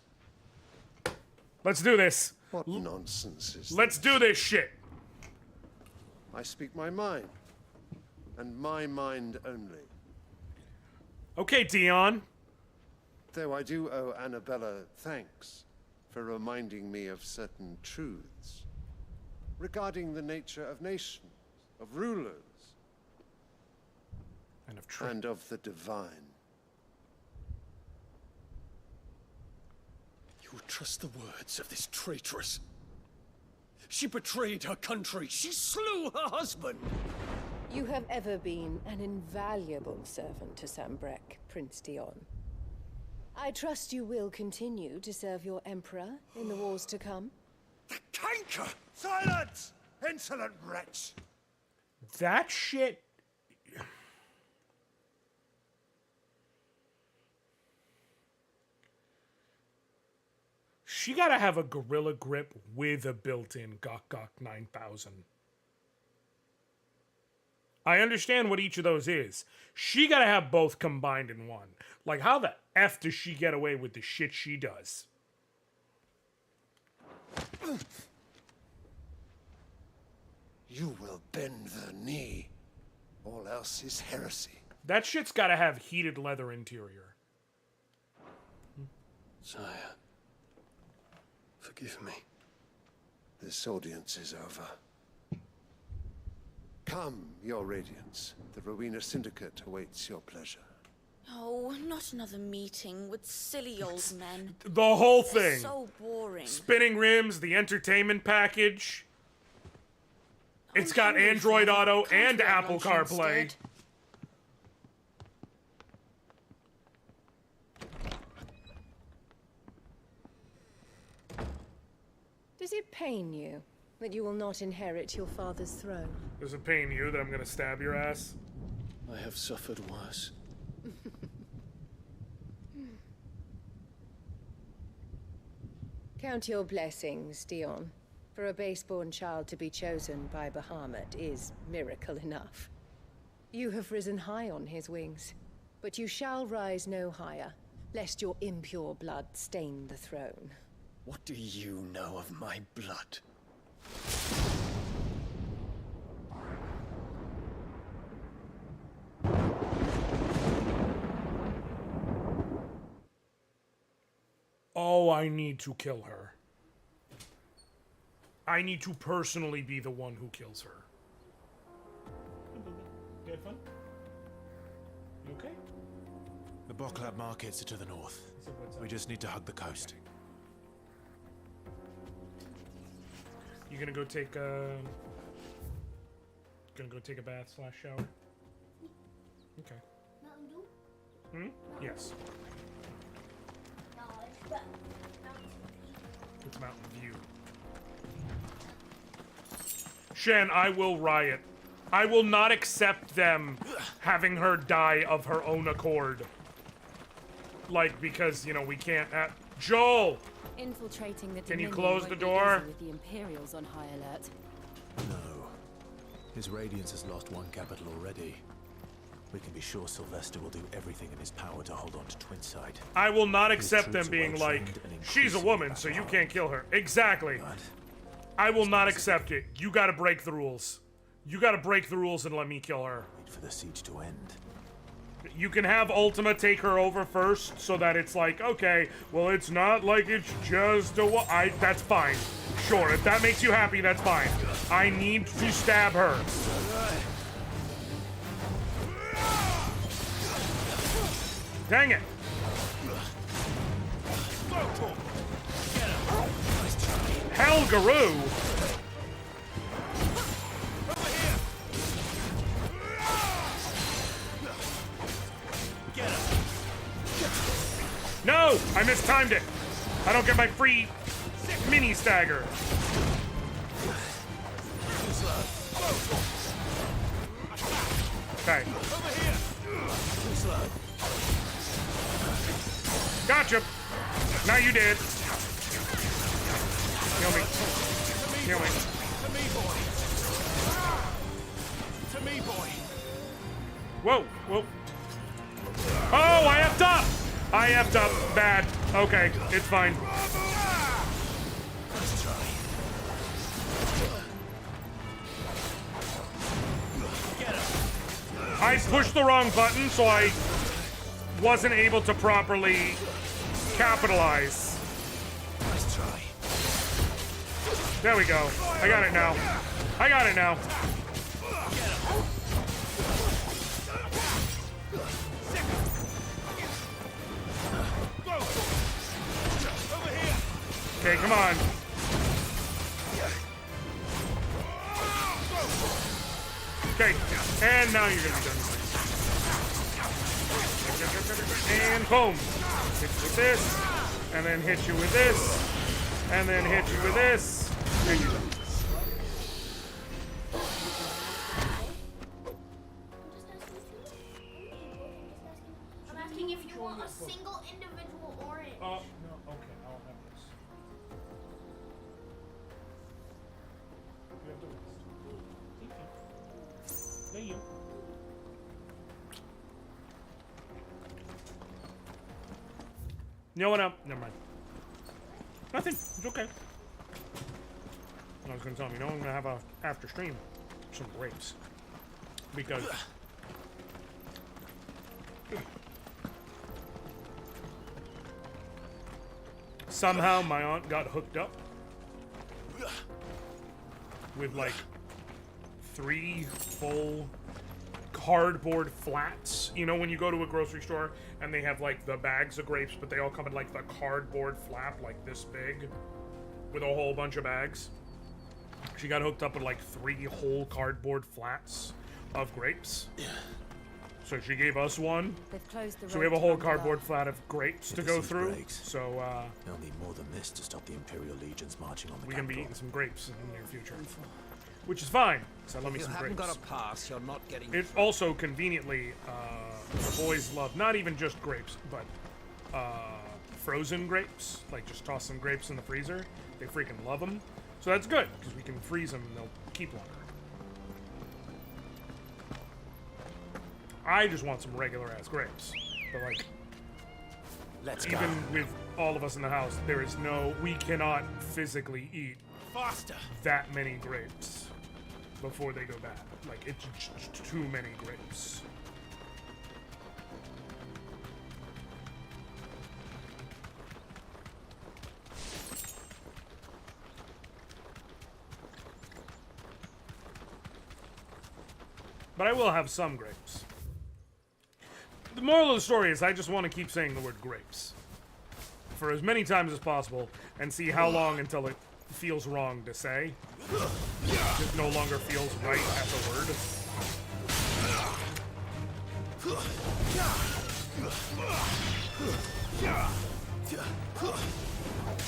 Let's do this. What nonsense is Let's do this shit. I speak my mind, and my mind only. Okay, Dion. Though I do owe Annabella thanks for reminding me of certain truths regarding the nature of nations, of rulers, and of the divine. You would trust the words of this traitress? She betrayed her country. She slew her husband. You have ever been an invaluable servant to Sanbreque, Prince Dion. I trust you will continue to serve your Emperor in the wars to come. The canker! Silence! Insolent wretch! That shit... She gotta have a gorilla grip with a built-in Gok 9000. I understand what each of those is. She gotta have both combined in one. Like, how the F does she get away with the shit she does? You will bend the knee. All else is heresy. That shit's gotta have heated leather interior. Sire, forgive me. This audience is over. Come, your radiance. The Rowena Syndicate awaits your pleasure. Oh, not another meeting with silly old men. The whole They're thing. so boring. Spinning rims, the entertainment package. It's got Android Auto and Apple CarPlay. Does it pain you that you will not inherit your father's throne? Does it pain you that I'm gonna stab your ass? I have suffered worse. Count your blessings, Dion. For a base-born child to be chosen by Bahamut is miracle enough. You have risen high on his wings, but you shall rise no higher, lest your impure blood stain the throne. What do you know of my blood? Oh, I need to kill her. I need to personally be the one who kills her. You had fun? You okay? The Boklab markets are to the north. We just need to hug the coast. You gonna go take a bath / shower? Okay. Hmm? Yes. It's Mountain View. Shen, I will riot. I will not accept them having her die of her own accord. Like, because, you know, we can't... Joel! Infiltrating the Can you Dominion close won't the be door? easy with the Imperials on high alert. No. His Radiance has lost one capital already. We can be sure Sylvester will do everything in his power to hold on to Twinside. I will not His accept them troops are being like, well-trained and she's a woman, so you can't kill her. Exactly. I will not accept it. You gotta break the rules. You gotta break the rules and let me kill her. Wait for the siege to end. You can have Ultima take her over first, so that it's like, okay, well, it's not like it's just a that's fine. Sure, if that makes you happy, that's fine. I need to stab her. Dang it! Helgaroo! No! I mistimed it! I don't get my free mini stagger. Okay. Gotcha! Now you did. Kill me. Kill me. To me, boy. To me, boy. Whoa, whoa. Oh, I effed up! I effed up. Bad. Okay, it's fine. Let's try. Get him. I pushed the wrong button, so I wasn't able to properly capitalize. Let's try. There we go. I got it now. I got it now. Okay, come on. Okay, and now you're gonna be done. And boom. Hit you with this, and then hit you with this, and then hit you with this, and you're done. I'm asking if you want a single individual orange. No, okay, I'll have this. You have the rest. Thank you. You know what? Never mind. Nothing. It's okay. I was gonna tell him, you know, I'm gonna have a after stream some grapes because somehow my aunt got hooked up with like 3 full cardboard flats. You know when you go to a grocery store and they have like the bags of grapes, but they all come in like the cardboard flap like this big with a whole bunch of bags? She got hooked up with like 3 whole cardboard flats of grapes. So she gave us one. They've closed the So we have a whole cardboard flat of grapes to go through. So they'll need more than this to stop the Imperial legions marching on the we can be capital. eating some grapes in the near future. Which is fine, because I love me If you some haven't grapes. got a pass, you're not getting. It also conveniently, the boys love not even just grapes, but frozen grapes. Like just toss some grapes in the freezer. They freaking love them. So that's good, because we can freeze them and they'll keep longer. I just want some regular ass grapes. But like, even with all of us in the house, there is we cannot physically eat that many grapes before they go bad. Like, it's just too many grapes. But I will have some grapes. The moral of the story is I just want to keep saying the word grapes for as many times as possible and see how long until it feels wrong to say. It no longer feels right as a word.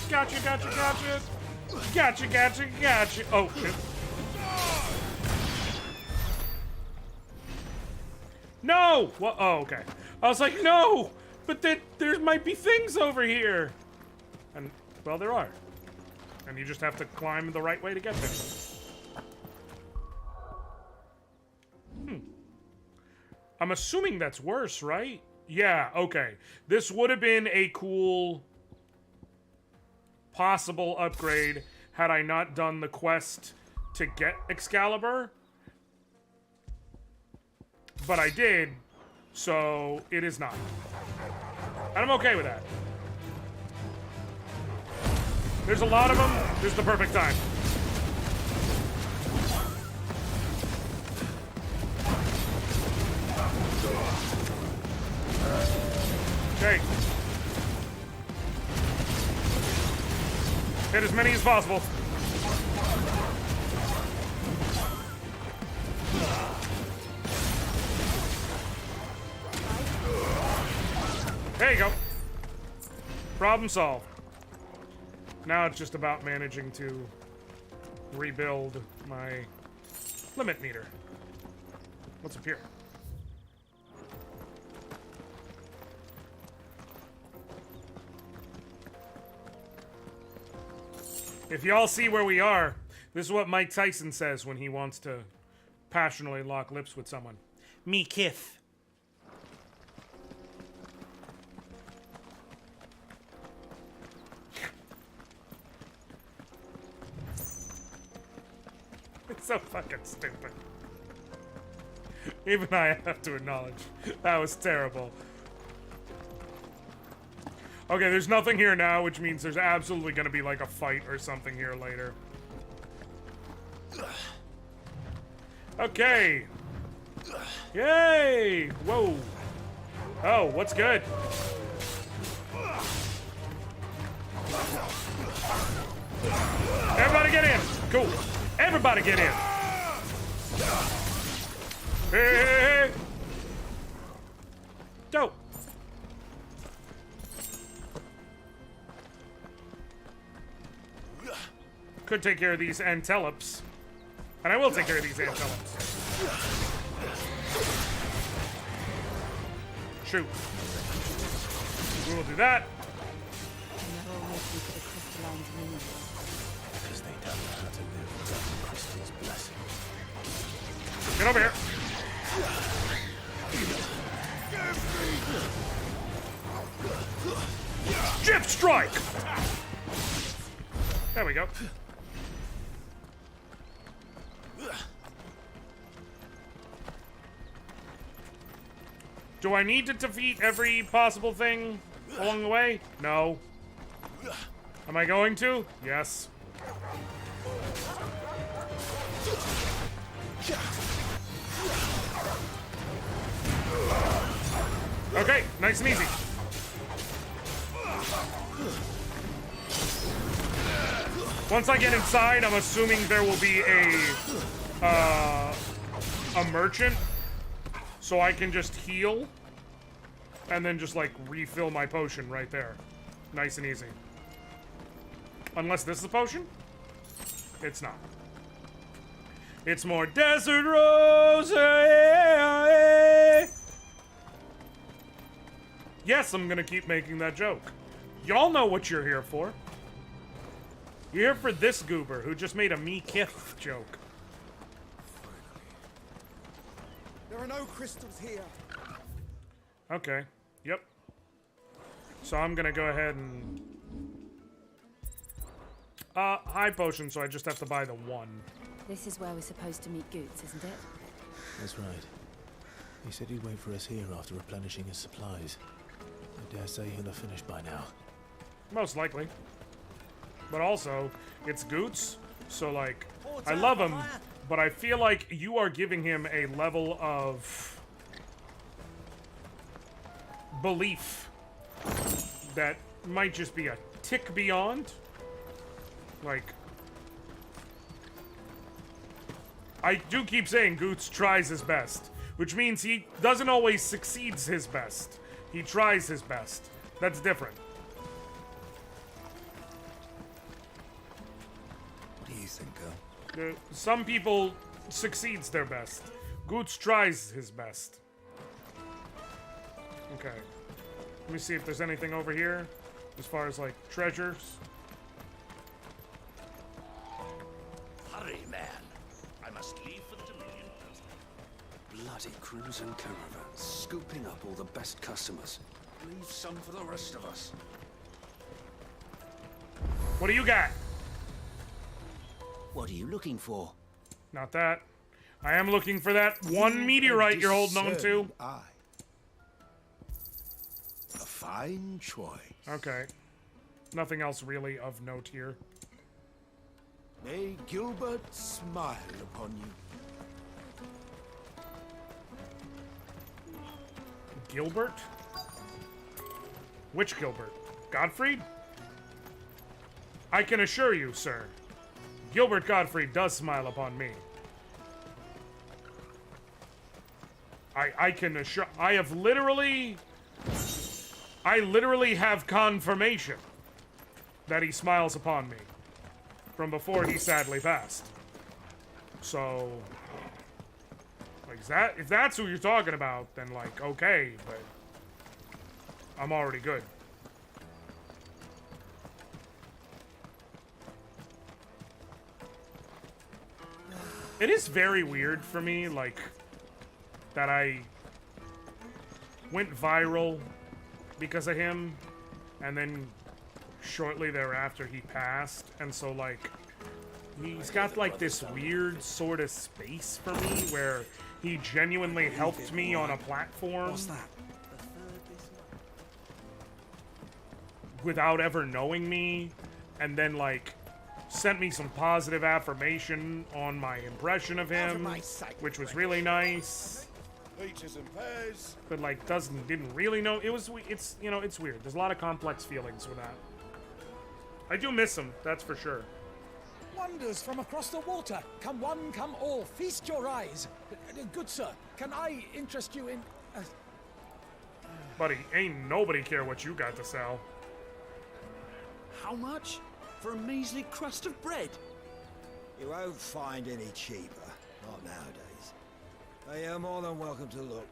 Gotcha, gotcha, gotcha. Gotcha, gotcha, gotcha. Oh, shit. No! Well, oh, okay. I was like, no! But there might be things over here! And, well, there are. And you just have to climb the right way to get there. I'm assuming that's worse, right? Yeah, okay. This would have been a cool possible upgrade had I not done the quest to get Excalibur. But I did, so it is not. And I'm okay with that. There's a lot of them. This is the perfect time. Okay. Hit as many as possible. There you go. Problem solved. Now it's just about managing to rebuild my limit meter. What's up here? If y'all see where we are, this is what Mike Tyson says when he wants to passionately lock lips with someone. Me kith. It's so fucking stupid. Even I have to acknowledge that was terrible. Okay, there's nothing here now, which means there's absolutely gonna be like a fight or something here later. Okay. Yay! Whoa. Oh, what's good? Everybody get in! Cool. Everybody get in! Hey! Dope. Could take care of these antelops. And I will take care of these antelops. Shoot. We will do that. Because they don't know how to live without the crystal's blessing. Get over here. Jib strike! There we go. Do I need to defeat every possible thing along the way? No. Am I going to? Yes. Okay, nice and easy. Once I get inside, I'm assuming there will be a merchant, so I can just heal and then just like refill my potion right there. Nice and easy. Unless this is a potion? It's not. It's more Desert Rose. Yes, I'm gonna keep making that joke. Y'all know what you're here for. You're here for this goober who just made a me kith joke. There are no crystals here. Okay. Yep. So I'm gonna go ahead and... high potion, so I just have to buy the one. This is where we're supposed to meet Goots, isn't it? That's right. He said he'd wait for us here after replenishing his supplies. I dare say he'll have finished by now. Most likely. But also, it's Goots, so like, I love him, but I feel like you are giving him a level of belief that might just be a tick beyond. Like, I do keep saying Goots tries his best, which means he doesn't always succeeds his best. He tries his best. That's different. What do you think, girl? Some people succeeds their best. Goots tries his best. Okay. Let me see if there's anything over here as far as, like, treasures. Hurry, man. I must leave for the Dominion. Bloody crimson caravan, scooping up all the best customers. Leave some for the rest of us. What do you got? What are you looking for? Not that. I am looking for that one meteorite you're holding on to. Eye. A fine choice. Okay. Nothing else really of note here. May Gilbert smile upon you. Gilbert? Which Gilbert? Gottfried? I can assure you, sir, Gilbert Gottfried does smile upon me. I can assure... I literally have confirmation that he smiles upon me from before he sadly passed. So... like, if that's who you're talking about, then, like, okay, but... I'm already good. It is very weird for me, like, that I went viral because of him, and then shortly thereafter he passed, and so, like, he's got, like, this weird sort of space for me where he genuinely helped me on a platform. What's that? Without ever knowing me, and then, like, sent me some positive affirmation on my impression of him, which was really nice. Peaches and pears. But, like, didn't really know. It's, you know, it's weird. There's a lot of complex feelings with that. I do miss him, that's for sure. Wonders from across the water. Come one, come all. Feast your eyes. Good sir, can I interest you in... Buddy, ain't nobody care what you got to sell. How much? For a measly crust of bread? You won't find any cheaper. Not nowadays. But you're more than welcome to look.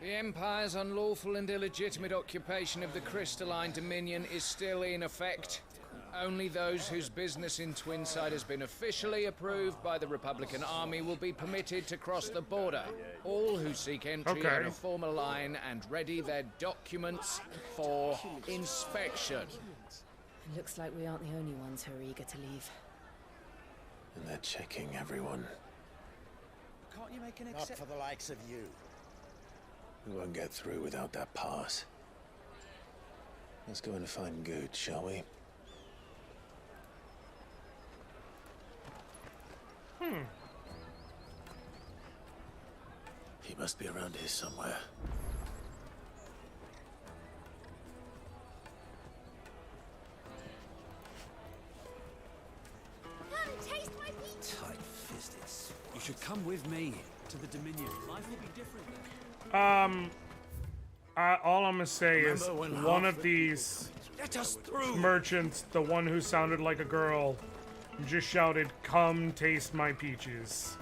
The Empire's unlawful and illegitimate occupation of the crystalline dominion is still in effect. Only those whose business in Twinside has been officially approved by the Republican Army will be permitted to cross the border. All who seek entry are to form a line and ready their documents for inspection. Looks like we aren't the only ones who are eager to leave. And they're checking everyone. Can't you make an exception? Not for the likes of you. We won't get through without that pass. Let's go and find Good, shall we? He must be around here somewhere. Come, taste my peach. Tight-fisted. You should come with me to the Dominion. Life will be different there. All I'm gonna say is one of these Let us through. merchants, the one who sounded like a girl, just shouted, "Come taste my peaches."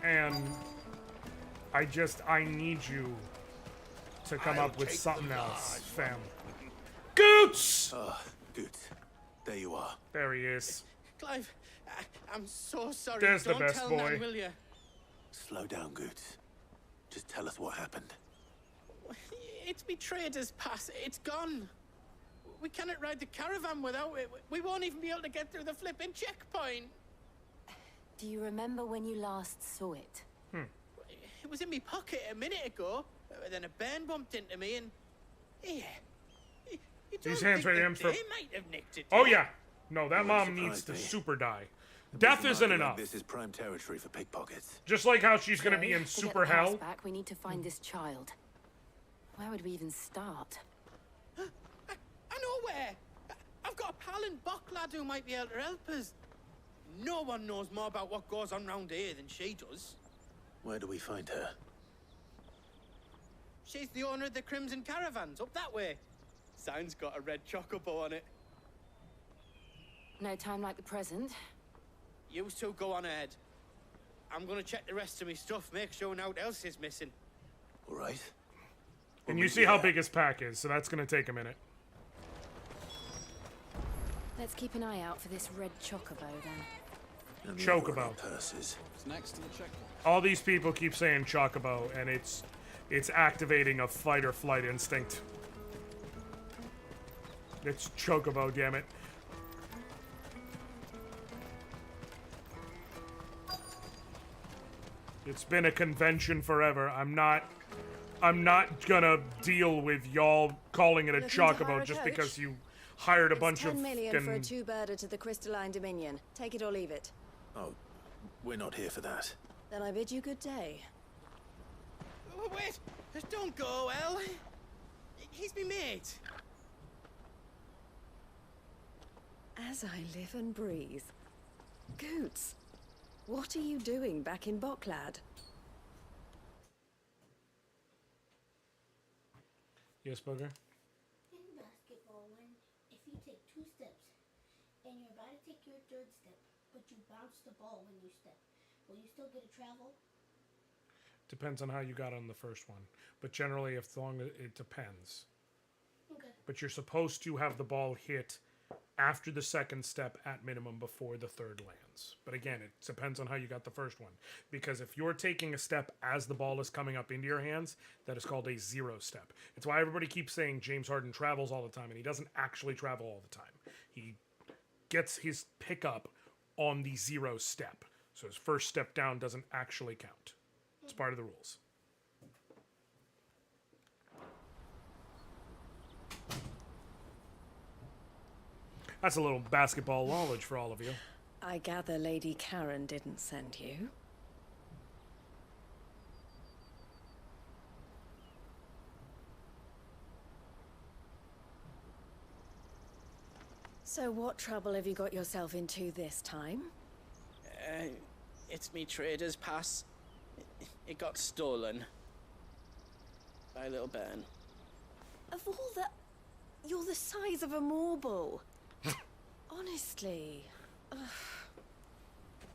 And I need you to come up with something else, fam. Goots! Goots. There you are. There he is. Clive, I'm so sorry. There's the Don't best tell boy. Nan, will you? Slow down, Goots. Just tell us what happened. It's me trader's pass. It's gone. We cannot ride the caravan without it. We won't even be able to get through the flipping checkpoint. Do you remember when you last saw it? It was in my pocket a minute ago. Then a bairn bumped into me and... Yeah. These hands right here for... They might have nicked it. Oh, yeah. No, that mom needs to super die. Death isn't enough. This is prime territory for pickpockets. Just like how she's going to be in super hell. Back, we need to find this child. Where would we even start? I know where. I've got a pal in Bocklad who might be able to help us. No one knows more about what goes on round here than she does. Where do we find her? She's the owner of the Crimson Caravans, up that way. Sign's got a red chocobo on it. No time like the present. You two go on ahead. I'm gonna check the rest of my stuff, make sure no one else is missing. All right. And you see how big his pack is, so that's going to take a minute. Let's keep an eye out for this red chocobo, then. Chocobo. Purses. It's next to the checkpoint. All these people keep saying chocobo, and it's activating a fight or flight instinct. It's chocobo, damn it. It's been a convention forever. I'm not gonna deal with y'all calling it a chocobo just because you hired a bunch of 10 million for a two-birder to the Crystalline Dominion. Take it or leave it. Oh, we're not here for that. Then I bid you good day. Wait! Don't go, El. He's me mate. As I live and breathe. Goots, what are you doing back in Bocklad? Yes, Booger? In basketball, if you take 2 steps and you're about to take your 3rd step, but you bounce the ball when you step, will you still get a travel? Depends on how you got on the first one. But generally, as long as it depends. Okay. But you're supposed to have the ball hit after the 2nd step at minimum before the 3rd lands. But again, it depends on how you got the first one. Because if you're taking a step as the ball is coming up into your hands, that is called a 0 step. It's why everybody keeps saying James Harden travels all the time, and he doesn't actually travel all the time. He gets his pickup on the 0 step. So his first step down doesn't actually count. It's part of the rules. That's a little basketball knowledge for all of you. I gather Lady Karen didn't send you. So what trouble have you got yourself into this time? It's me trader's pass. It got stolen. By a little bairn. Of all the... You're the size of a marble. Honestly. Ugh.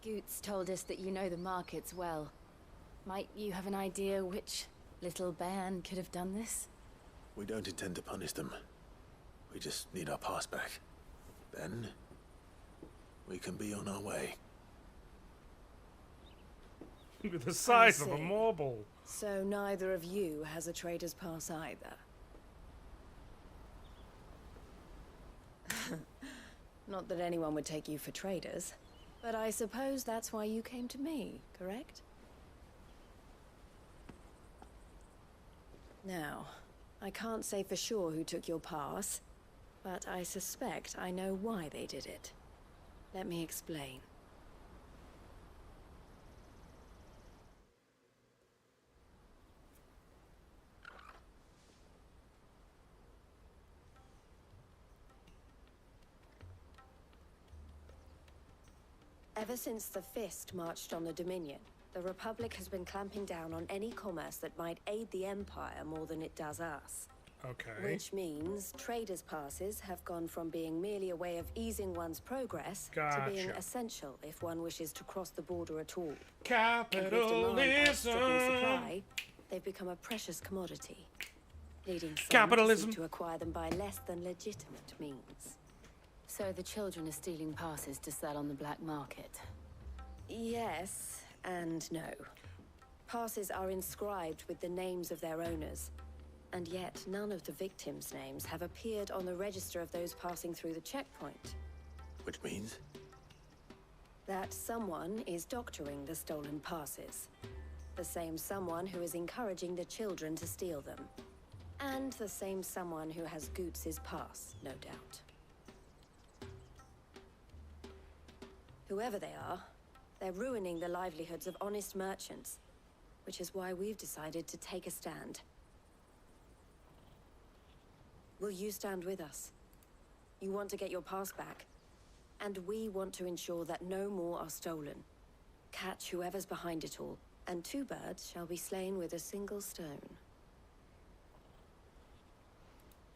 Goots told us that you know the markets well. Might you have an idea which little bairn could have done this? We don't intend to punish them. We just need our pass back. Then, we can be on our way. The size of a marble. So neither of you has a trader's pass either. Not that anyone would take you for traders, but I suppose that's why you came to me, correct? Now, I can't say for sure who took your pass, but I suspect I know why they did it. Let me explain. Ever since the Fist marched on the Dominion, the Republic has been clamping down on any commerce that might aid the Empire more than it does us. Okay. Which means traders' passes have gone from being merely a way of easing one's progress to being Gotcha. essential if one wishes to cross the border at all. Capitalism. And with demand outstripping supply, they've become a precious commodity, leading some Capitalism. to seek to acquire them by less than legitimate means. So the children are stealing passes to sell on the black market? Yes and no. Passes are inscribed with the names of their owners, and yet none of the victims' names have appeared on the register of those passing through the checkpoint. Which means? That someone is doctoring the stolen passes. The same someone who is encouraging the children to steal them. And the same someone who has Goots' pass, no doubt. Whoever they are, they're ruining the livelihoods of honest merchants, which is why we've decided to take a stand. Will you stand with us? You want to get your pass back, and we want to ensure that no more are stolen. Catch whoever's behind it all, and 2 birds shall be slain with a single stone.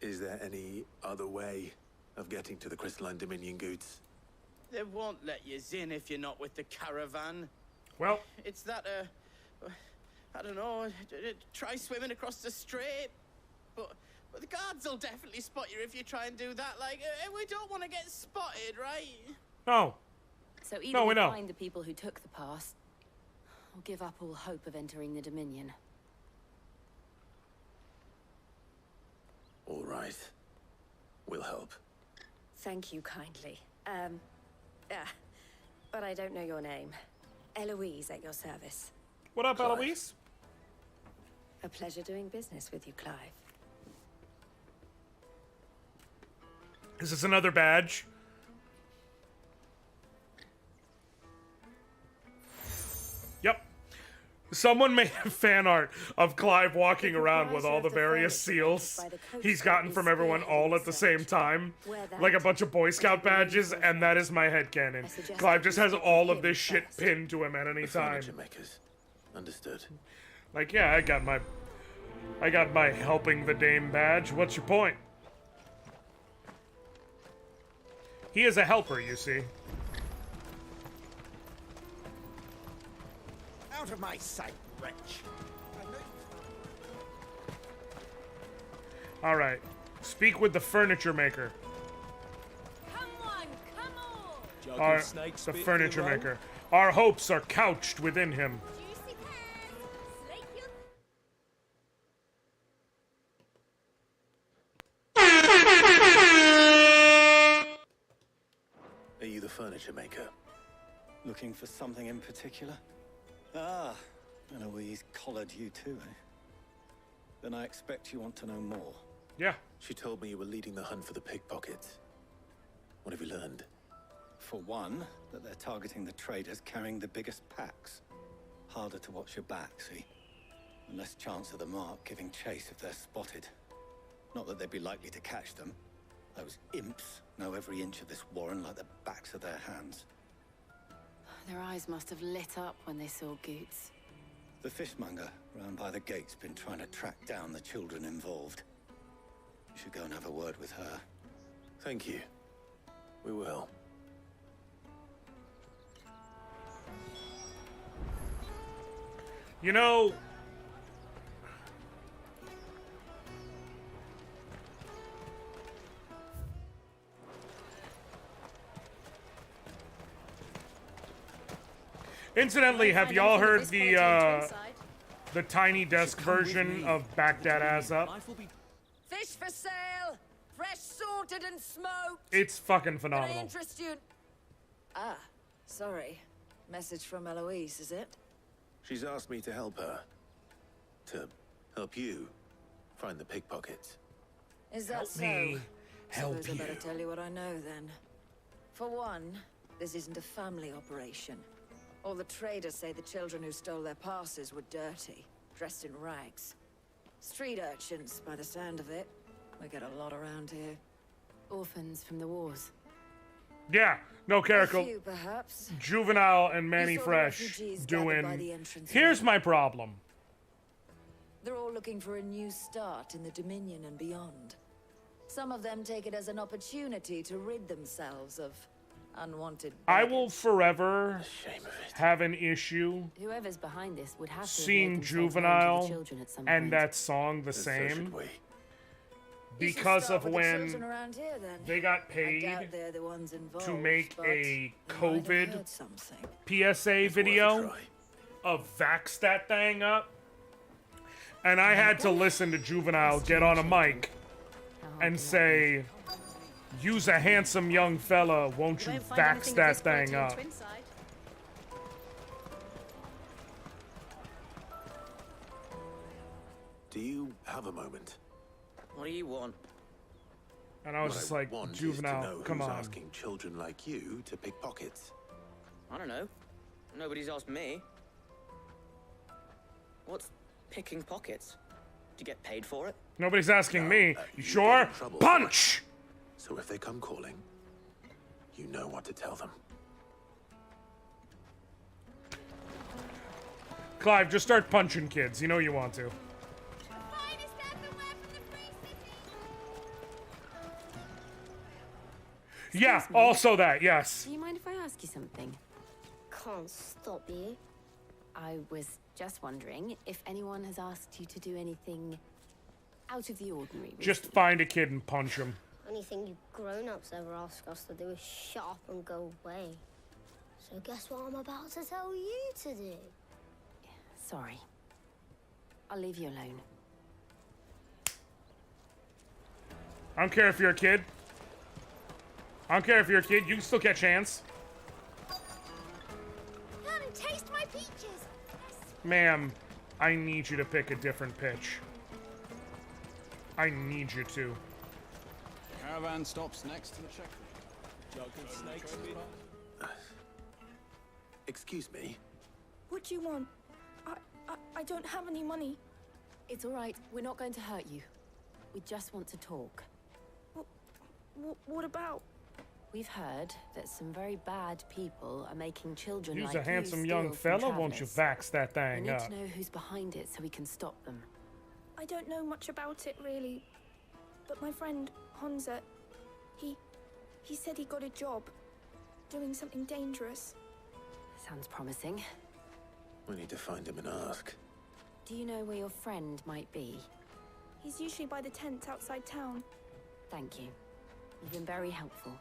Is there any other way of getting to the Crystalline Dominion Goots? They won't let you in if you're not with the caravan. Well, it's that, I don't know, try swimming across the strait. But the guards will definitely spot you if you try and do that. Like, we don't want to get spotted, right? No. So either No, we we know. find the people who took the pass, or give up all hope of entering the Dominion. All right. We'll help. Thank you kindly. But I don't know your name. Eloise at your service. What up, Eloise? A pleasure doing business with you, Clive. Is this another badge? Yep. Someone made a fan art of Clive walking around with all the various seals he's gotten from everyone all at the same time. Like a bunch of Boy Scout badges, and that is my headcanon. Clive just has all of this shit pinned to him at any time. Furniture makers. Understood. Like, yeah, I got my helping the dame badge. What's your point? He is a helper, you see. Out of my sight, wretch. All right. Speak with the furniture maker. The furniture maker. Our hopes are couched within him. Are you the furniture maker? Looking for something in particular? Ah, Eloise collared you too, eh? Then I expect you want to know more. Yeah. She told me you were leading the hunt for the pickpockets. What have you learned? For one, that they're targeting the traders carrying the biggest packs. Harder to watch your back, see? And less chance of the mark giving chase if they're spotted. Not that they'd be likely to catch them. Those imps know every inch of this warren like the backs of their hands. Their eyes must have lit up when they saw Goots. The fishmonger round by the gate's been trying to track down the children involved. You should go and have a word with her. Thank you. We will. You know... Incidentally, have y'all heard the tiny desk version of Back That Ass Up? Fish for sale! Fresh sorted and smoked! It's fucking Can I phenomenal. interest you? Ah, sorry. Message from Eloise, is it? She's asked me to help her. To help you find the pickpockets. Is that Help so? me help Suppose I better you. tell you what I know then. For one, this isn't a family operation. All the traders say the children who stole their passes were dirty, dressed in rags. Street urchins, by the sound of it. We get a lot around here. Orphans from the wars. Yeah, no character. A few, perhaps. Juvenile and Manny You saw the Fresh refugees gathered by the doing... entrance Here's here. my problem. They're all looking for a new start in the Dominion and beyond. Some of them take it as an opportunity to rid themselves of unwanted I will forever have an issue Whoever's behind this would have to seeing have made themselves known to the Juvenile children at some and point. that song the same because of when they got paid to make a COVID PSA video of vax that thing up, and I had to listen to Juvenile get on a mic and say, "Use a handsome young fella, won't you vax that thing up?" Do you have a moment? What do you want? And I was just like, Juvenile, come on. Asking children like you to pick pockets. I don't know. Nobody's asked me. What's picking pockets? Do you get paid for it? Nobody's asking me. You sure? Punch! So if they come calling, you know what to tell them. Clive, just start punching kids. You know you want to. Yeah, also that, yes. Do you mind if I ask you something? Can't stop you. I was just wondering if anyone has asked you to do anything out of the ordinary. Just find a kid and punch him. Anything you grown-ups ever ask us to do is shut up and go away. So guess what I'm about to tell you to do? Sorry. I'll leave you alone. I don't care if you're a kid. I don't care if you're a kid. You can still catch hands. Come and taste my peaches. Ma'am, I need you to pick a different pitch. I need you to. Caravan stops next to the checkpoint. Excuse me? What do you want? I don't have any money. It's all right. We're not going to hurt you. We just want to talk. What about? We've heard that some very bad people are making children Use like a handsome you young steal from fella, won't you travelers. vax that We thing need up? to know who's behind it so we can stop them. I don't know much about it, really. But my friend, Honza, he said he got a job doing something dangerous. Sounds promising. We need to find him and ask. Do you know where your friend might be? He's usually by the tents outside town. Thank you. You've been very helpful.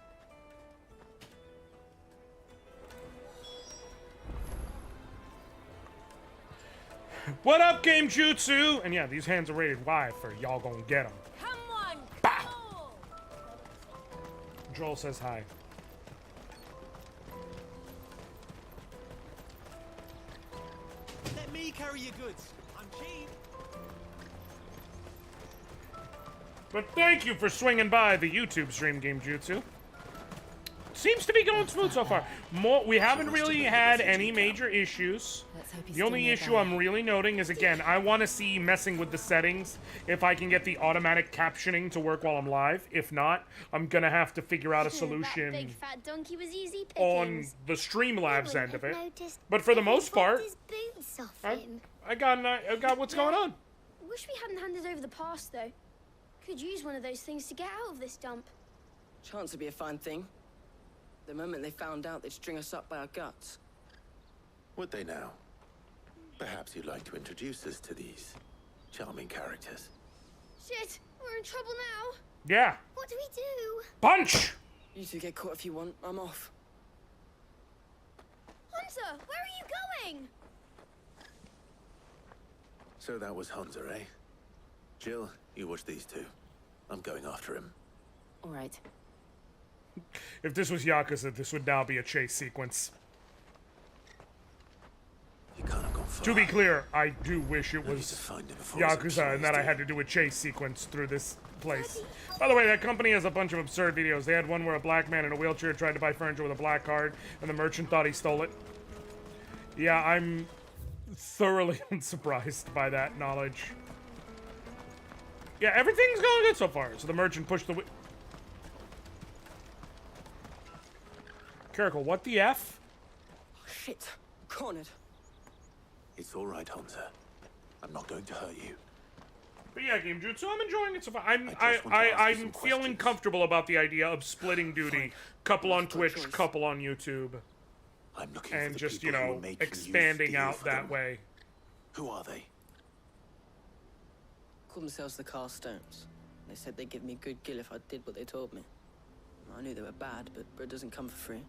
What up, Game Jutsu? And yeah, these hands are rated Y for y'all gonna get them. Come on! Bow! Joel says hi. Let me carry your goods. I'm cheap. But thank you for swinging by the YouTube stream, Game Jutsu. Seems to be going smooth so far. We haven't really had any major issues. The only issue I'm really noting is, again, I want to see messing with the settings if I can get the automatic captioning to work while I'm live. If not, I'm going to have to figure out a solution That big fat donkey was easy on pickings. the Streamlabs end of it. Noticed But for the most part, his boots off I him. got what's going on. Wish we hadn't handed over the pass, though. Could use one of those things to get out of this dump. Chance would be a fine thing. The moment they found out, they'd string us up by our guts. Would they now? Perhaps you'd like to introduce us to these charming characters. Shit, we're in trouble now. Yeah. What do we do? Punch! You two get caught if you want. I'm off. Hunter, where are you going? So that was Hunter, eh? Jill, you watch these two. I'm going after him. All right. If this was Yakuza, this would now be a chase sequence. To be clear, I do wish it was Yakuza and that I had to do a chase sequence through this place. By the way, that company has a bunch of absurd videos. They had one where a black man in a wheelchair tried to buy furniture with a black card, and the merchant thought he stole it. Yeah, I'm thoroughly unsurprised by that knowledge. Yeah, everything's going good so far. So the merchant pushed the... Kirkle, what the F? Oh, shit. Cornered. It's all right, Hunter. I'm not going to hurt you. But yeah, Game Jutsu, I'm enjoying it so far. I'm feeling comfortable about the idea of splitting duty. Couple on Twitch, couple on YouTube. I'm looking and for the just, people you who know, are making expanding you steal out for that them. way. Who are they? Called themselves the Carstones. They said they'd give me good gill if I did what they told me. I knew they were bad, but it doesn't come for free.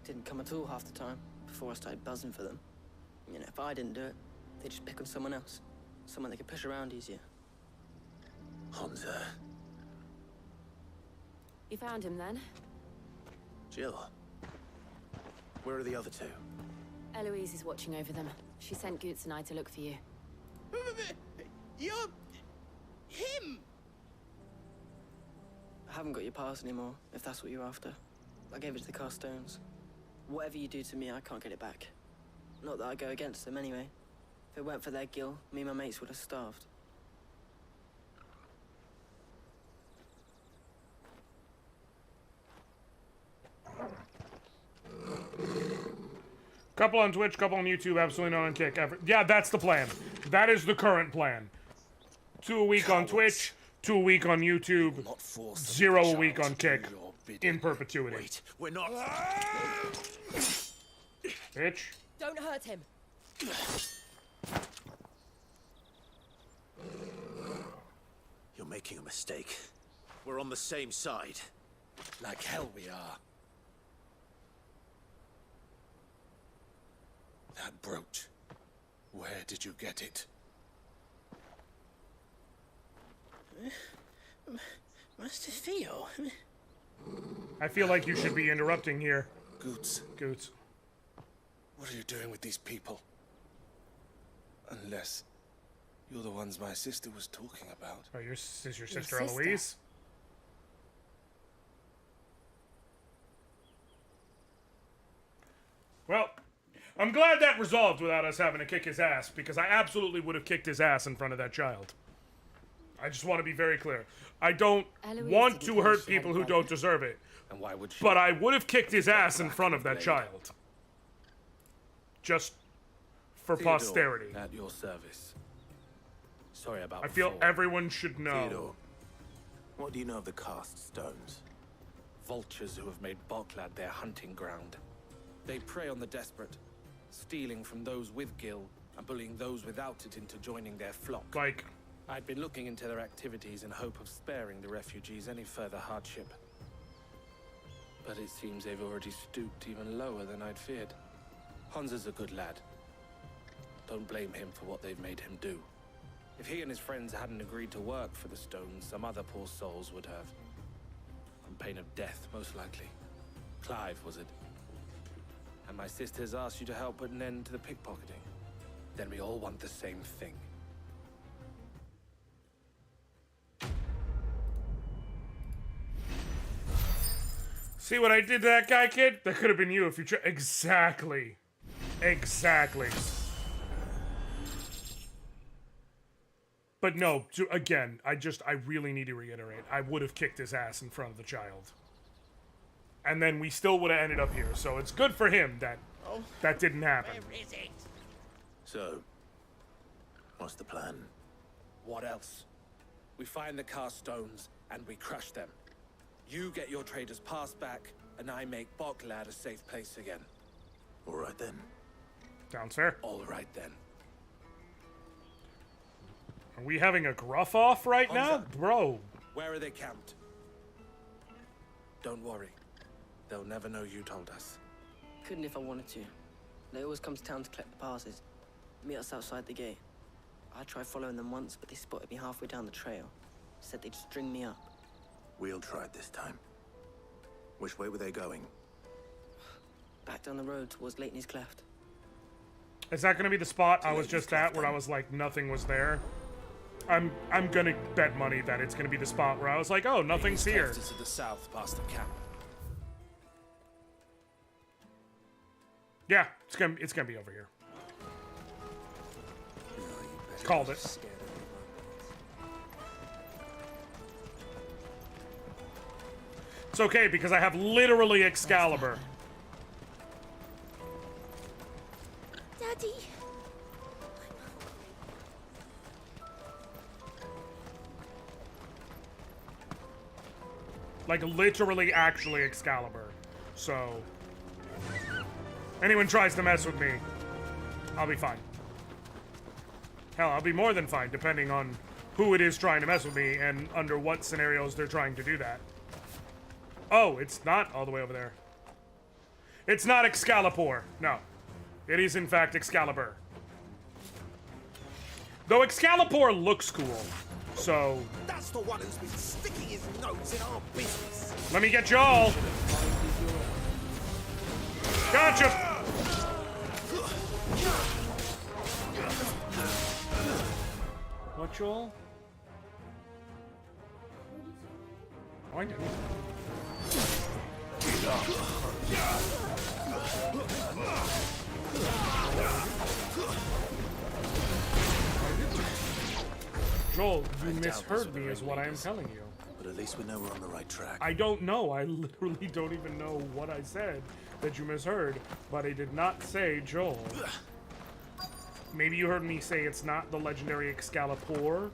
Didn't come at all half the time, before I started buzzing for them. You know, if I didn't do it, they'd just pick on someone else. Someone they could push around easier. Hansa. You found him then? Jill. Where are the other two? Eloise is watching over them. She sent Goots and I to look for you. You're... him! I haven't got your pass anymore, if that's what you're after. I gave it to the Carstones. Whatever you do to me, I can't get it back. Not that I go against them anyway. If it weren't for their gill, me and my mates would have starved. Couple on Twitch, couple on YouTube, absolutely not on Kick. Yeah, that's the plan. That is the current plan. 2 a week on Twitch, 2 a week on YouTube, 0 a week on Kick, in perpetuity. Wait, we're not... Bitch. Don't hurt him. You're making a mistake. We're on the same side. Like hell we are. That brooch. Where did you get it? Master Theo. I feel like you should be interrupting here. Goots. Goots. What are you doing with these people? Unless you're the ones my sister was talking about. Oh, is your sister Eloise? Well, I'm glad that resolved without us having to kick his ass, because I absolutely would have kicked his ass in front of that child. I just want to be very clear. I don't want to hurt people who don't deserve it. And why would she? But I would have kicked his ass in front of that child. Just for Theodore, posterity. At your service. Sorry about I feel before. everyone should know. Theodore, what do you know of the cast stones? Vultures who have made Boklad their hunting ground. They prey on the desperate, stealing from those with gil and bullying those without it into joining their flock. Like, I'd been looking into their activities in hope of sparing the refugees any further hardship. But it seems they've already stooped even lower than I'd feared. Hansa's a good lad. Don't blame him for what they've made him do. If he and his friends hadn't agreed to work for the stones, some other poor souls would have. On pain of death, most likely. Clive, was it? And my sisters asked you to help put an end to the pickpocketing. Then we all want the same thing. see what I did to that guy, kid? That could have been you if you exactly. Exactly. But no, again, I really need to reiterate. I would have kicked his ass in front of the child. And then we still would have ended up here. So it's good for him that that didn't happen. Where is it? So, what's the plan? What else? We find the cast stones and we crush them. You get your trader's pass back, and I make Boklad a safe place again. All right then. Sounds fair. All right then. Are we having a gruff off right now? Bro. Where are they camped? Don't worry. They'll never know you told us. Couldn't if I wanted to. They always come to town to collect the passes. Meet us outside the gate. I tried following them once, but they spotted me halfway down the trail. Said they'd string me up. We'll try it this time. Which way were they going? Back down the road towards Lateney's Cleft. Is that gonna be the spot I was just at where I was like, nothing was there? I'm gonna bet money that it's gonna be the spot where I was like, oh, nothing's here. To the south, past the camp. Yeah, it's gonna be over here. Called it. It's okay because I have literally Excalibur. Daddy. Like, literally, actually Excalibur. So, anyone tries to mess with me, I'll be fine. Hell, I'll be more than fine, depending on who it is trying to mess with me and under what scenarios they're trying to do that. Oh, it's not all the way over there. It's not Excalibur. No. It is, in fact, Excalibur. Though Excalibur looks cool, so... That's the one who's been sticking his nose in our business. Let me get y'all. Gotcha. What, y'all? Oh, I didn't. Joel, you misheard me is what I am telling you. But at least we know we're on the right track. I don't know. I literally don't even know what I said that you misheard, but I did not say Joel. Maybe you heard me say it's not the legendary Excalibur.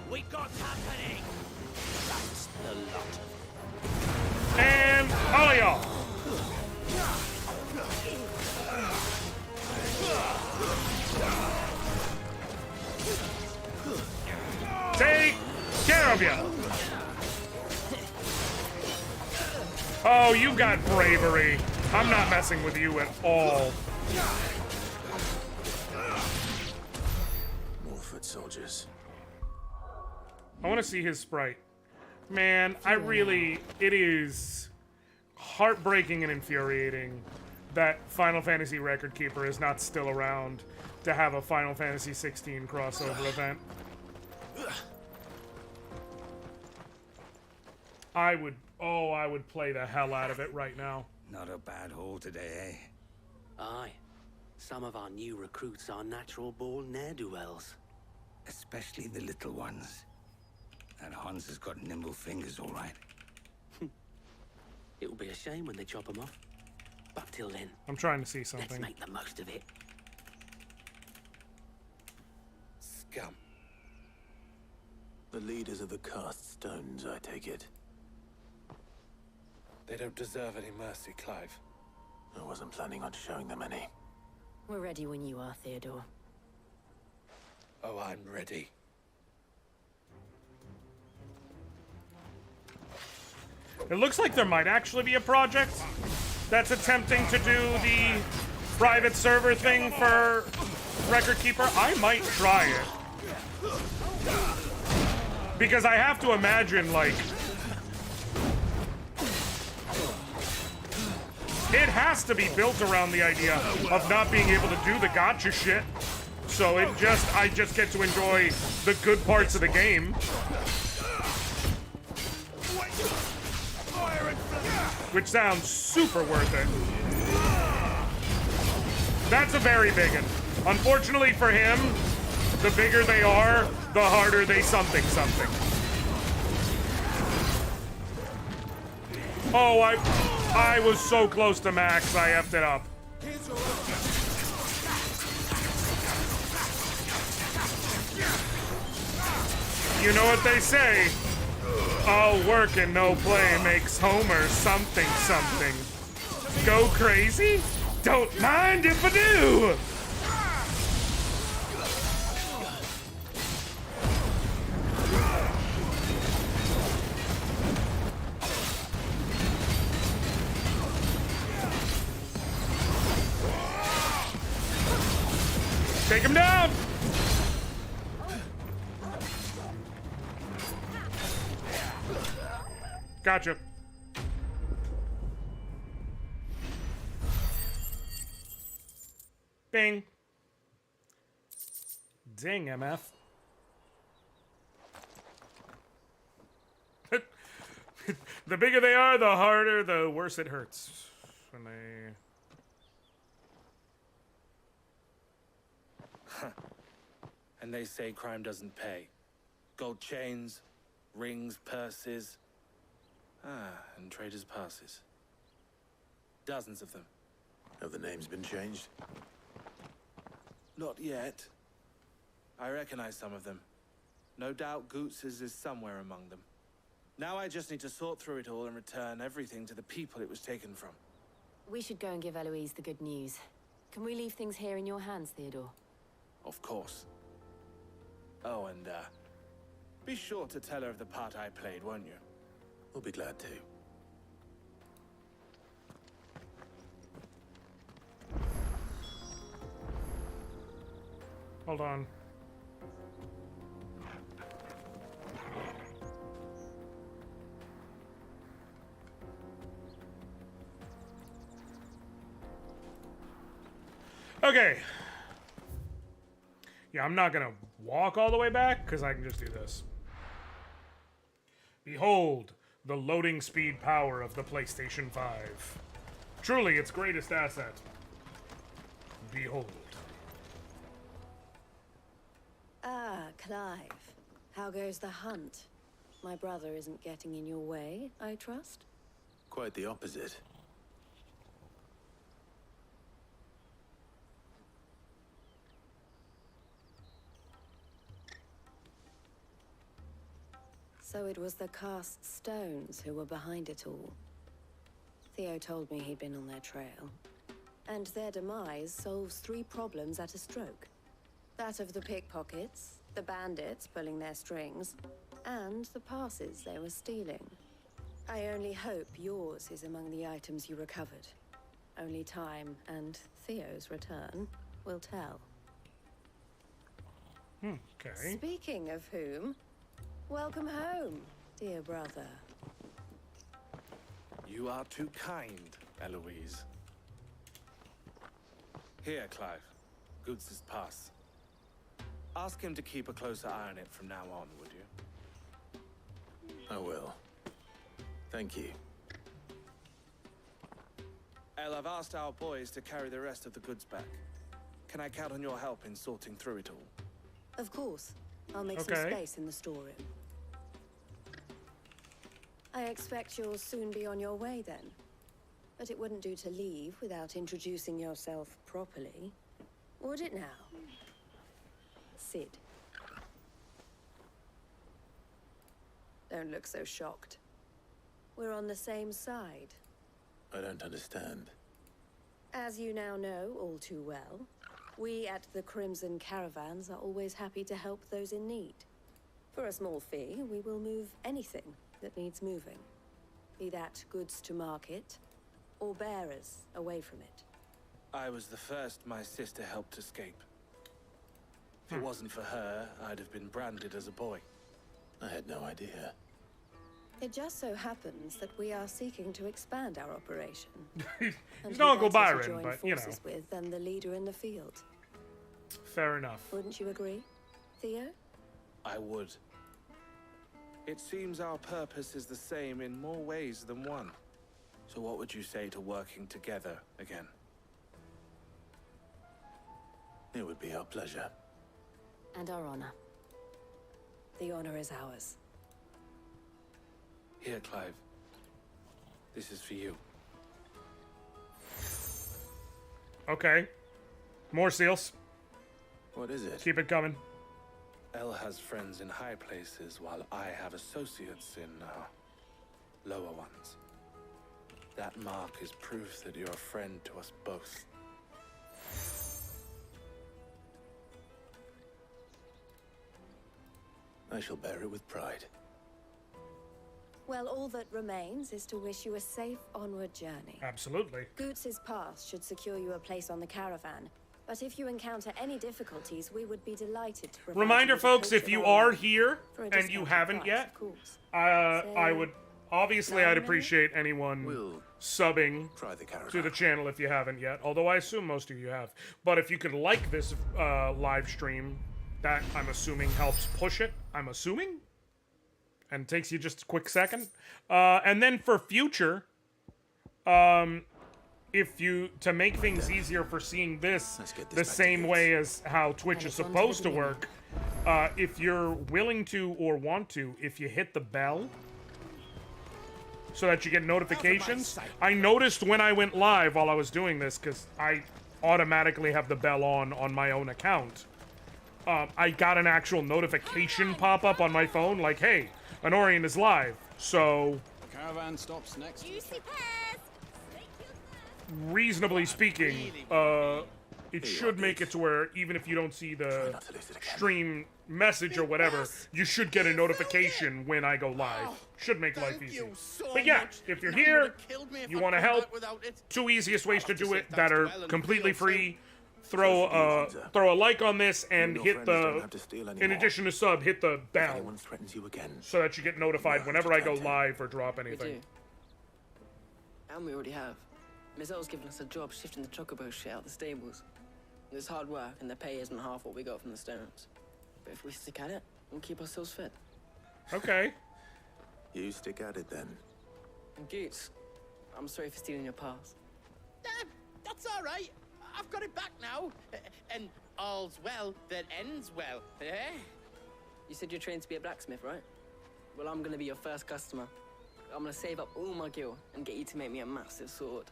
We got happening. That's the lot. And all of y'all. Take care of you. Oh, you got bravery. I'm not messing with you at all. More foot soldiers. I want to see his sprite. Man, I really... It is heartbreaking and infuriating that Final Fantasy Record Keeper is not still around to have a Final Fantasy 16 crossover event. I would play the hell out of it right now. Not a bad haul today, eh? Aye. Some of our new recruits are natural-born ne'er-do-wells. Especially the little ones. And Hans has got nimble fingers, all right. It'll be a shame when they chop them off. But till then, I'm trying to see something. let's make the most of it. Scum. The leaders of the cast stones, I take it. They don't deserve any mercy, Clive. I wasn't planning on showing them any. We're ready when you are, Theodore. Oh, I'm ready. It looks like there might actually be a project that's attempting to do the private server thing for Record Keeper. I might try it. Because I have to imagine, like... It has to be built around the idea of not being able to do the gotcha shit. So I just get to enjoy the good parts of the game. Which sounds super worth it. That's a very big one. Unfortunately for him, the bigger they are, the harder they something. Oh, I was so close to max, I effed it up. You know what they say? All work and no play makes Homer something. Go crazy? Don't mind if I do! Take him down! Gotcha. Bing. Ding, MF. The bigger they are, the harder, the worse it hurts. When they... And they say crime doesn't pay. Gold chains, rings, purses. Ah, and traders' passes. Dozens of them. Have the names been changed? Not yet. I recognize some of them. No doubt Goots's is somewhere among them. Now I just need to sort through it all and return everything to the people it was taken from. We should go and give Eloise the good news. Can we leave things here in your hands, Theodore? Of course. Oh, and, be sure to tell her of the part I played, won't you? We'll be glad to. Hold on. Okay. Yeah, I'm not gonna walk all the way back, because I can just do this. Behold, the loading speed power of the PlayStation 5. Truly its greatest asset. Behold. Ah, Clive. How goes the hunt? My brother isn't getting in your way, I trust? Quite the opposite. So it was the cast stones who were behind it all. Theo told me he'd been on their trail. And their demise solves 3 problems at a stroke. That of the pickpockets, the bandits pulling their strings, and the passes they were stealing. I only hope yours is among the items you recovered. Only time and Theo's return will tell. Okay. Speaking of whom, welcome home, dear brother. You are too kind, Eloise. Here, Clive. Goods' pass. Ask him to keep a closer eye on it from now on, would you? I will. Thank you. El, I've asked our boys to carry the rest of the goods back. Can I count on your help in sorting through it all? Of course. I'll make some space in the storeroom. I expect you'll soon be on your way then. But it wouldn't do to leave without introducing yourself properly. Would it now? Sid. Don't look so shocked. We're on the same side. I don't understand. As you now know all too well, we at the Crimson Caravans are always happy to help those in need. For a small fee, we will move anything that needs moving. Be that goods to market, or bearers away from it. I was the first my sister helped escape. If it wasn't for her, I'd have been branded as a boy. I had no idea. It just so happens that we are seeking to expand our operation. He's not Uncle Byron, join but, you know. forces with than the leader in the field. Fair enough. Wouldn't you agree, Theo? I would. It seems our purpose is the same in more ways than one. So what would you say to working together again? It would be our pleasure. And our honor. The honor is ours. Here, Clive. This is for you. Okay. More seals. What is it? Keep it coming. El has friends in high places, while I have associates in, lower ones. That mark is proof that you're a friend to us both. I shall bear it with pride. Well, all that remains is to wish you a safe onward journey. Absolutely. Goots's pass should secure you a place on the caravan. But if you encounter any difficulties, we would be delighted to provide Reminder, you with a folks, coat if of you armor are here for a and you discounted haven't price, yet, of course. I would obviously I'd Nine appreciate anyone subbing try the to the channel if you haven't yet. Although I assume most of you have. But if you could like this live stream, that I'm assuming helps push it. I'm assuming, and takes you just a quick second. And then for future, if you, to make things easier for seeing this the same way as how Twitch is supposed to work, if you're willing to or want to, if you hit the bell, so that you get notifications. I noticed when I went live while I was doing this, because I automatically have the bell on my own account. I got an actual notification pop up on my phone, like, hey, Anoriand is live. So, Caravan stops next. reasonably speaking, it should make it to where even if you don't see the stream message or whatever, you should get a notification when I go live. Should make life easy. But yeah, if you're here, you want to help, two easiest ways to do it that are completely free. Throw a like on this and hit the, in addition to sub, hit the bell so that you get notified whenever I go live or drop anything. We do. And we already have. Miss L's given us a job shifting the chocobo shit out the stables. It's hard work and the pay isn't half what we got from the stones. But if we stick at it, we'll keep ourselves fit. Okay. You stick at it then. And Goots, I'm sorry for stealing your pass. That's all right. I've got it back now. And all's well that ends well, eh? You said you're trained to be a blacksmith, right? Well, I'm gonna be your first customer. I'm gonna save up all my gil and get you to make me a massive sword.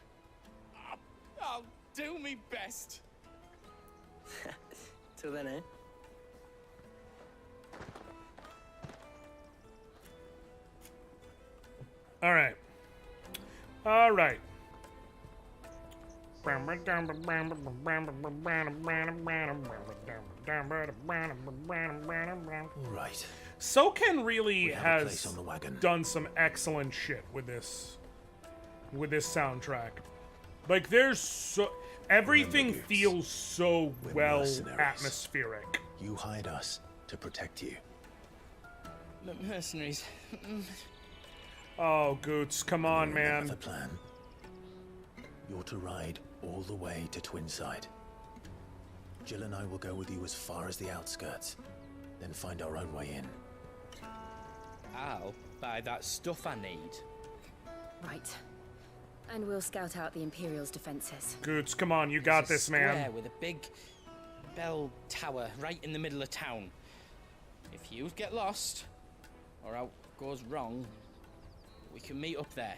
I'll do me best. Till then, eh? All right. All right. Right. SoCan really has done some excellent shit with this soundtrack. Like, there's so everything feels so well atmospheric. You hide us to protect you. Mercenaries. Oh, Goots, come on, man. The plan. You're to ride all the way to Twinside. Jill and I will go with you as far as the outskirts, then find our own way in. I'll buy that stuff I need. Right. And we'll scout out the Imperial's defenses. Goots, come on, you got this, man. Square with a big bell tower right in the middle of town. If you get lost, or out goes wrong, we can meet up there.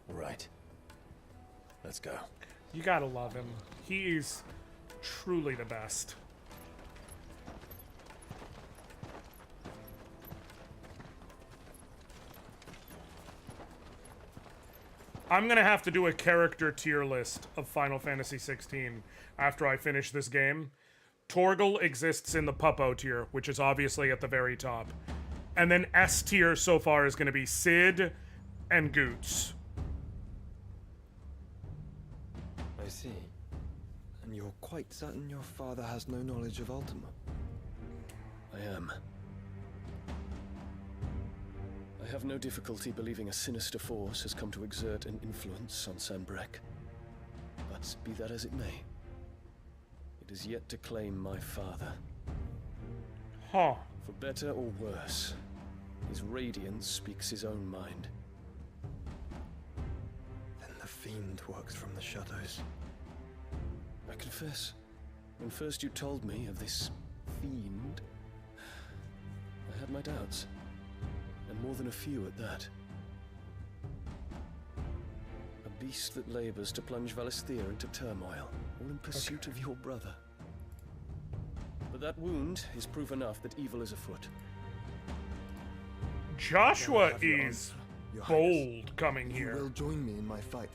Right. Let's go. You gotta love him. He is truly the best. I'm gonna have to do a character tier list of Final Fantasy XVI after I finish this game. Torgal exists in the Puppo tier, which is obviously at the very top. And then S tier so far is gonna be Cid and Goots. I see. And you're quite certain your father has no knowledge of Ultima? I am. I have no difficulty believing a sinister force has come to exert an influence on Sanbreque. But be that as it may, it is yet to claim my father. Huh. For better or worse, his radiance speaks his own mind. Then the fiend works from the shadows. I confess, when first you told me of this fiend, I had my doubts. And more than a few at that. A beast that labors to plunge Valisthea into turmoil, all in pursuit of your brother. But that wound is proof enough that evil is afoot. Joshua is bold coming You here. will join me in my fight.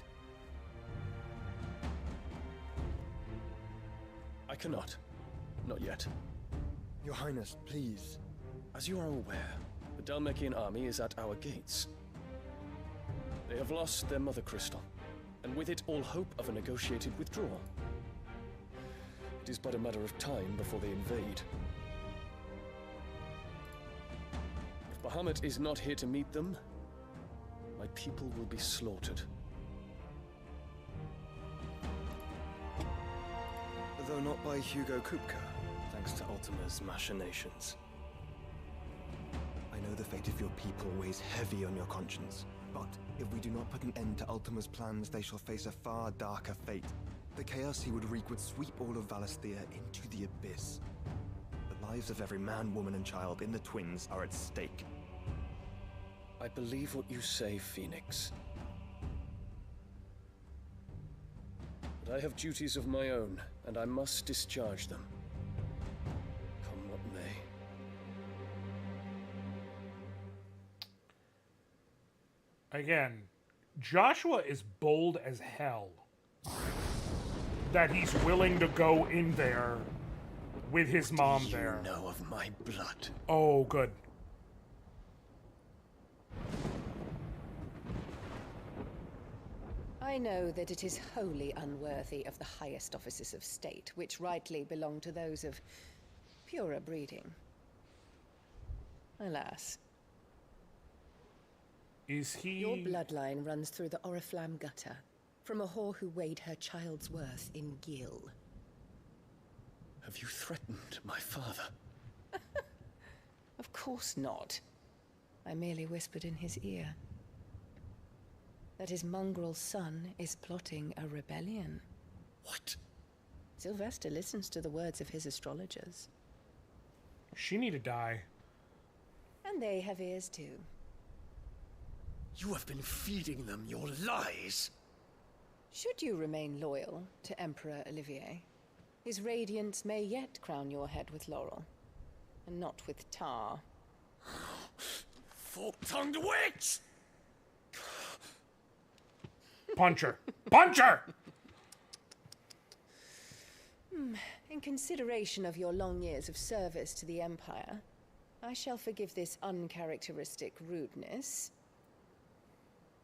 I cannot. Not yet. Your Highness, please. As you are aware, the Dhalmekian army is at our gates. They have lost their mother crystal, and with it all hope of a negotiated withdrawal. It is but a matter of time before they invade. If Bahamut is not here to meet them, my people will be slaughtered. Though not by Hugo Kupka, thanks to Ultima's machinations. I know the fate of your people weighs heavy on your conscience, but if we do not put an end to Ultima's plans, they shall face a far darker fate. The chaos he would wreak would sweep all of Valisthea into the abyss. The lives of every man, woman, and child in the Twins are at stake. I believe what you say, Phoenix. But I have duties of my own, and I must discharge them. Come what may. Again, Joshua is bold as hell. That he's willing to go in there with his mom there. You know of my blood. Oh, good. I know that it is wholly unworthy of the highest offices of state, which rightly belong to those of purer breeding. Alas. Is he... Your bloodline runs through the Oriflamme gutter, from a whore who weighed her child's worth in gil. Have you threatened my father? Of course not. I merely whispered in his ear that his mongrel son is plotting a rebellion. What? Sylvester listens to the words of his astrologers. She need to die. And they have ears too. You have been feeding them your lies. Should you remain loyal to Emperor Olivier, his radiance may yet crown your head with laurel, and not with tar. Fork-tongued witch! Punch her! Punch her! In consideration of your long years of service to the Empire, I shall forgive this uncharacteristic rudeness.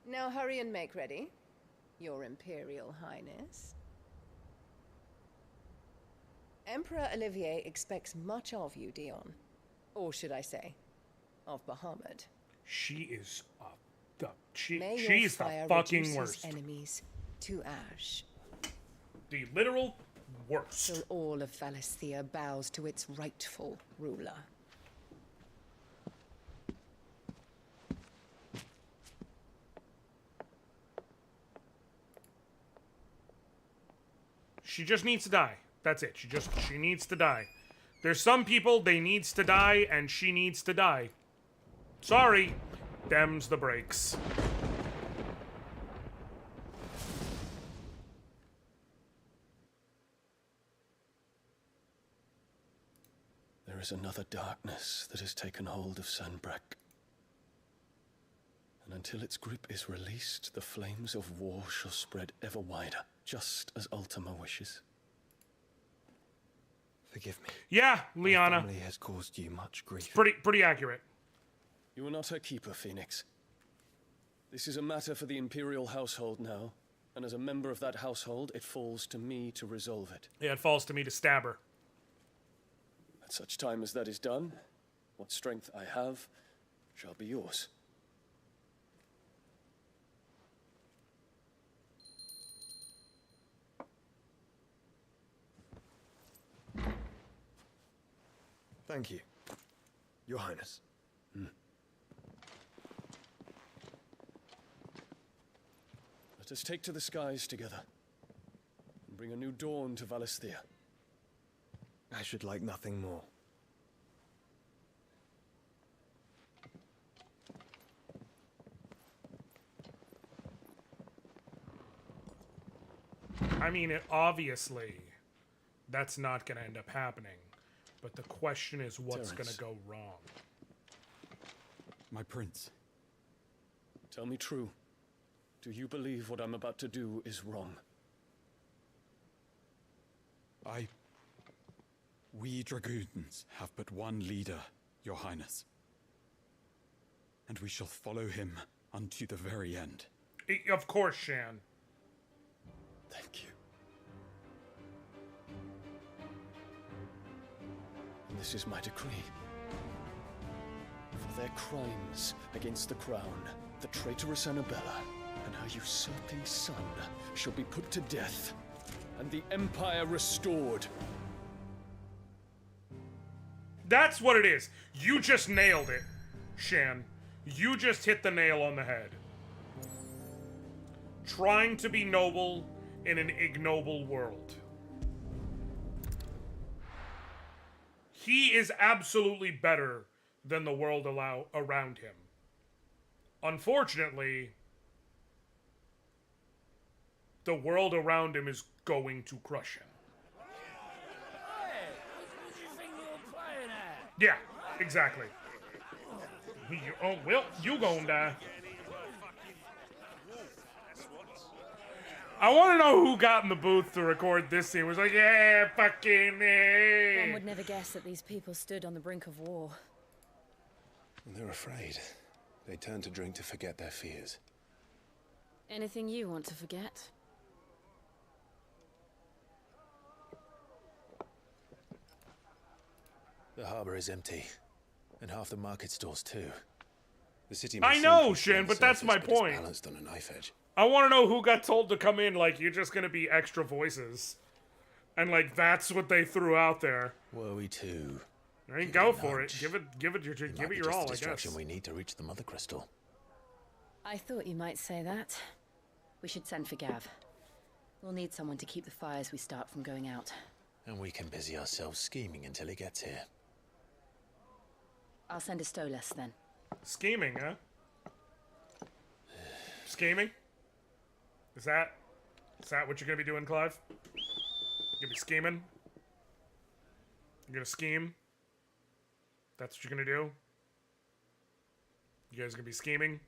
Now hurry and make ready, Your Imperial Highness. Emperor Olivier expects much of you, Dion. Or should I say, of Bahamut. She is she's the fire fucking reduce worst. his enemies to ash. The literal worst. Till all of Valisthea bows to its rightful ruler. She just needs to die. That's it. She needs to die. There's some people, they needs to die, and she needs to die. Sorry. Them's the breaks. There is another darkness that has taken hold of Sanbreque. And until its grip is released, the flames of war shall spread ever wider, just as Ultima wishes. Forgive me. Yeah, Liana. My family has caused you much grief. Pretty accurate. You are not her keeper, Phoenix. This is a matter for the Imperial household now, and as a member of that household, it falls to me to resolve it. Yeah, it falls to me to stab her. At such time as that is done, what strength I have shall be yours. Thank you, Your Highness. Let us take to the skies together, and bring a new dawn to Valisthea. I should like nothing more. I mean, obviously, that's not going to end up happening. But the question is, what's going to go wrong? My prince. Tell me true. Do you believe what I'm about to do is wrong? We dragoons have but one leader, Your Highness. And we shall follow him unto the very end. Of course, Shan. Thank you. And this is my decree. For their crimes against the crown, the traitorous Annabella and her usurping son shall be put to death, and the Empire restored. That's what it is. You just nailed it, Shan. You just hit the nail on the head. Trying to be noble in an ignoble world. He is absolutely better than the world around him. Unfortunately, the world around him is going to crush him. Hey, what did you think you were playing at? Yeah, exactly. Oh, well, you gonna die. I want to know who got in the booth to record this scene. It was like, yeah, fucking One would never guess that these people stood on the brink of war. They're afraid. They turn to drink to forget their fears. Anything you want to forget? The harbor is empty, and half the market stalls too. The city. I know, Shin, but that's my point. Balanced on a knife edge. I want to know who got told to come in. Like, you're just gonna be extra voices, and like that's what they threw out there. Were we to? I mean, go for it. Give it your all. I Distraction guess. we need to reach the Mother Crystal. I thought you might say that. We should send for Gav. We'll need someone to keep the fires we start from going out. And we can busy ourselves scheming until he gets here. I'll send a Stolas then. Scheming, huh? Scheming? Is that what you're gonna be doing, Clive? You're gonna be scheming? You're gonna scheme? That's what you're gonna do? You guys gonna be scheming?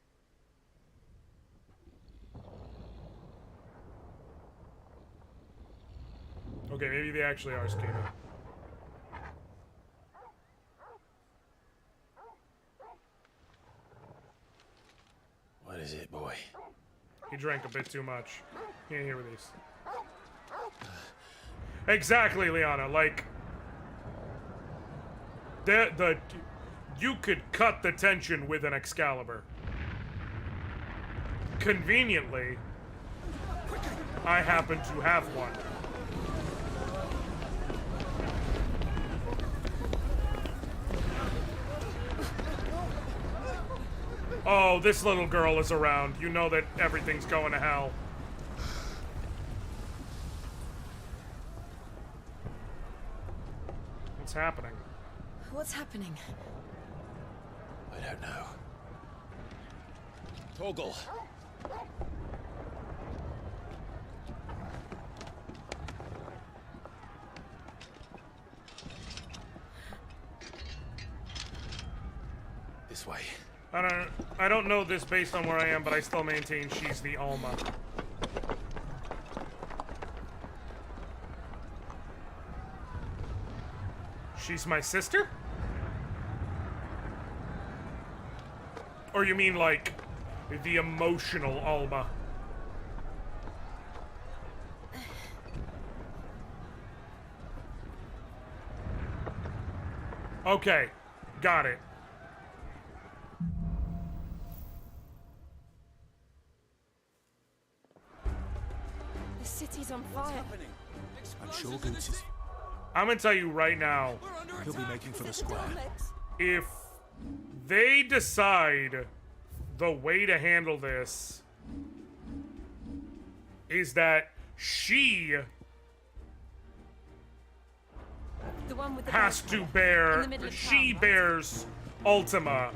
Okay, maybe they actually are scheming. What is it, boy? He drank a bit too much. He ain't here with these. Exactly, Liana. Like, you could cut the tension with an Excalibur. Conveniently, I happen to have one. Oh, this little girl is around. You know that everything's going to hell. What's happening? What's happening? I don't know. Torgal. This way. I don't know this based on where I am, but I still maintain she's the Alma. She's my sister? Or you mean like the emotional Alma? Okay, got it. The city's on fire. I'm sure Goots is... I'm gonna tell you right now. He'll be making for the square. If they decide the way to handle this is that she The one with the has boat to in bear, the middle of she town, right? bears Ultima,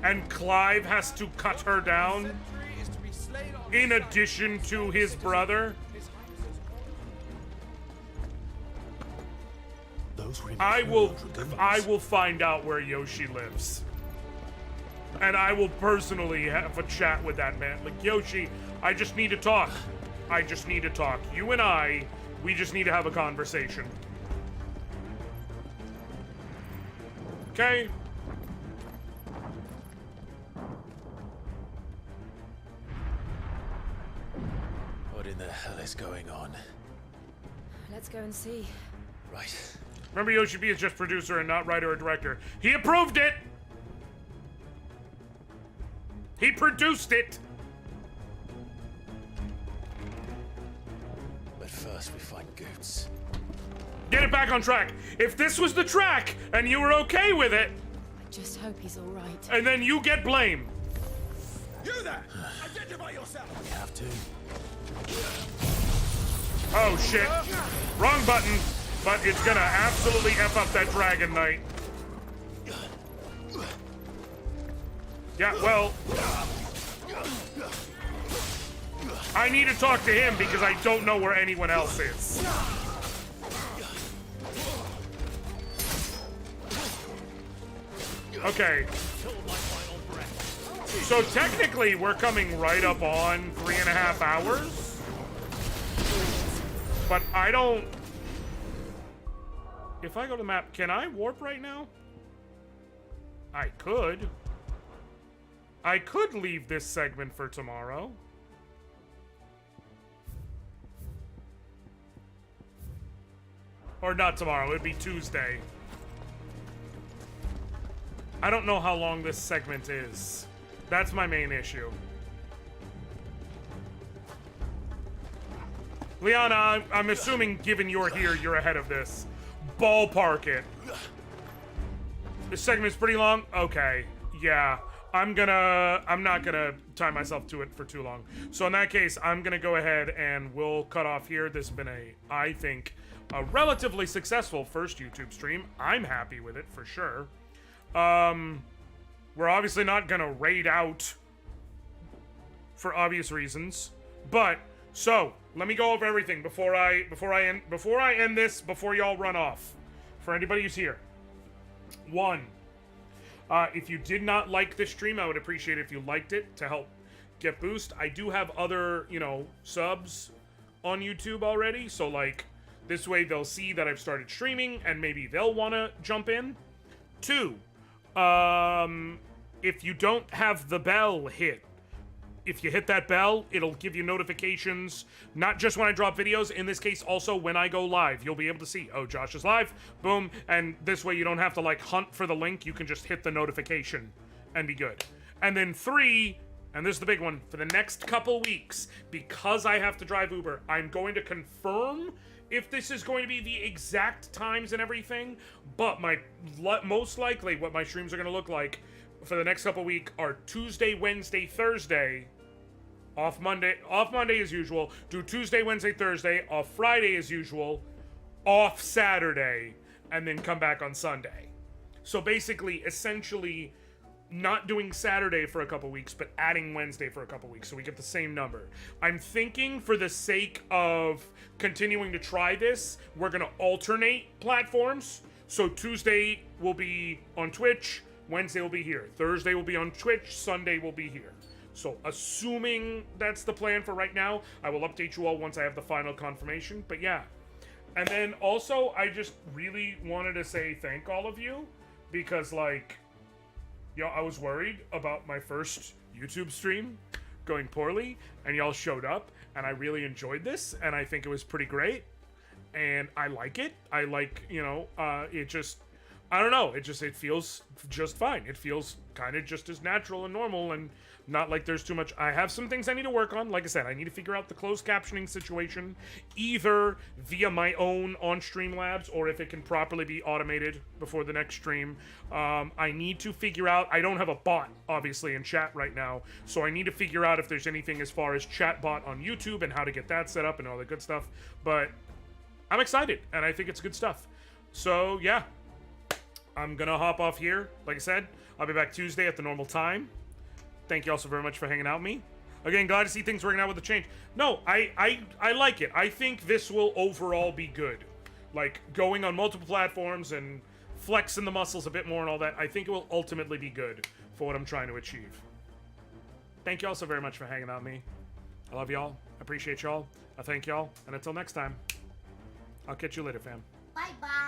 and Clive has to cut her down in addition to his brother. I will find out where Yoshi lives. And I will personally have a chat with that man. Like, Yoshi, I just need to talk. I just need to talk. You and I, we just need to have a conversation. Okay? What in the hell is going on? Let's go and see. Right. Remember, Yoshi B is just producer and not writer or director. He approved it! He produced it! But first we find Goots. Get it back on track. If this was the track and you were okay with it, I just hope he's all right. and then you get blamed. You there! Identify yourself! We have to. Oh shit. Wrong button, but it's gonna absolutely F up that Dragon Knight. Yeah, well, I need to talk to him because I don't know where anyone else is. Okay. So technically, we're coming right up on 3.5 hours. But I don't... If I go to the map, can I warp right now? I could. I could leave this segment for tomorrow. Or not tomorrow, it'd be Tuesday. I don't know how long this segment is. That's my main issue. Liana, I'm assuming given you're here, you're ahead of this. Ballpark it. This segment's pretty long? Okay. Yeah. I'm not gonna tie myself to it for too long. So in that case, I'm gonna go ahead and we'll cut off here. This has been I think, a relatively successful first YouTube stream. I'm happy with it for sure. We're obviously not gonna raid out for obvious reasons, but so let me go over everything before I end this, before y'all run off. For anybody who's here, 1, if you did not like this stream, I would appreciate it if you liked it to help get boost. I do have other, subs on YouTube already, so like this way they'll see that I've started streaming and maybe they'll want to jump in. 2, if you don't have the bell hit, if you hit that bell, it'll give you notifications, not just when I drop videos, in this case also when I go live. You'll be able to see, oh, Josh is live, boom, and this way you don't have to like hunt for the link, you can just hit the notification and be good. And then 3, and this is the big one, for the next couple weeks, because I have to drive Uber, I'm going to confirm if this is going to be the exact times and everything, but most likely what my streams are going to look like for the next couple weeks are Tuesday, Wednesday, Thursday, off Monday as usual, do Tuesday, Wednesday, Thursday, off Friday as usual, off Saturday, and then come back on Sunday. So basically, essentially, not doing Saturday for a couple weeks, but adding Wednesday for a couple weeks, so we get the same number. I'm thinking for the sake of continuing to try this, we're gonna alternate platforms. So Tuesday will be on Twitch, Wednesday will be here, Thursday will be on Twitch, Sunday will be here. So assuming that's the plan for right now, I will update you all once I have the final confirmation, but yeah. And then also, I just really wanted to say thank all of you, because like, I was worried about my first YouTube stream going poorly, and y'all showed up, and I really enjoyed this, and I think it was pretty great, and I like it. I like, it just, I don't know, it feels just fine. It feels kind of just as natural and normal, and not like there's too much. I have some things I need to work on. Like I said, I need to figure out the closed captioning situation, either via my own on Streamlabs, or if it can properly be automated before the next stream. I need to figure out, I don't have a bot, obviously, in chat right now, so I need to figure out if there's anything as far as chat bot on YouTube and how to get that set up and all the good stuff. But I'm excited, and I think it's good stuff. So, yeah. I'm gonna hop off here. Like I said, I'll be back Tuesday at the normal time. Thank you all so very much for hanging out with me. Again, glad to see things working out with the change. No, I like it. I think this will overall be good. Like, going on multiple platforms and flexing the muscles a bit more and all that, I think it will ultimately be good for what I'm trying to achieve. Thank you all so very much for hanging out with me. I love y'all. I appreciate y'all. I thank y'all. And until next time, I'll catch you later, fam. Bye-bye.